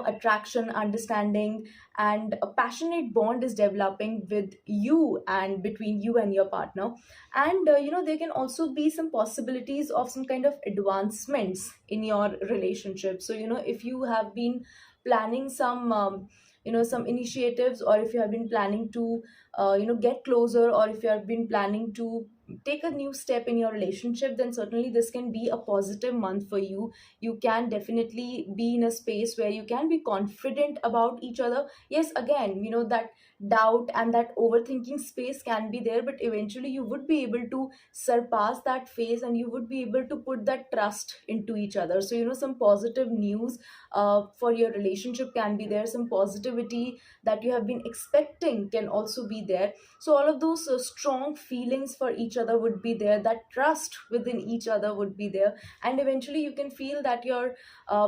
attraction, understanding, and a passionate bond is developing with you and between you and your partner. And there can also be some possibilities of some kind of advancements in your relationship. So if you have been planning some some initiatives, or if you have been planning to get closer, or if you have been planning to take a new step in your relationship, then certainly this can be a positive month for you. You can definitely be in a space where you can be confident about each other. Yes, again, that doubt and that overthinking space can be there, but eventually you would be able to surpass that phase, and you would be able to put that trust into each other. So some positive news for your relationship can be there, some positivity that you have been expecting can also be there. So all of those strong feelings for each other would be there, that trust within each other would be there. And eventually you can feel that your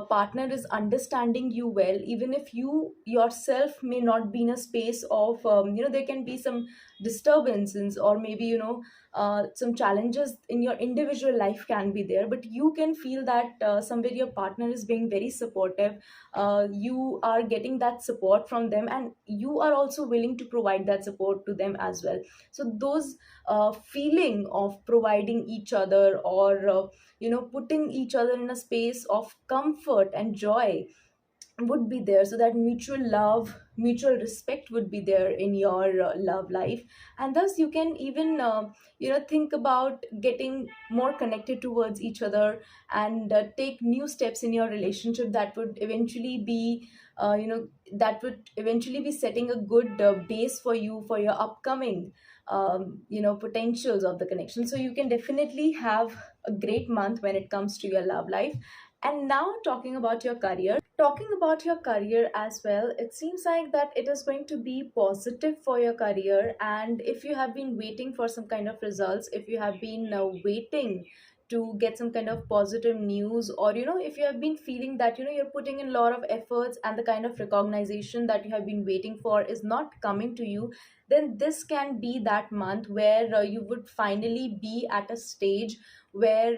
partner is understanding you well, even if you yourself may not be in a space of there can be some disturbances, or maybe some challenges in your individual life can be there, but you can feel that somewhere your partner is being very supportive. You are getting that support from them, and you are also willing to provide that support to them as well. So those feeling of providing each other, or putting each other in a space of comfort and joy would be there. So that mutual love, mutual respect would be there in your love life. And thus you can even think about getting more connected towards each other, and take new steps in your relationship that would eventually be setting a good base for you for your upcoming potentials of the connection. So you can definitely have a great month when it comes to your love life. And now talking about your career as well, it seems like that it is going to be positive for your career. And if you have been waiting for some kind of results, if you have been waiting to get some kind of positive news, or if you have been feeling that you're putting in a lot of efforts and the kind of recognition that you have been waiting for is not coming to you, then this can be that month where you would finally be at a stage where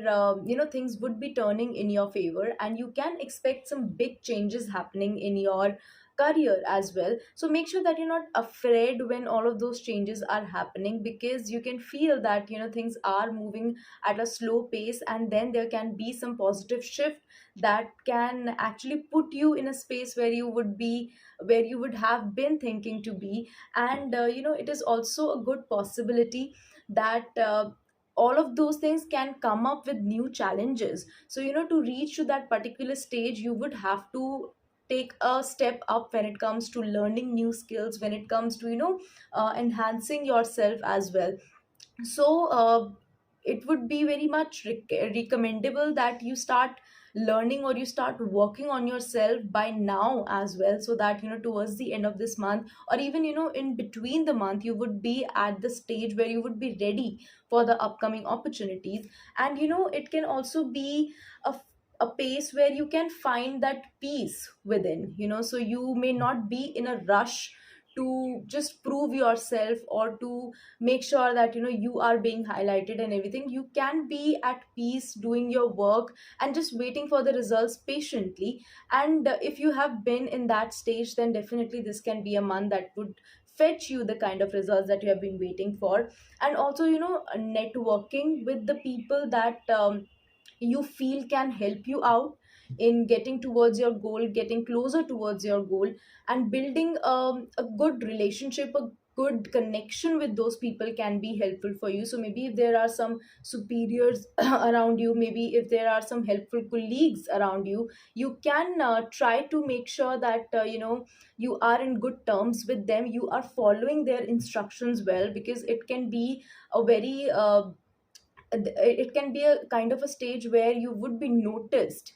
things would be turning in your favor, and you can expect some big changes happening in your career as well. So make sure that you're not afraid when all of those changes are happening, because you can feel that things are moving at a slow pace, and then there can be some positive shift that can actually put you in a space where you would have been thinking to be. And it is also a good possibility that all of those things can come up with new challenges. So to reach to that particular stage, you would have to take a step up when it comes to learning new skills, when it comes to enhancing yourself as well. So it would be very much recommendable that you start learning, or you start working on yourself by now as well, so that towards the end of this month, or even in between the month, you would be at the stage where you would be ready for the upcoming opportunities. And it can also be a a pace where you can find that peace within, so you may not be in a rush to just prove yourself, or to make sure that you are being highlighted and everything. You can be at peace doing your work and just waiting for the results patiently. And if you have been in that stage, then definitely this can be a month that would fetch you the kind of results that you have been waiting for. And also networking with the people that you feel can help you out in getting towards your goal, getting closer towards your goal, and building a good relationship, a good connection with those people can be helpful for you. So maybe if there are some superiors around you, maybe if there are some helpful colleagues around you, you can try to make sure that you are in good terms with them, you are following their instructions well, because it can be a very it can be a kind of a stage where you would be noticed,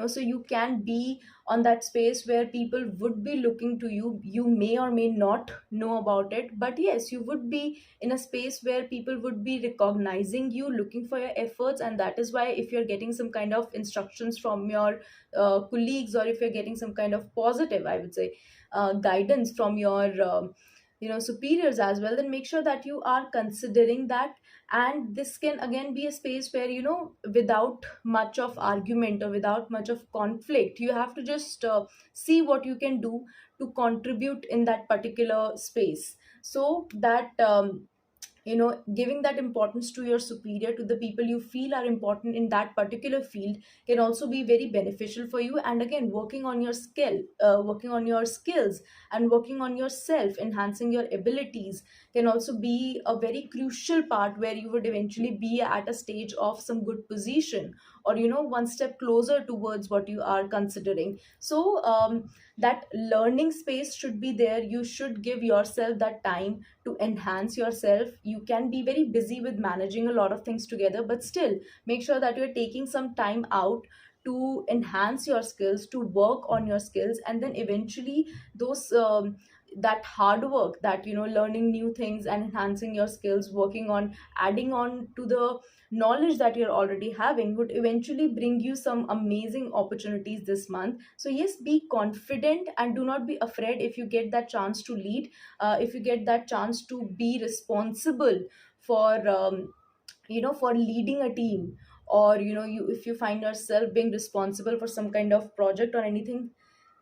so you can be on that space where people would be looking to you. You may or may not know about it, but yes, you would be in a space where people would be recognizing you, looking for your efforts. And that is why, if you're getting some kind of instructions from your colleagues, or if you're getting some kind of positive, I would say, guidance from your superiors as well, then make sure that you are considering that. And this can again be a space where, without much of argument or without much of conflict, you have to just see what you can do to contribute in that particular space, so that giving that importance to your superior, to the people you feel are important in that particular field, can also be very beneficial for you. And again, working on your skills and working on yourself, enhancing your abilities, can also be a very crucial part where you would eventually be at a stage of some good position, or one step closer towards what you are considering. So that learning space should be there. You should give yourself that time to enhance yourself. You can be very busy with managing a lot of things together, but still make sure that you're taking some time out to enhance your skills, to work on your skills, and then eventually those that hard work, that learning new things and enhancing your skills, working on adding on to the knowledge that you're already having, would eventually bring you some amazing opportunities this month. So yes, be confident and do not be afraid if you get that chance to lead, if you get that chance to be responsible for for leading a team, or if you find yourself being responsible for some kind of project or anything.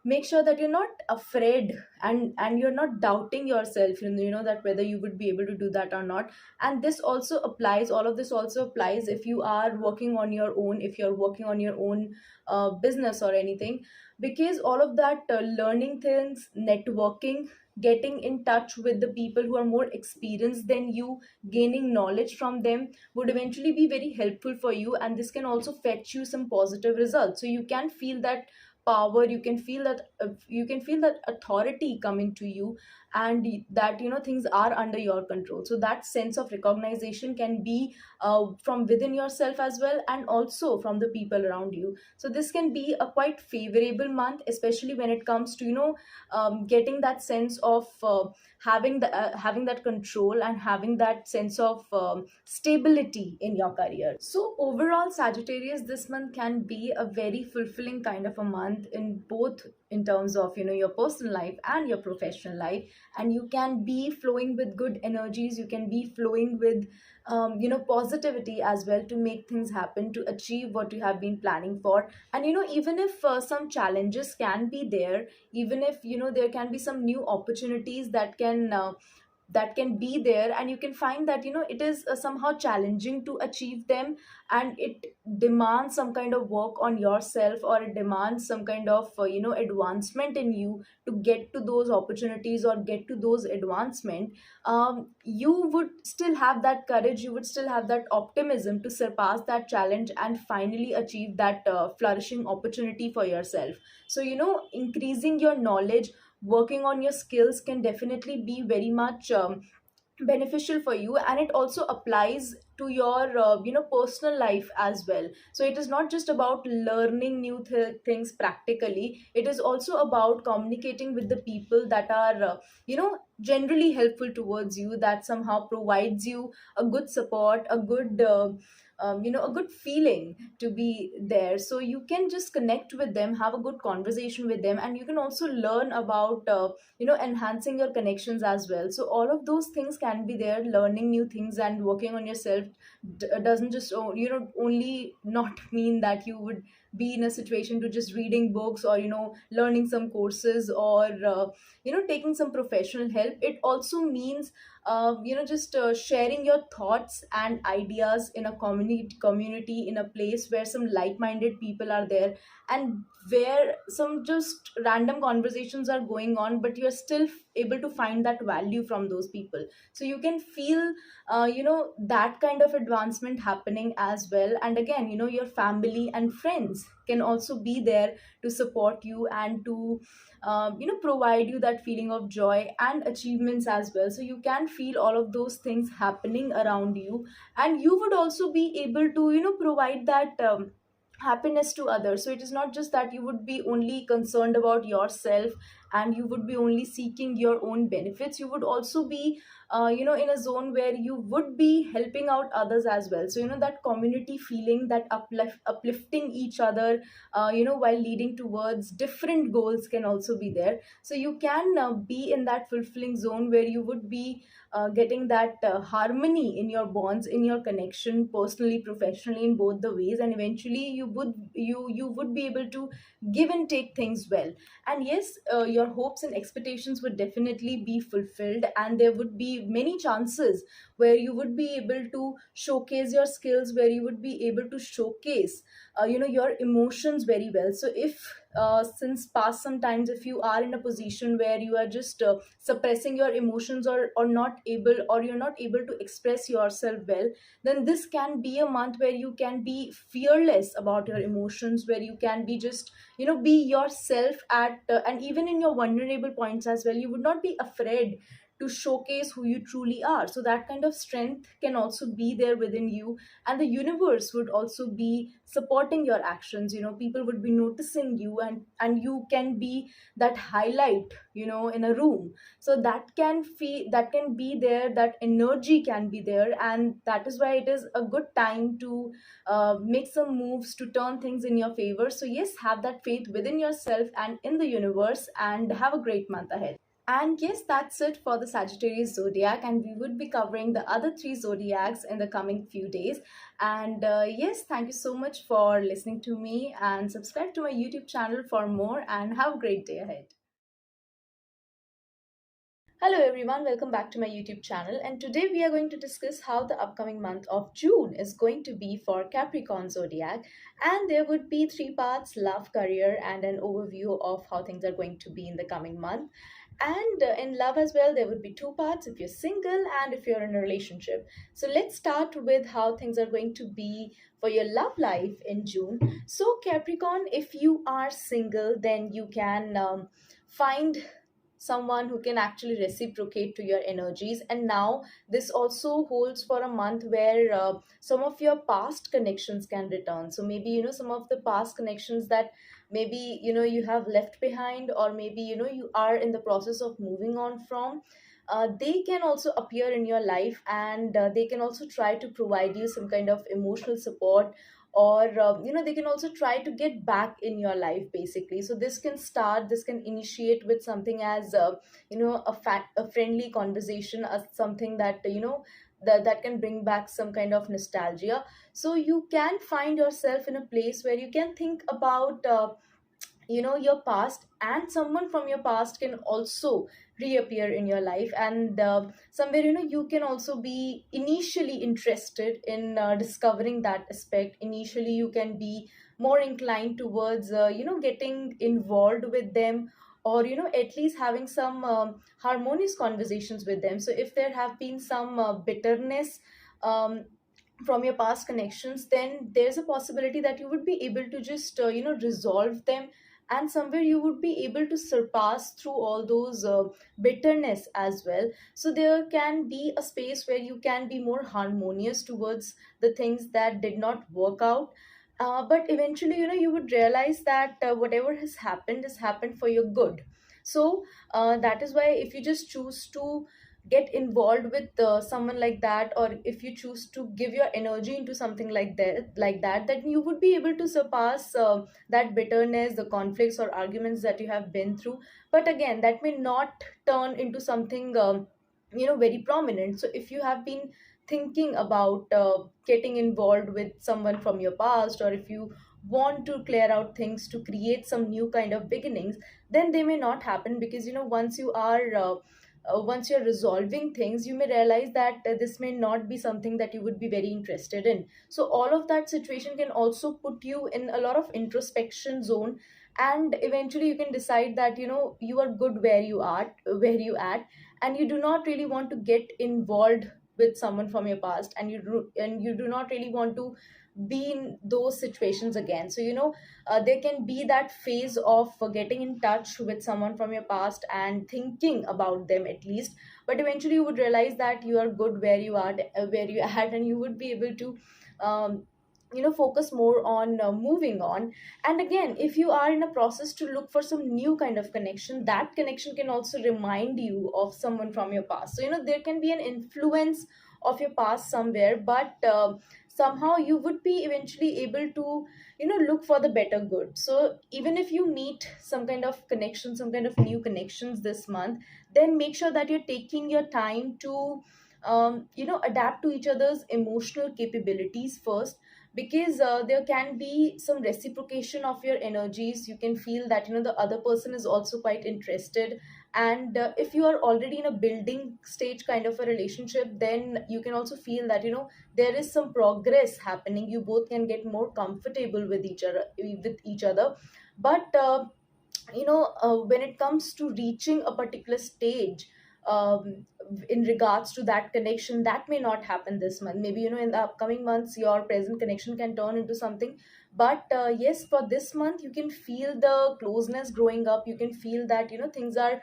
Make sure that you're not afraid, and you're not doubting yourself, that whether you would be able to do that or not. And this also applies, all of this also applies if you are working on your own, if you're working on your own business or anything, because all of that learning things, networking, getting in touch with the people who are more experienced than you, gaining knowledge from them, would eventually be very helpful for you. And this can also fetch you some positive results, so you can feel that power, you can feel that authority coming to you, and that things are under your control. So that sense of recognition can be from within yourself as well, and also from the people around you. So this can be a quite favorable month, especially when it comes to getting that sense of having that control and having that sense of stability in your career. So overall, Sagittarius, this month can be a very fulfilling kind of a month, in both in terms of your personal life and your professional life. And you can be flowing with good energies, you can be flowing with positivity as well, to make things happen, to achieve what you have been planning for. And even if some challenges can be there, even if there can be some new opportunities that can be there, and you can find that it is somehow challenging to achieve them, and it demands some kind of work on yourself, or it demands some kind of advancement in you to get to those opportunities or get to those advancement. You would still have that courage, you would still have that optimism to surpass that challenge and finally achieve that flourishing opportunity for yourself. So increasing your knowledge, working on your skills, can definitely be very much beneficial for you. And it also applies to your personal life as well. So it is not just about learning new things practically, it is also about communicating with the people that are generally helpful towards you, that somehow provides you a good support, a good a good feeling to be there. So you can just connect with them, have a good conversation with them, and you can also learn about enhancing your connections as well. So all of those things can be there. Learning new things and working on yourself doesn't just only not mean that you would be in a situation to just reading books, or learning some courses, or taking some professional help. It also means just sharing your thoughts and ideas in a community, in a place where some like-minded people are there, and where some just random conversations are going on, but you're still able to find that value from those people. So you can feel that kind of advancement happening as well. And again, your family and friends can also be there to support you and to provide you that feeling of joy and achievements as well. So you can feel all of those things happening around you, and you would also be able to provide that happiness to others. So it is not just that you would be only concerned about yourself and you would be only seeking your own benefits. You would also be in a zone where you would be helping out others as well. So that community feeling, that uplifting each other, while leading towards different goals can also be there. So you can be in that fulfilling zone where you would be getting that harmony in your bonds, in your connection, personally, professionally, in both the ways, and eventually you would be able to give and take things well. And yes, your hopes and expectations would definitely be fulfilled, and there would be many chances where you would be able to showcase your skills, where you would be able to showcase your emotions very well. So if since past sometimes, if you are in a position where you are just suppressing your emotions, or not able, or you're not able to express yourself well, then this can be a month where you can be fearless about your emotions, where you can be just be yourself at and even in your vulnerable points as well, you would not be afraid to showcase who you truly are. So that kind of strength can also be there within you, and the universe would also be supporting your actions. People would be noticing you, and you can be that highlight in a room. So that can be there, that energy can be there, and that is why it is a good time to make some moves to turn things in your favor. So yes, have that faith within yourself and in the universe, and have a great month ahead. And yes, that's it for the Sagittarius zodiac, and we would be covering the other three zodiacs in the coming few days. And yes, thank you so much for listening to me, and subscribe to my YouTube channel for more, and have a great day ahead. Hello everyone, welcome back to my YouTube channel, and today we are going to discuss how the upcoming month of June is going to be for Capricorn zodiac. And there would be three parts: love, career, and an overview of how things are going to be in the coming month. And in love as well, there would be two parts: if you're single and if you're in a relationship. So let's start with how things are going to be for your love life in June. So Capricorn, if you are single, then you can find someone who can actually reciprocate to your energies. And now this also holds for a month where some of your past connections can return. So maybe some of the past connections that maybe you have left behind, or maybe you are in the process of moving on from, they can also appear in your life, and they can also try to provide you some kind of emotional support, or they can also try to get back in your life basically. So this can initiate with something as a friendly conversation, as something that that can bring back some kind of nostalgia. So you can find yourself in a place where you can think about your past, and someone from your past can also reappear in your life. And somewhere you can also be initially interested in discovering that aspect. Initially you can be more inclined towards getting involved with them, or at least having some harmonious conversations with them. So if there have been some bitterness um, from your past connections, then there's a possibility that you would be able to just resolve them, and somewhere you would be able to surpass through all those bitterness as well. So there can be a space where you can be more harmonious towards the things that did not work out. But eventually you would realize that whatever has happened for your good. So that is why if you just choose to get involved with someone like that, or if you choose to give your energy into something like that, then you would be able to surpass that bitterness, the conflicts or arguments that you have been through. But again, that may not turn into something very prominent. So if you have been thinking about getting involved with someone from your past, or if you want to clear out things to create some new kind of beginnings, then they may not happen, because once you're resolving things, you may realize that this may not be something that you would be very interested in. So all of that situation can also put you in a lot of introspection zone, and eventually you can decide that you are good where you at, and you do not really want to get involved with someone from your past, and you do not really want to be in those situations again. So there can be that phase of getting in touch with someone from your past and thinking about them at least. But eventually you would realize that you are good where you are, where you at, and you would be able to um, focus more on moving on. And again, if you are in a process to look for some new kind of connection, that connection can also remind you of someone from your past. So there can be an influence of your past somewhere, but somehow you would be eventually able to look for the better good. So even if you meet some kind of connection, some kind of new connections this month, then make sure that you're taking your time to adapt to each other's emotional capabilities first, because there can be some reciprocation of your energies. You can feel that the other person is also quite interested. And if you are already in a building stage kind of a relationship, then you can also feel that there is some progress happening. You both can get more comfortable with each other. But when it comes to reaching a particular stage, in regards to that connection, that may not happen this month. Maybe in the upcoming months your present connection can turn into something. But yes, for this month you can feel the closeness growing up. You can feel that things are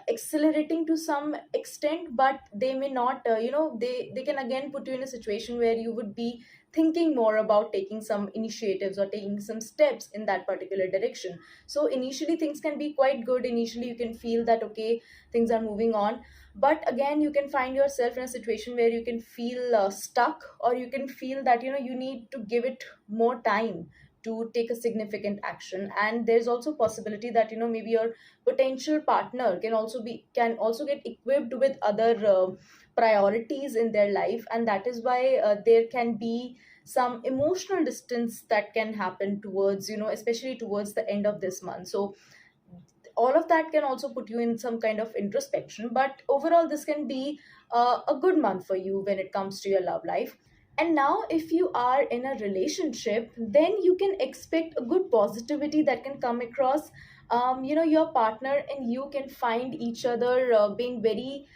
accelerating to some extent, but they may not, they can again put you in a situation where you would be thinking more about taking some initiatives or taking some steps in that particular direction. So initially things can be quite good. Initially you can feel that okay, things are moving on. But again, you can find yourself in a situation where you can feel stuck, or you can feel that you need to give it more time to take a significant action. And there's also possibility that maybe your potential partner can also get equipped with other priorities in their life, and that is why there can be some emotional distance that can happen towards, especially towards the end of this month. So all of that can also put you in some kind of introspection. But overall, this can be a good month for you when it comes to your love life. And now, if you are in a relationship, then you can expect a good positivity that can come across. Your partner and you can find each other being very,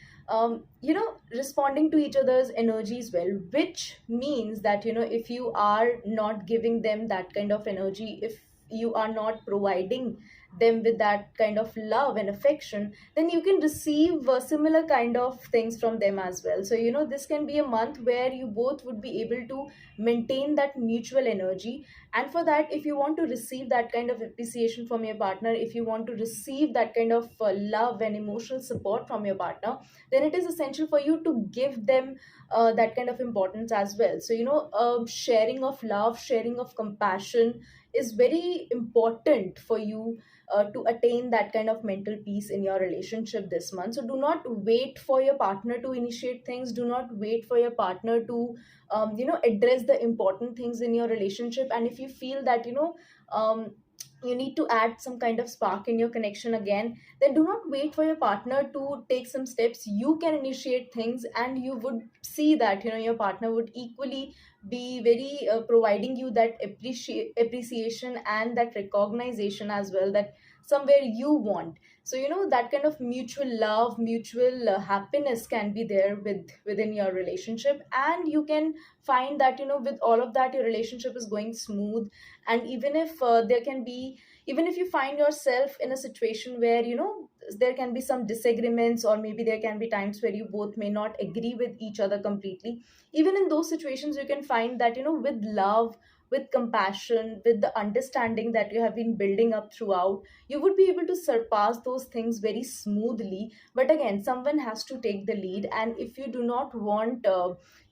responding to each other's energies well, which means that, if you are not giving them that kind of energy, if you are not providing them with that kind of love and affection, then you can receive similar kind of things from them as well. So this can be a month where you both would be able to maintain that mutual energy. And for that, if you want to receive that kind of appreciation from your partner, if you want to receive that kind of love and emotional support from your partner, then it is essential for you to give them that kind of importance as well. So sharing of love, sharing of compassion is very important for you to attain that kind of mental peace in your relationship this month. So do not wait for your partner to initiate things. Do not wait for your partner to address the important things in your relationship. And if you feel that you need to add some kind of spark in your connection again, then do not wait for your partner to take some steps. You can initiate things, and you would see that your partner would equally be very providing you that appreciation and that recognition as well, that somewhere you want. So that kind of mutual love, mutual happiness can be there within your relationship. And you can find that with all of that, your relationship is going smooth. And even if even if you find yourself in a situation where there can be some disagreements, or maybe there can be times where you both may not agree with each other completely, even in those situations you can find that with love, with compassion, with the understanding that you have been building up throughout, you would be able to surpass those things very smoothly. But again, someone has to take the lead. And if you do not want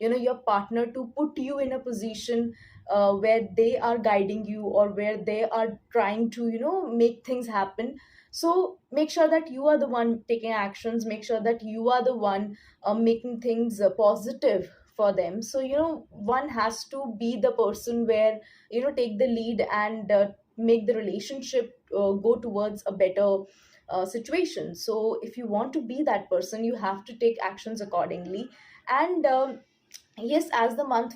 your partner to put you in a position where they are guiding you, or where they are trying to make things happen, so make sure that you are the one taking actions. Make sure that you are the one making things positive for them. So one has to be the person where take the lead and make the relationship go towards a better situation. So if you want to be that person, you have to take actions accordingly. And yes, as the month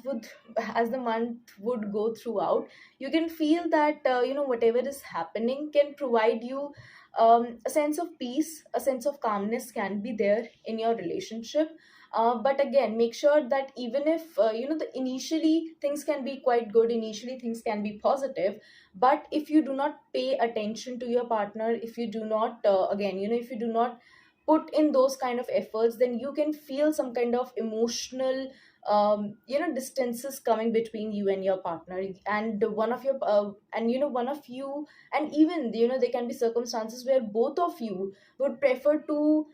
would go throughout, you can feel that whatever is happening can provide you a sense of peace, a sense of calmness can be there in your relationship. But again, make sure that even if the initially things can be quite good, initially things can be positive, but if you do not pay attention to your partner, if you do not again if you do not put in those kind of efforts, then you can feel some kind of emotional distances coming between you and your partner, and one of your and one of you, and even there can be circumstances where both of you would prefer to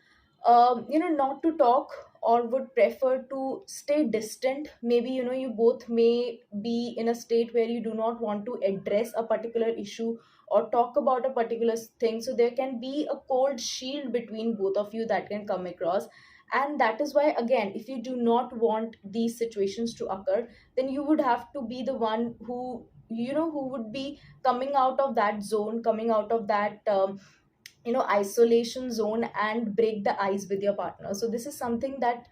not to talk, or would prefer to stay distant. Maybe you both may be in a state where you do not want to address a particular issue or talk about a particular thing, so there can be a cold shield between both of you that can come across. And that is why, again, if you do not want these situations to occur, then you would have to be the one who who would be coming out of that zone, coming out of that isolation zone, and break the ice with your partner. So this is something that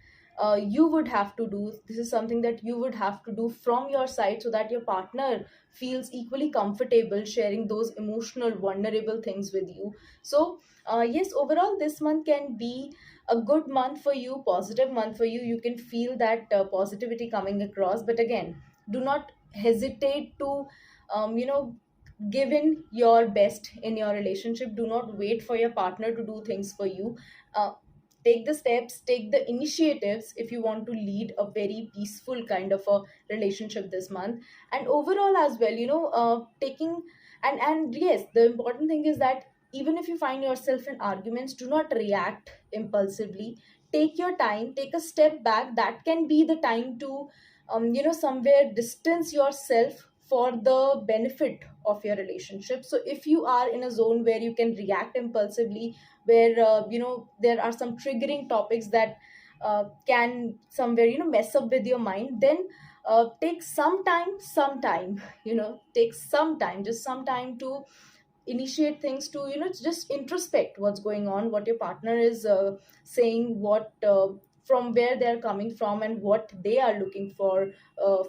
you would have to do. This is something that you would have to do from your side, so that your partner feels equally comfortable sharing those emotional vulnerable things with you. So yes, overall this month can be a good month for you, positive month for you. You can feel that positivity coming across, but again, do not hesitate to you know give in your best in your relationship. Do not wait for your partner to do things for you. uh, Take the steps, take the initiatives if you want to lead a very peaceful kind of a relationship this month. And overall as well, taking and yes, the important thing is that even if you find yourself in arguments, do not react impulsively. Take your time, take a step back. That can be the time to somewhere distance yourself for the benefit of your relationship. So if you are in a zone where you can react impulsively, where there are some triggering topics that can somewhere mess up with your mind, then take some time take some time, just some time to initiate things, to just introspect what's going on, what your partner is saying, what from where they're coming from, and what they are looking for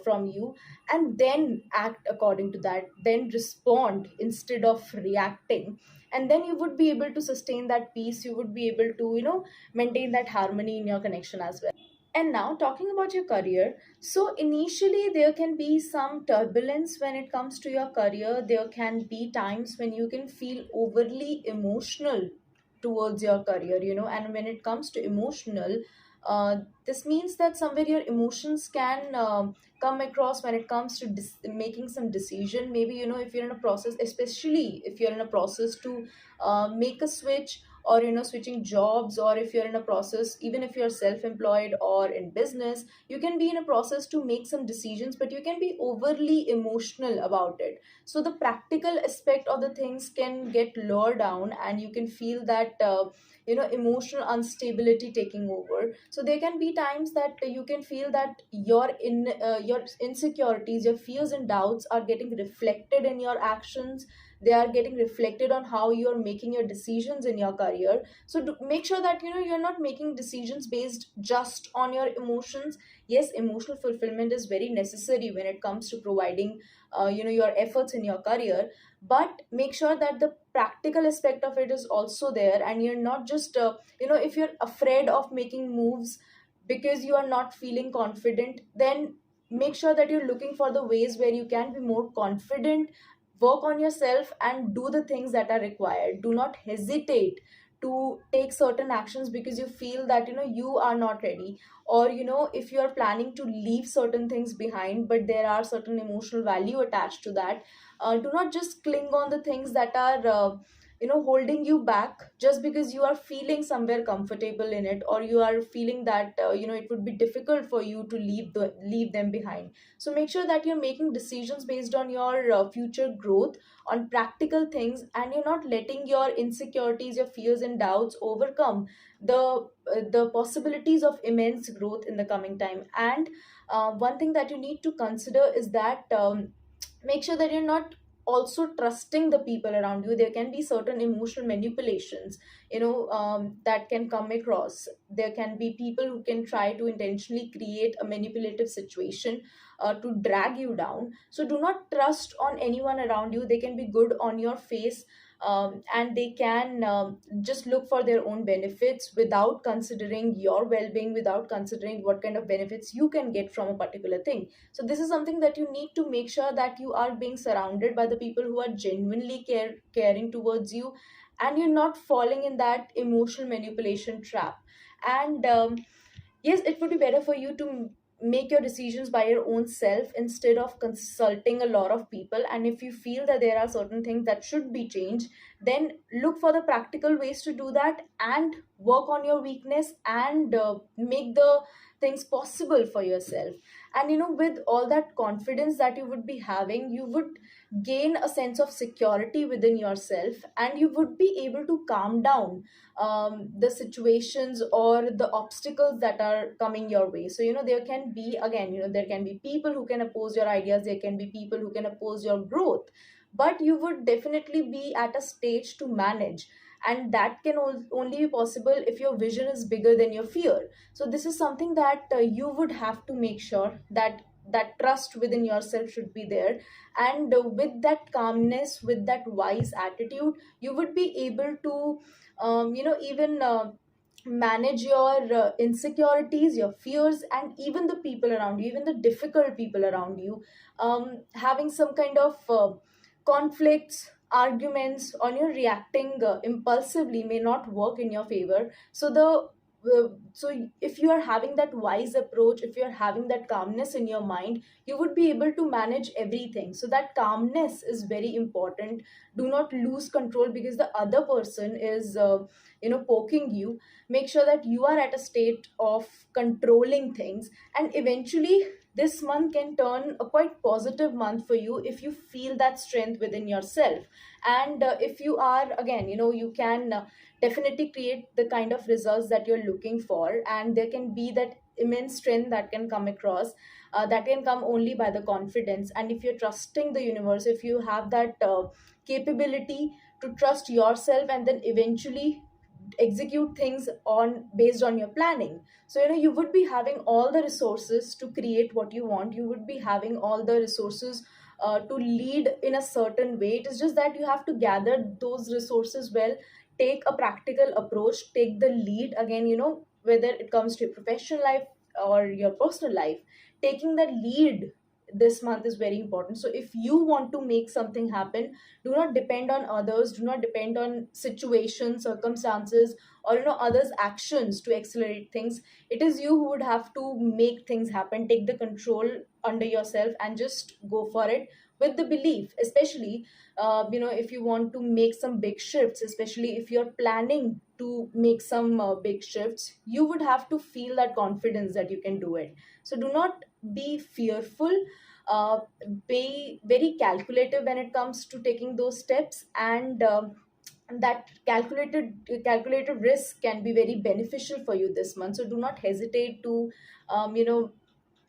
from you, and then act according to that, then respond instead of reacting. And then you would be able to sustain that peace, you would be able to maintain that harmony in your connection as well. And now, talking about your career, so initially there can be some turbulence when it comes to your career. There can be times when you can feel overly emotional towards your career, and when it comes to emotional, this means that somewhere your emotions can come across when it comes to making some decision. Maybe, if you're in a process, especially if you're in a process to make a switch, or switching jobs, or if you're in a process, even if you're self-employed or in business, you can be in a process to make some decisions, but you can be overly emotional about it. So the practical aspect of the things can get lower down, and you can feel that emotional instability taking over. So there can be times that you can feel that your insecurities, your fears and doubts are getting reflected in your actions. They are getting reflected on how you are making your decisions in your career. So make sure that you're not making decisions based just on your emotions. Yes, emotional fulfillment is very necessary when it comes to providing your efforts in your career, but make sure that the practical aspect of it is also there, and you're not just if you're afraid of making moves because you are not feeling confident, then make sure that you're looking for the ways where you can be more confident. Work on yourself and do the things that are required. Do not hesitate to take certain actions because you feel that you are not ready, or if you are planning to leave certain things behind, but there are certain emotional value attached to that. Do not just cling on the things that are holding you back just because you are feeling somewhere comfortable in it, or you are feeling that it would be difficult for you to leave them behind. So make sure that you're making decisions based on your future growth, on practical things, and you're not letting your insecurities, your fears and doubts overcome the possibilities of immense growth in the coming time. And one thing that you need to consider is that make sure that you're not also trusting the people around you. There can be certain emotional manipulations that can come across. There can be people who can try to intentionally create a manipulative situation to drag you down. So do not trust on anyone around you. They can be good on your face, and they can just look for their own benefits without considering your well-being, without considering what kind of benefits you can get from a particular thing. So this is something that you need to make sure that you are being surrounded by the people who are genuinely caring towards you, and you're not falling in that emotional manipulation trap. And yes, it would be better for you to make your decisions by your own self instead of consulting a lot of people. And if you feel that there are certain things that should be changed, then look for the practical ways to do that and work on your weakness and make the things possible for yourself. And with all that confidence that you would be having, you would gain a sense of security within yourself, and you would be able to calm down the situations or the obstacles that are coming your way. So there can be, again, there can be people who can oppose your ideas, there can be people who can oppose your growth, but you would definitely be at a stage to manage. And that can only be possible if your vision is bigger than your fear. So this is something that you would have to make sure that that trust within yourself should be there. And with that calmness, with that wise attitude, you would be able to even manage your insecurities, your fears, and even the people around you, even the difficult people around you. Having some kind of conflicts, arguments, or reacting impulsively may not work in your favor. So if you are having that wise approach, if you are having that calmness in your mind, you would be able to manage everything. So that calmness is very important. Do not lose control because the other person is poking you. Make sure that you are at a state of controlling things, and eventually this month can turn a quite positive month for you if you feel that strength within yourself. And if you are, again, you can definitely create the kind of results that you're looking for, and there can be that immense strength that can come across, that can come only by the confidence. And if you're trusting the universe, if you have that capability to trust yourself and then eventually execute things on based on your planning. So you would be having all the resources to create what you want, you would be having all the resources to lead in a certain way. It is just that you have to gather those resources well, take a practical approach, take the lead. Again, whether it comes to your professional life or your personal life, taking the lead this month is very important. So if you want to make something happen, do not depend on others, do not depend on situations, circumstances, or others actions to accelerate things. It is you who would have to make things happen. Take the control under yourself and just go for it with the belief. Especially if you want to make some big shifts, especially if you're planning to make some big shifts, you would have to feel that confidence that you can do it. So do not be fearful. uh, be very calculative when it comes to taking those steps. And that calculated risk can be very beneficial for you this month. So do not hesitate to um, you know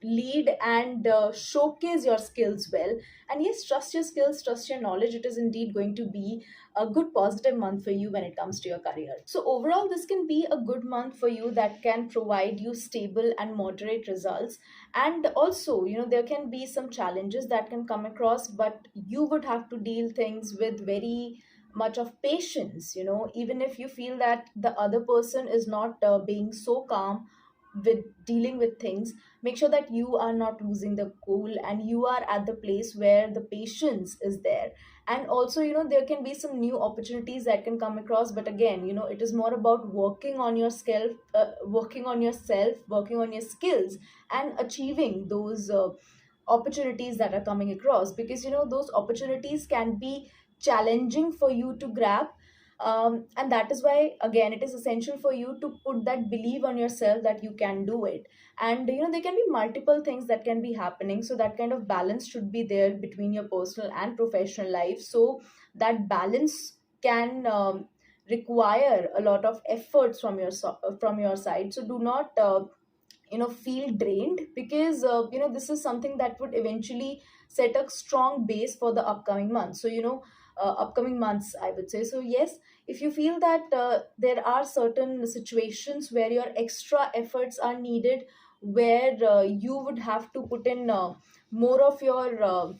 lead and showcase your skills well. And yes, trust your skills, trust your knowledge. It is indeed going to be a good positive month for you when it comes to your career. So overall, this can be a good month for you that can provide you stable and moderate results. And also, there can be some challenges that can come across, but you would have to deal things with very much of patience. Even if you feel that the other person is not being so calm with dealing with things, make sure that you are not losing the cool and you are at the place where the patience is there. And also, there can be some new opportunities that can come across, but again, it is more about working on your skill, working on yourself, working on your skills, and achieving those opportunities that are coming across, because those opportunities can be challenging for you to grab. And that is why, again, it is essential for you to put that belief on yourself that you can do it. And there can be multiple things that can be happening, so that kind of balance should be there between your personal and professional life. So that balance can require a lot of efforts from from your side. So do not feel drained, because this is something that would eventually set a strong base for the upcoming months. So upcoming months, I would say. So yes, if you feel that there are certain situations where your extra efforts are needed, where you would have to put in more of your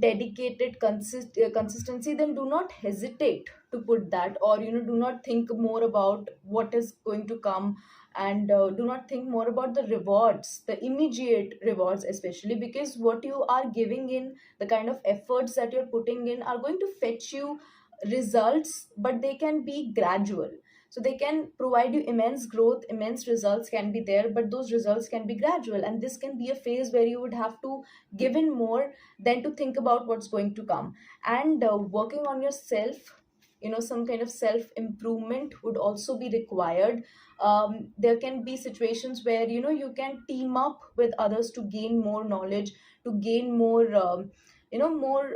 dedicated consistency, then do not hesitate to put that. Or do not think more about what is going to come, and do not think more about the rewards, the immediate rewards, especially because what you are giving in, the kind of efforts that you're putting in, are going to fetch you results, but they can be gradual. So they can provide you immense growth, immense results can be there, but those results can be gradual, and this can be a phase where you would have to give in more than to think about what's going to come. And working on yourself, some kind of self improvement would also be required. There can be situations where you can team up with others to gain more knowledge, to gain more more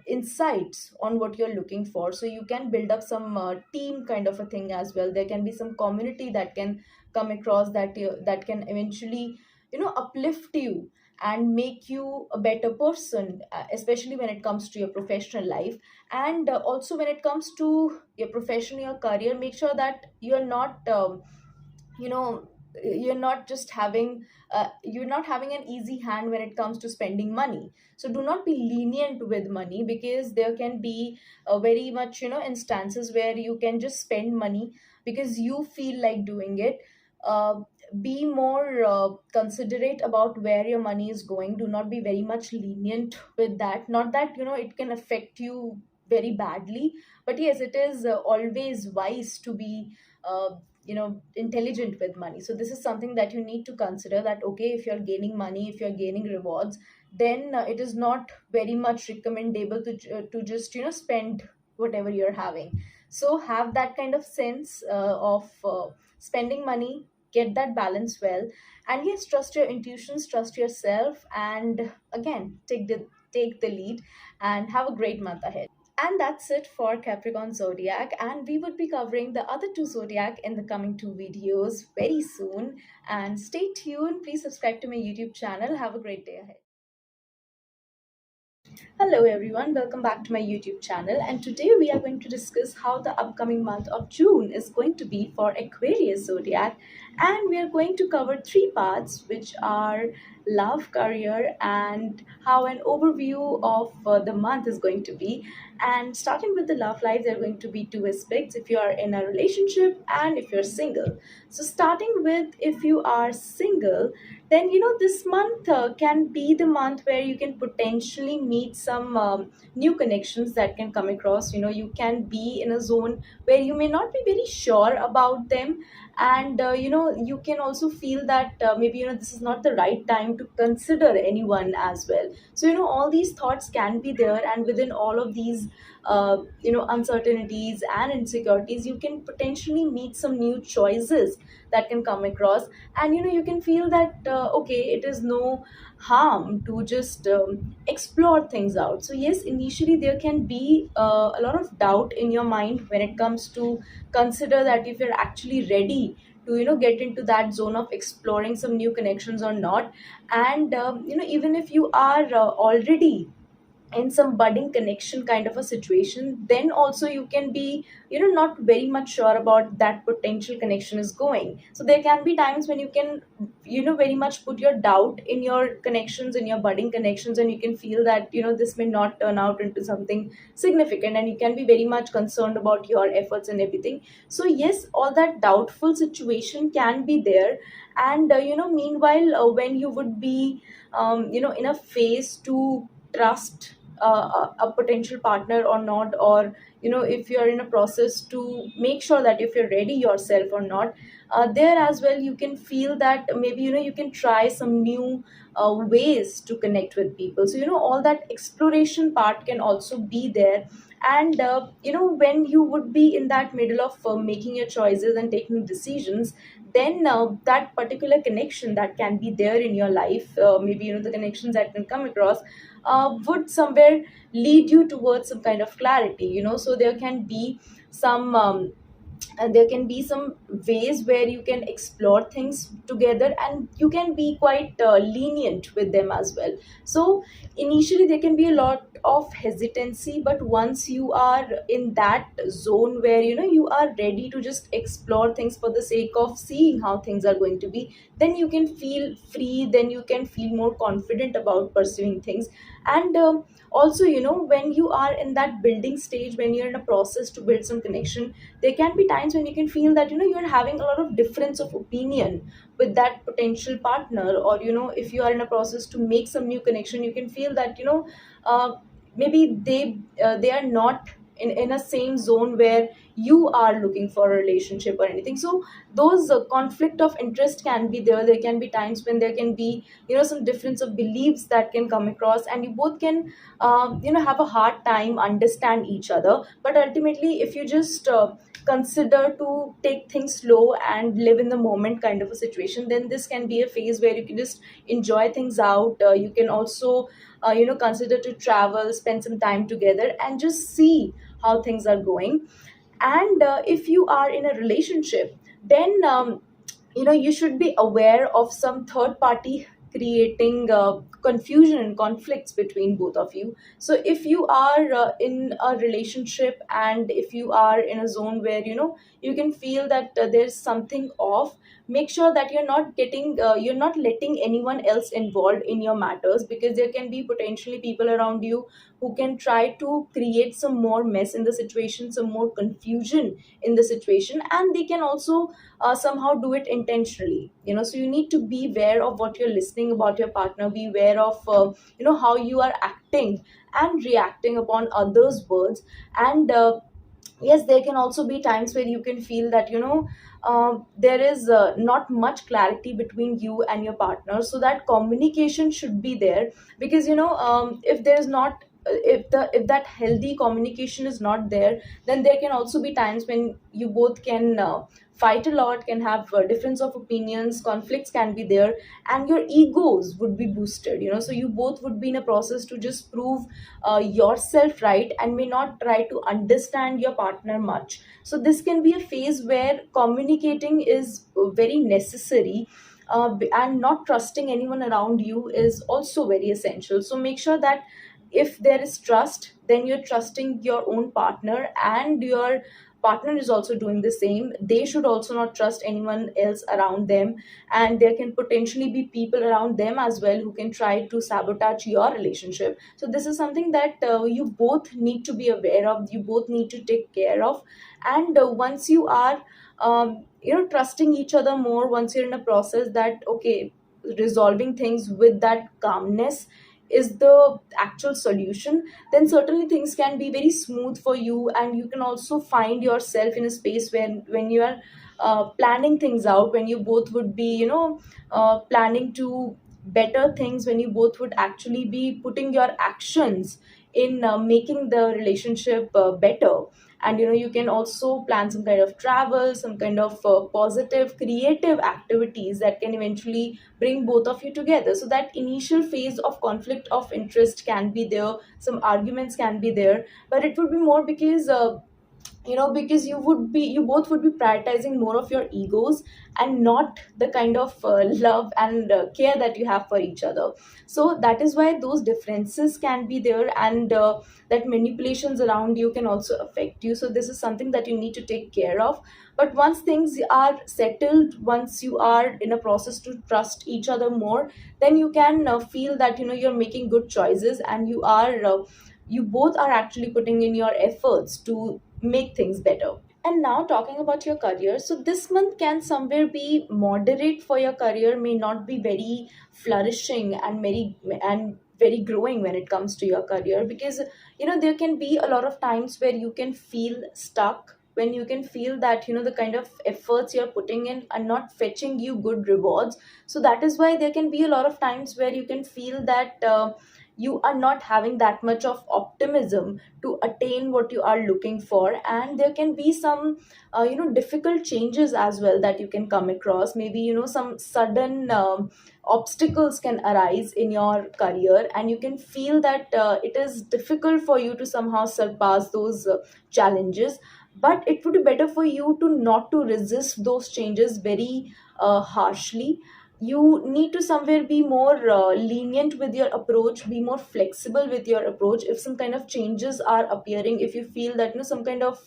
insights on what you're looking for. So you can build up some team kind of a thing as well. There can be some community that can come across, that can eventually uplift you and make you a better person, especially when it comes to your professional life. And also when it comes to your profession, your career, make sure that you're not you know you're not just having you're not having an easy hand when it comes to spending money. So do not be lenient with money, because there can be very much instances where you can just spend money because you feel like doing it. uh, be more considerate about where your money is going. Do not be very much lenient with that. Not that it can affect you very badly, but yes, it is always wise to be intelligent with money. So this is something that you need to consider, that okay, if you're gaining money, if you're gaining rewards, then it is not very much recommendable to just spend whatever you're having. So have that kind of sense of spending money, get that balance well. And yes, trust your intuitions, trust yourself, and again, take the lead, and have a great month ahead. And that's it for Capricorn Zodiac. And we would be covering the other two Zodiac in the coming two videos very soon. And stay tuned. Please subscribe to my YouTube channel. Have a great day ahead. Hello everyone, welcome back to my YouTube channel, and today we are going to discuss how the upcoming month of June is going to be for Aquarius zodiac. And we are going to cover three parts, which are love, career, and how an overview of the month is going to be. And starting with the love life, there are going to be two aspects: if you are in a relationship and if you're single. So starting with if you are single, then this month can be the month where you can potentially meet some new connections that can come across. You can be in a zone where you may not be very sure about them, and you can also feel that maybe this is not the right time to consider anyone as well. So all these thoughts can be there, and within all of these uncertainties and insecurities, you can potentially meet some new choices that can come across. And you can feel that okay, it is no harm to just explore things out. So yes, initially there can be a lot of doubt in your mind when it comes to consider that if you're actually ready to get into that zone of exploring some new connections or not. And even if you are already in some budding connection kind of a situation, then also you can be not very much sure about that potential connection is going. So there can be times when you can very much put your doubt in your connections, in your budding connections, and you can feel that this may not turn out into something significant, and you can be very much concerned about your efforts and everything. So yes, all that doubtful situation can be there. And meanwhile, when you would be in a phase to trust a potential partner or not, or if you're in a process to make sure that if you're ready yourself or not, there as well you can feel that maybe you can try some new ways to connect with people. So all that exploration part can also be there. And when you would be in that middle of making your choices and taking decisions, then that particular connection that can be there in your life, maybe the connections that can come across would somewhere lead you towards some kind of clarity. So there can be some ways where you can explore things together, and you can be quite lenient with them as well. So initially there can be a lot of hesitancy, but once you are in that zone where you are ready to just explore things for the sake of seeing how things are going to be, then you can feel free, then you can feel more confident about pursuing things. And also when you are in that building stage, when you're in a process to build some connection, there can be times when you can feel that you're having a lot of difference of opinion with that potential partner. Or if you are in a process to make some new connection, you can feel that uh, maybe they are not in a same zone where you are looking for a relationship or anything. So those conflict of interest can be there. There can be times when there can be, some difference of beliefs that can come across, and you both can have a hard time understand each other. But ultimately, if you just consider to take things slow and live in the moment kind of a situation, then this can be a phase where you can just enjoy things out. You can also consider to travel, spend some time together, and just see how things are going. And if you are in a relationship, then you should be aware of some third party creating confusion and conflicts between both of you. So if you are in a relationship, and if you are in a zone where you can feel that there's something off, make sure that you're not letting anyone else involved in your matters, because there can be potentially people around you who can try to create some more mess in the situation, some more confusion in the situation, and they can also somehow do it intentionally. So you need to be aware of what you're listening about your partner, be aware of how you are acting and reacting upon others words. And yes, there can also be times where you can feel that there is not much clarity between you and your partner, so that communication should be there. Because if there's not if that healthy communication is not there, then there can also be times when you both can fight a lot, can have difference of opinions, conflicts can be there, and your egos would be boosted. So you both would be in a process to just prove yourself right, and may not try to understand your partner much. So this can be a phase where communicating is very necessary. And not trusting anyone around you is also very essential. So make sure that if there is trust, then you're trusting your own partner, and your partner is also doing the same. They should also not trust anyone else around them, and there can potentially be people around them as well who can try to sabotage your relationship. So this is something that you both need to be aware of, you both need to take care of. And once you are trusting each other more, once you're in a process that okay, resolving things with that calmness is the actual solution, then certainly things can be very smooth for you. And you can also find yourself in a space when you are planning things out, when you both would be planning to better things, when you both would actually be putting your actions in making the relationship better. And you can also plan some kind of travel, some kind of positive creative activities that can eventually bring both of you together. So that initial phase of conflict of interest can be there, some arguments can be there, but it would be more because because you both would be prioritizing more of your egos, and not the kind of love and care that you have for each other. So that is why those differences can be there, and that manipulations around you can also affect you. So this is something that you need to take care of. But once things are settled, once you are in a process to trust each other more, then you can feel that you're making good choices, and you both are actually putting in your efforts to make things better. And now talking about your career, so this month can somewhere be moderate for your career, may not be very flourishing and very growing when it comes to your career. Because there can be a lot of times where you can feel stuck, when you can feel that the kind of efforts you're putting in are not fetching you good rewards. So that is why there can be a lot of times where you can feel that you are not having that much of optimism to attain what you are looking for. And there can be some difficult changes as well that you can come across. Maybe some sudden obstacles can arise in your career, and you can feel that it is difficult for you to somehow surpass those challenges. But it would be better for you to not to resist those changes very harshly. You need to somewhere be more lenient with your approach, be more flexible with your approach. If some kind of changes are appearing, if you feel that some kind of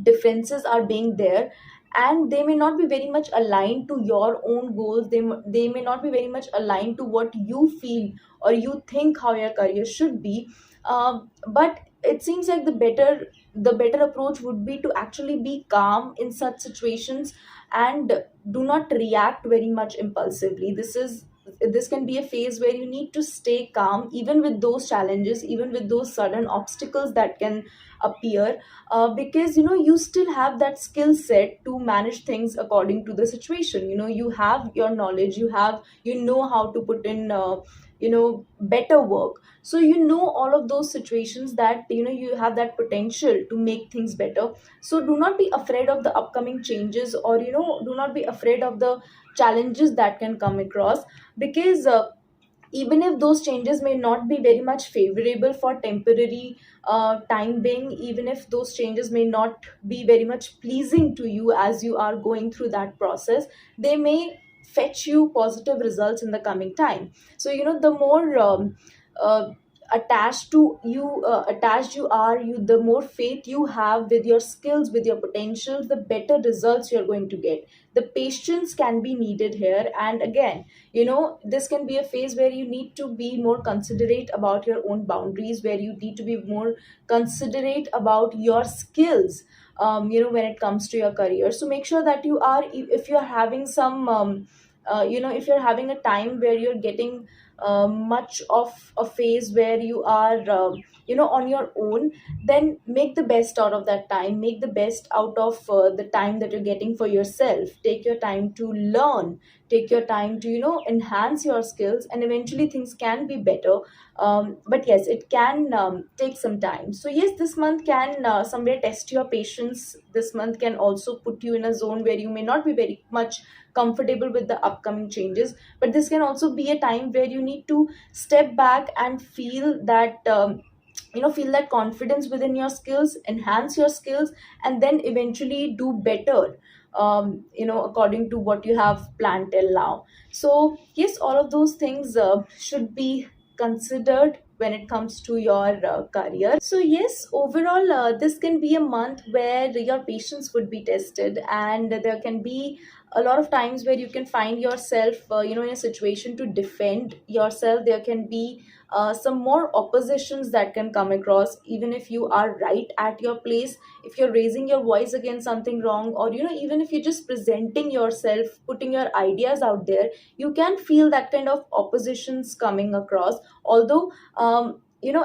differences are being there, and they may not be very much aligned to your own goals, they may not be very much aligned to what you feel or you think how your career should be. But it seems like the better approach would be to actually be calm in such situations, and do not react very much impulsively. This is this can be a phase where you need to stay calm even with those challenges, even with those sudden obstacles that can appear, because you still have that skill set to manage things according to the situation. You have your knowledge, you know how to put in better work. So all of those situations that you have that potential to make things better. So do not be afraid of the upcoming changes, or do not be afraid of the challenges that can come across, because even if those changes may not be very much favorable for temporary time being, even if those changes may not be very much pleasing to you as you are going through that process, they may fetch you positive results in the coming time. So the more uh, attached you are, the more faith you have with your skills, with your potential, the better results you're going to get. The patience can be needed here, and again, this can be a phase where you need to be more considerate about your own boundaries, where you need to be more considerate about your skills, when it comes to your career. So make sure that you are, if you're having some if you're having a time where you're getting much of a phase where you are on your own, then make the best out of that time, make the best out of the time that you're getting for yourself. Take your time to learn, take your time to enhance your skills, and eventually things can be better. But yes, it can take some time. So yes, this month can somewhere test your patience. This month can also put you in a zone where you may not be very much comfortable with the upcoming changes, but this can also be a time where you need to step back and feel that feel that confidence within your skills, enhance your skills, and then eventually do better, according to what you have planned till now. So yes, all of those things should be considered when it comes to your career. So yes, overall, this can be a month where your patience would be tested, and there can be a lot of times where you can find yourself in a situation to defend yourself. There can be some more oppositions that can come across, even if you are right at your place. If you're raising your voice against something wrong, or even if you're just presenting yourself, putting your ideas out there, you can feel that kind of oppositions coming across. Although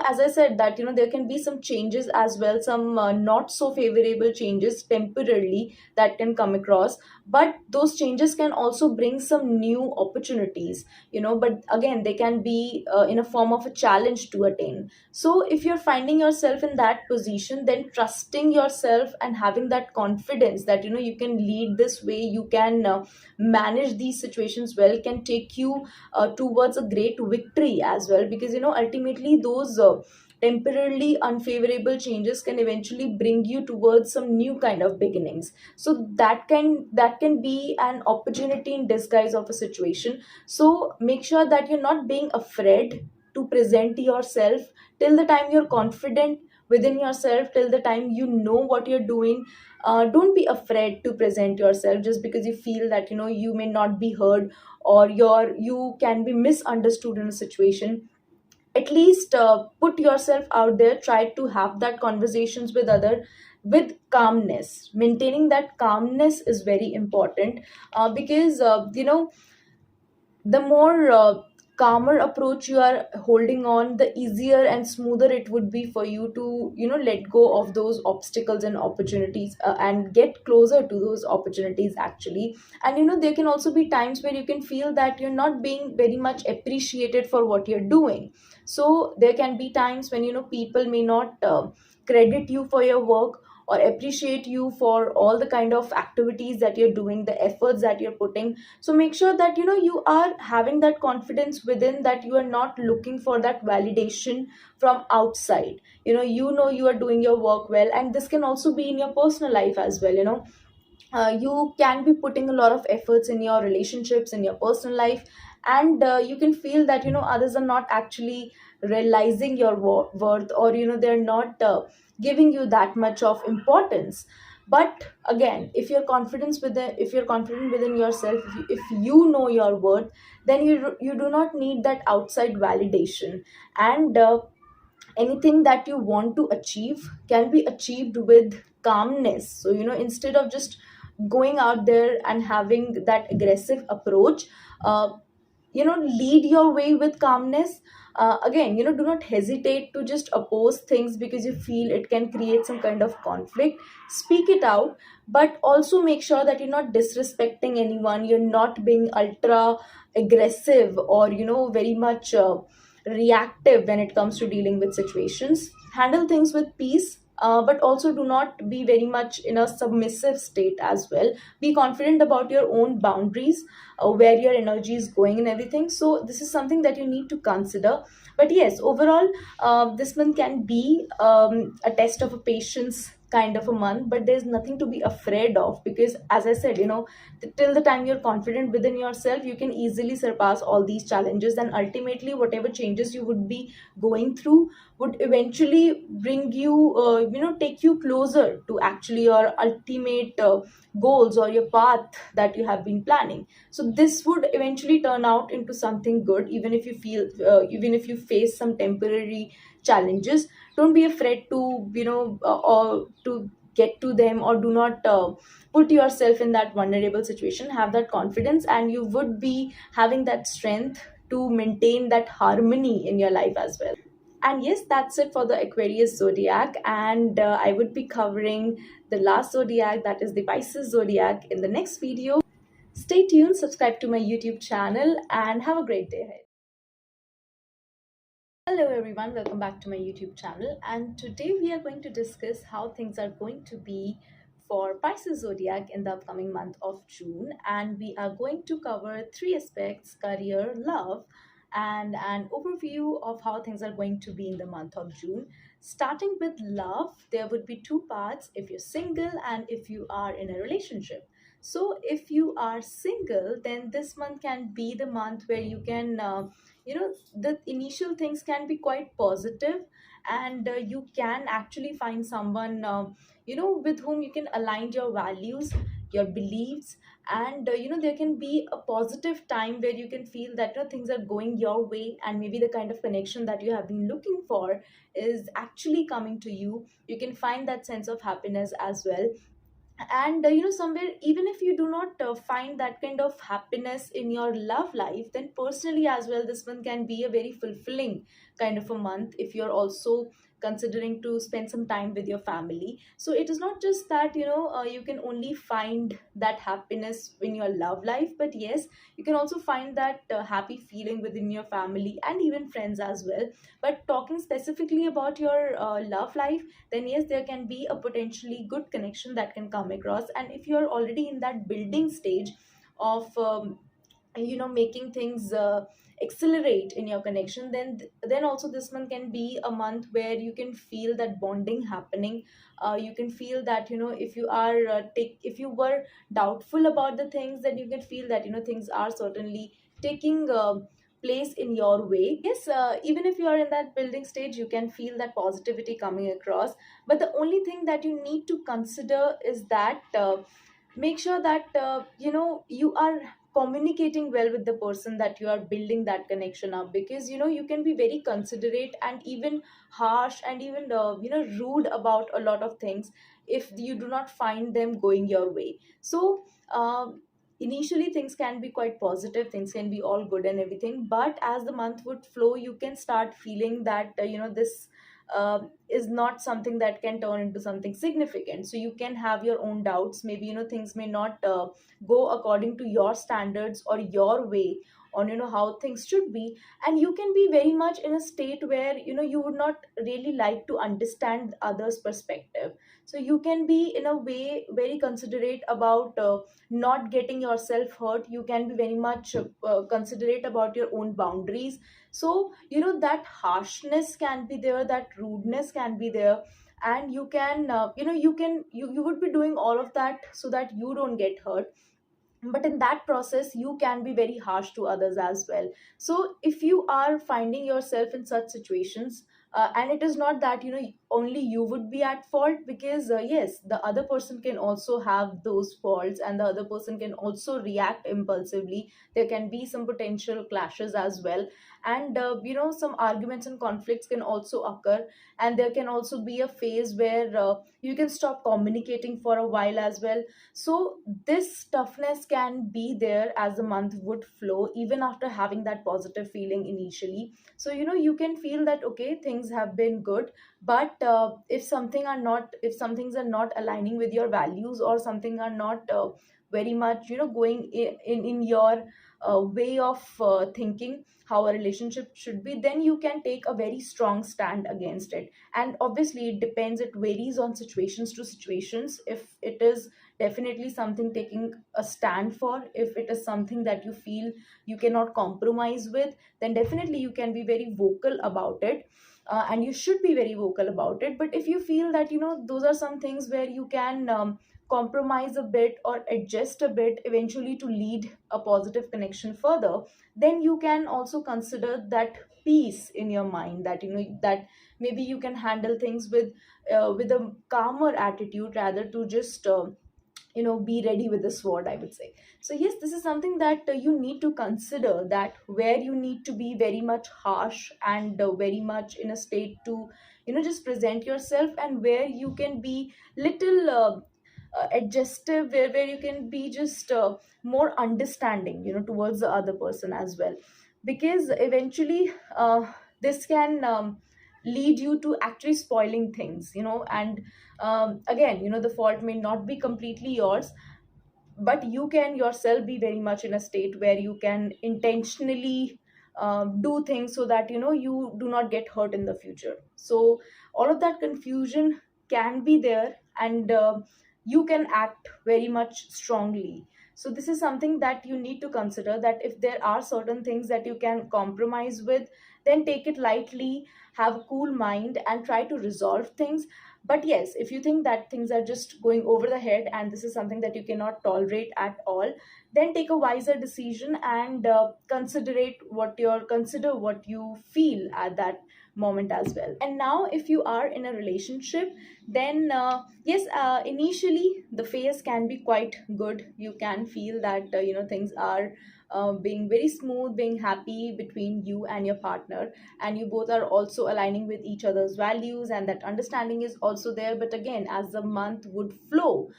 as I said, that there can be some changes as well, some not so favorable changes temporarily that can come across, but those changes can also bring some new opportunities, but again, they can be in a form of a challenge to attain. So if you're finding yourself in that position, then trusting yourself and having that confidence that you can lead this way, you can manage these situations well, can take you towards a great victory as well, because ultimately those temporarily unfavorable changes can eventually bring you towards some new kind of beginnings. So that can be an opportunity in disguise of a situation. So make sure that you're not being afraid to present yourself. Till the time you're confident within yourself, till the time you know what you're doing, don't be afraid to present yourself, just because you feel that you may not be heard, or you can be misunderstood in a situation. At least put yourself out there, try to have that conversations with other with calmness. Maintaining that calmness is very important, because the more calmer approach you are holding on, the easier and smoother it would be for you to let go of those obstacles and opportunities, and get closer to those opportunities actually. And there can also be times where you can feel that you're not being very much appreciated for what you're doing. So there can be times when people may not credit you for your work, or appreciate you for all the kind of activities that you're doing, the efforts that you're putting. So make sure that you are having that confidence within, that you are not looking for that validation from outside. You are doing your work well, and this can also be in your personal life as well. You can be putting a lot of efforts in your relationships, in your personal life, and you can feel that others are not actually realizing your worth, or they're not giving you that much of importance. But again, if you're confident within yourself, if you know your worth, then you do not need that outside validation. And anything that you want to achieve can be achieved with calmness. So instead of just going out there and having that aggressive approach, uh, lead your way with calmness. Again, do not hesitate to just oppose things because you feel it can create some kind of conflict. Speak it out, but also make sure that you're not disrespecting anyone, you're not being ultra aggressive or very much reactive when it comes to dealing with situations. Handle things with peace, but also do not be very much in a submissive state as well. Be confident about your own boundaries, where your energy is going and everything. So this is something that you need to consider. But yes, overall, this month can be a test of a patience kind of a month, but there's nothing to be afraid of, because as I said, till the time you're confident within yourself, you can easily surpass all these challenges, and ultimately whatever changes you would be going through would eventually bring you take you closer to actually your ultimate goals or your path that you have been planning. So this would eventually turn out into something good, even if you face some temporary challenges. Don't be afraid to or to get to them, or do not put yourself in that vulnerable situation. Have that confidence, and you would be having that strength to maintain that harmony in your life as well. And yes, that's it for the Aquarius zodiac. And I would be covering the last zodiac, that is the Pisces zodiac, in the next video. Stay tuned, subscribe to my YouTube channel, and have a great day ahead. Hello everyone, welcome back to my YouTube channel. And today we are going to discuss how things are going to be for Pisces zodiac in the upcoming month of June. And we are going to cover three aspects: career, love, and an overview of how things are going to be in the month of June. Starting with love, there would be two parts: if you're single and if you are in a relationship. So if you are single, then this month can be the month where you can the initial things can be quite positive, and you can actually find someone with whom you can align your values, your beliefs. And there can be a positive time where you can feel that things are going your way, and maybe the kind of connection that you have been looking for is actually coming to you. You can find that sense of happiness as well. And somewhere, even if you do not find that kind of happiness in your love life, then personally as well, this one can be a very fulfilling kind of a month if you're also considering to spend some time with your family. So it is not just that you can only find that happiness in your love life, but yes, you can also find that happy feeling within your family and even friends as well. But talking specifically about your love life, then yes, there can be a potentially good connection that can come across. And if you're already in that building stage of making things accelerate in your connection, then also this month can be a month where you can feel that bonding happening. You can feel that if you are if you were doubtful about the things, then you can feel that things are certainly taking place in your way. Yes, even if you are in that building stage, you can feel that positivity coming across. But the only thing that you need to consider is that make sure that you are communicating well with the person that you are building that connection up, because you can be very considerate and even harsh and even rude about a lot of things if you do not find them going your way. So initially things can be quite positive, things can be all good and everything, but as the month would flow, you can start feeling that this is not something that can turn into something significant. So you can have your own doubts. Maybe things may not go according to your standards or your way on how things should be. And you can be very much in a state where you would not really like to understand others perspective. So you can be in a way very considerate about not getting yourself hurt. You can be very much considerate about your own boundaries. So that harshness can be there, that rudeness can be there, and you can you would be doing all of that so that you don't get hurt. But in that process, you can be very harsh to others as well. So if you are finding yourself in such situations, and it is not that only you would be at fault, because yes, the other person can also have those faults, and the other person can also react impulsively. There can be some potential clashes as well, and some arguments and conflicts can also occur, and there can also be a phase where you can stop communicating for a while as well. So this toughness can be there as the month would flow, even after having that positive feeling initially. So you can feel that okay, things have been good, but if some things are not aligning with your values, or something are not very much going in your way of thinking how a relationship should be, then you can take a very strong stand against it. And obviously it depends, it varies on situations to situations. If it is definitely something taking a stand for, if it is something that you feel you cannot compromise with, then definitely you can be very vocal about it, and you should be very vocal about it. But if you feel that those are some things where you can compromise a bit or adjust a bit eventually to lead a positive connection further, then you can also consider that peace in your mind, that that maybe you can handle things with a calmer attitude, rather to just be ready with the sword, I would say. So yes, this is something that you need to consider, that where you need to be very much harsh and very much in a state to just present yourself, and where you can be little adjustive, where you can be just more understanding towards the other person as well. Because eventually this can lead you to actually spoiling things, and again, the fault may not be completely yours, but you can yourself be very much in a state where you can intentionally do things so that you do not get hurt in the future. So all of that confusion can be there, and you can act very much strongly. So this is something that you need to consider, that if there are certain things that you can compromise with, then take it lightly, have a cool mind, and try to resolve things. But yes, if you think that things are just going over the head and this is something that you cannot tolerate at all, then take a wiser decision, and consider what you feel at that moment as well. And now if you are in a relationship, then yes, initially the phase can be quite good. You can feel that things are being very smooth, being happy between you and your partner, and you both are also aligning with each other's values, and that understanding is also there. But again, as the month would flow,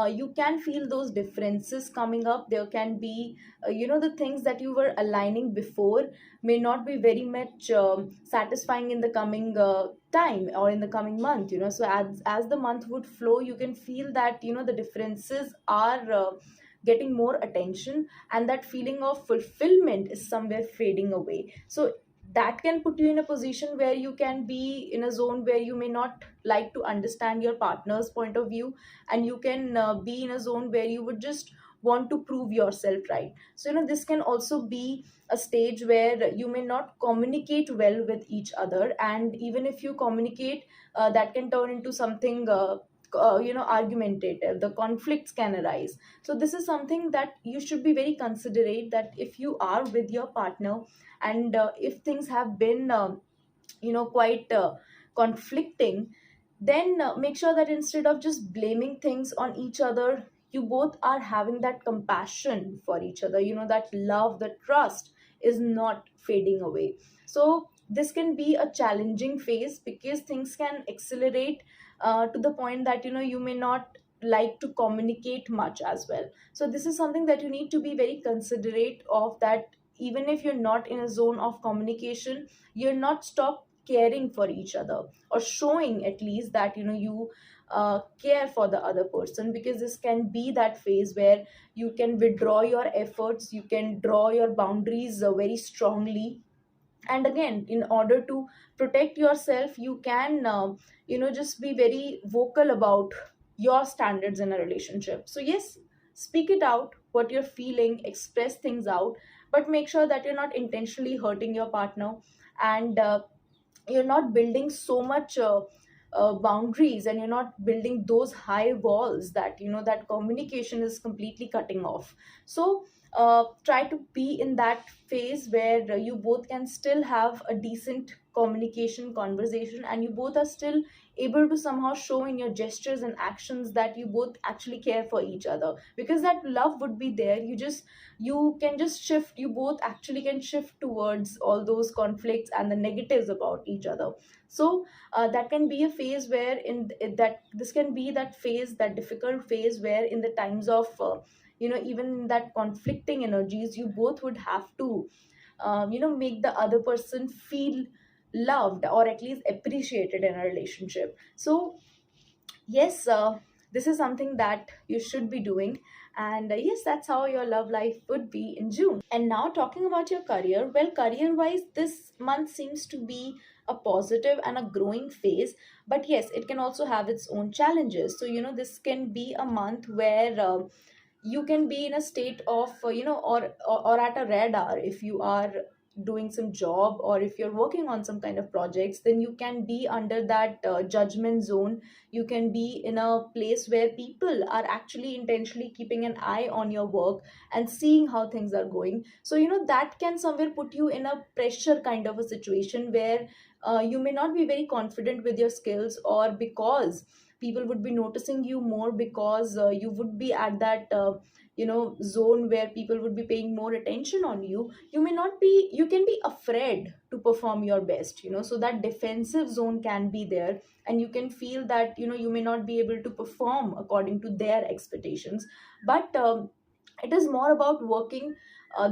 you can feel those differences coming up. There can be the things that you were aligning before may not be very much satisfying in the coming time, or in the coming month. So as the month would flow, you can feel that the differences are getting more attention, and that feeling of fulfillment is somewhere fading away. So that can put you in a position where you can be in a zone where you may not like to understand your partner's point of view, and you can be in a zone where you would just want to prove yourself right. So this can also be a stage where you may not communicate well with each other, and even if you communicate, that can turn into something argumentative. The conflicts can arise. So this is something that you should be very considerate, that if you are with your partner, and if things have been quite conflicting, then make sure that instead of just blaming things on each other, you both are having that compassion for each other. That love, the trust is not fading away. So this can be a challenging phase, because things can accelerate to the point that you may not like to communicate much as well. So this is something that you need to be very considerate of, that even if you're not in a zone of communication, you're not stop caring for each other, or showing at least that you care for the other person. Because this can be that phase where you can withdraw your efforts, you can draw your boundaries very strongly. And again, in order to protect yourself, you can just be very vocal about your standards in a relationship. So yes, speak it out, what you're feeling, express things out, but make sure that you're not intentionally hurting your partner, and you're not building so much boundaries, and you're not building those high walls that that communication is completely cutting off. So try to be in that phase where you both can still have a decent communication conversation, and you both are still able to somehow show in your gestures and actions that you both actually care for each other, because that love would be there. You can just shift, you both actually can shift towards all those conflicts and the negatives about each other. So that can be a phase where that this can be that phase, that difficult phase, where in the times of even in that conflicting energies, you both would have to make the other person feel loved or at least appreciated in a relationship. So yes, this is something that you should be doing. And yes, that's how your love life would be in June. And now, talking about your career, well, career wise, this month seems to be a positive and a growing phase. But yes, it can also have its own challenges. So this can be a month where you can be in a state of or at a radar. If you are doing some job, or if you're working on some kind of projects, then you can be under that judgment zone. You can be in a place where people are actually intentionally keeping an eye on your work and seeing how things are going. So that can somewhere put you in a pressure kind of a situation where you may not be very confident with your skills, or because people would be noticing you more, because you would be at that zone where people would be paying more attention on you. You can be afraid to perform your best, so that defensive zone can be there, and you can feel that you may not be able to perform according to their expectations. But it is more about working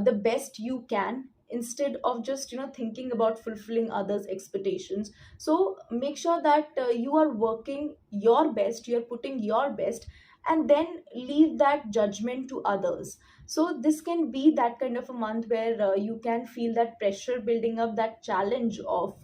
the best you can, instead of just thinking about fulfilling others expectations. So make sure that you are working your best, you are putting your best, and then leave that judgment to others. So this can be that kind of a month where you can feel that pressure building up, that challenge of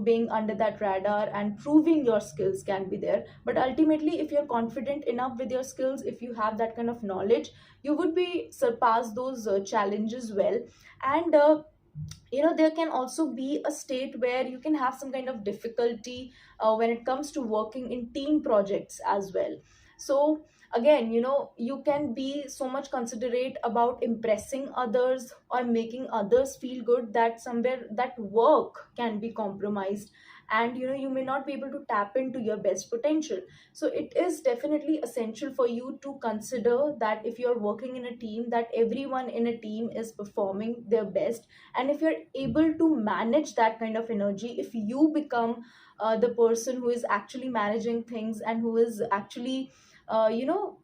being under that radar and proving your skills can be there. But ultimately, if you're confident enough with your skills, if you have that kind of knowledge, you would be surpass those challenges well. And there can also be a state where you can have some kind of difficulty when it comes to working in team projects as well. So again, you can be so much considerate about impressing others or making others feel good, that somewhere that work can be compromised, and you may not be able to tap into your best potential. So it is definitely essential for you to consider that if you're working in a team, that everyone in a team is performing their best. And if you're able to manage that kind of energy, if you become the person who is actually managing things, and who is actually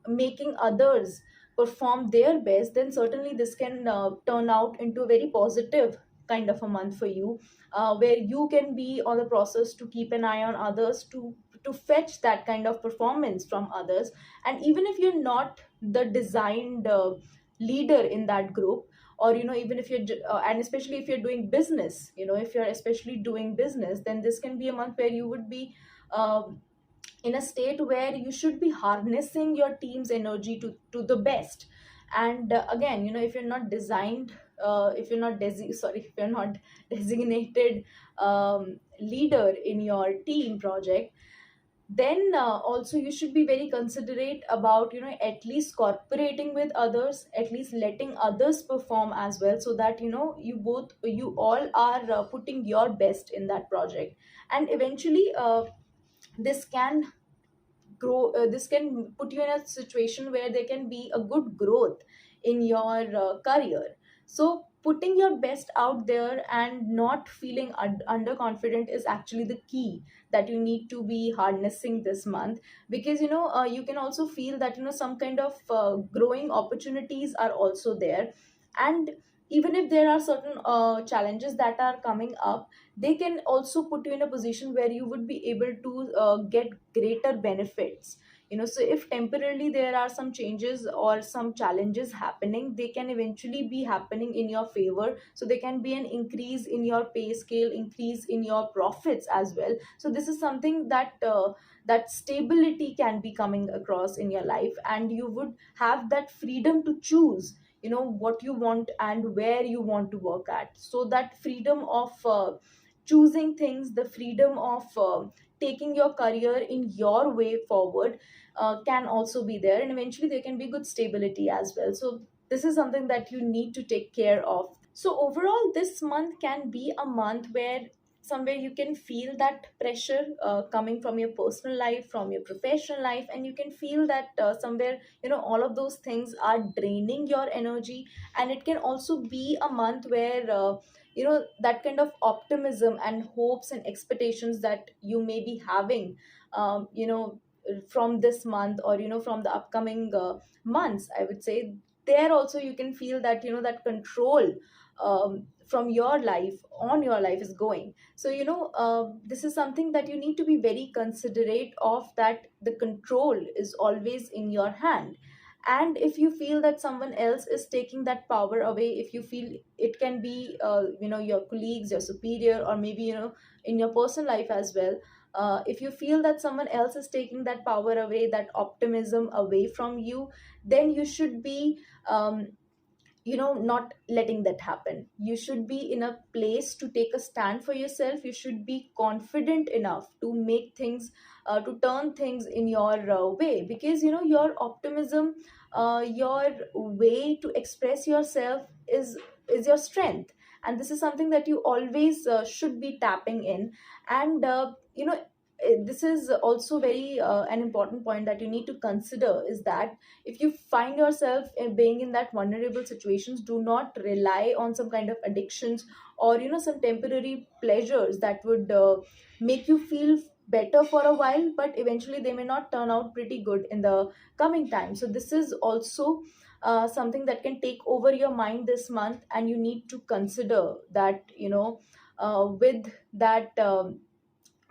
making others perform their best, then certainly this can turn out into a very positive kind of a month for you, where you can be on the process to keep an eye on others, to fetch that kind of performance from others. And even if you're not the designed leader in that group, or even if and especially if you're doing business, if you're especially doing business, then this can be a month where you would be in a state where you should be harnessing your team's energy to the best. And again, if you're not designed if you're not sorry, if you're not designated leader in your team project, then also you should be very considerate about at least cooperating with others, at least letting others perform as well, so that you all are putting your best in that project. And eventually this can this can put you in a situation where there can be a good growth in your career. So putting your best out there and not feeling underconfident is actually the key that you need to be harnessing this month. Because you can also feel that some kind of growing opportunities are also there. And even if there are certain challenges that are coming up, they can also put you in a position where you would be able to get greater benefits. So if temporarily there are some changes or some challenges happening, they can eventually be happening in your favor. So there can be an increase in your pay scale, increase in your profits as well. So this is something that that stability can be coming across in your life, and you would have that freedom to choose what you want and where you want to work at. So that freedom of choosing things, the freedom of taking your career in your way forward can also be there, and eventually there can be good stability as well. So this is something that you need to take care of. So overall, this month can be a month where somewhere you can feel that pressure coming from your personal life, from your professional life, and you can feel that somewhere, all of those things are draining your energy. And it can also be a month where that kind of optimism and hopes and expectations that you may be having, from this month, or from the upcoming months, I would say, there also you can feel that that control from your life on your life is going. So this is something that you need to be very considerate of, that the control is always in your hand. And if you feel that someone else is taking that power away, if you feel it can be your colleagues, your superior, or maybe in your personal life as well, if you feel that someone else is taking that power away, that optimism away from you, then you should be not letting that happen. You should be in a place to take a stand for yourself. You should be confident enough to make things, to turn things in your way, because your optimism, your way to express yourself is your strength. And this is something that you always should be tapping in. And this is also very an important point that you need to consider, is that if you find yourself in being in that vulnerable situations, do not rely on some kind of addictions, or some temporary pleasures that would make you feel better for a while, but eventually they may not turn out pretty good in the coming time. So this is also something that can take over your mind this month, and you need to consider that, with that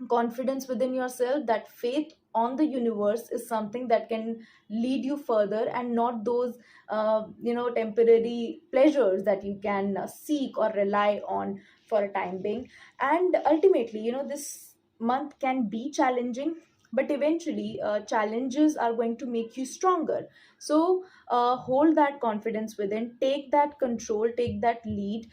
confidence within yourself, that faith on the universe is something that can lead you further, and not those temporary pleasures that you can seek or rely on for a time being. And ultimately, this month can be challenging, but eventually challenges are going to make you stronger. So hold that confidence within, take that control, take that lead.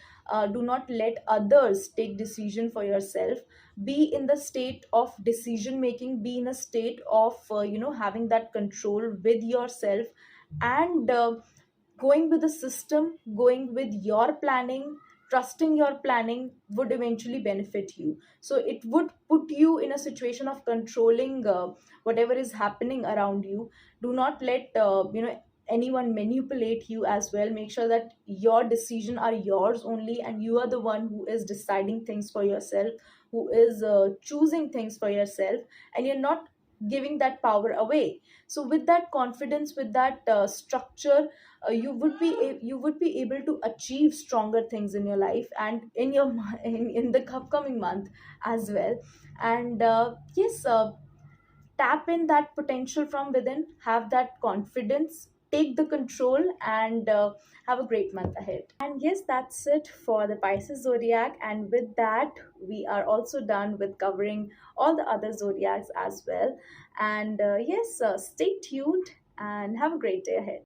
Do not let others take decision for yourself. Be in the state of decision making, be in a state of having that control with yourself. And going with the system, going with your planning, trusting your planning would eventually benefit you. So it would put you in a situation of controlling whatever is happening around you. Do not let anyone manipulate you as well. Make sure that your decision are yours only, and you are the one who is deciding things for yourself, who is choosing things for yourself, and you're not giving that power away. So with that confidence, with that structure, you would be able to achieve stronger things in your life, and in your in the upcoming month as well. And yes, tap in that potential from within, have that confidence, take the control, and have a great month ahead. And yes, that's it for the Pisces zodiac. And with that, we are also done with covering all the other zodiacs as well. And yes, stay tuned and have a great day ahead.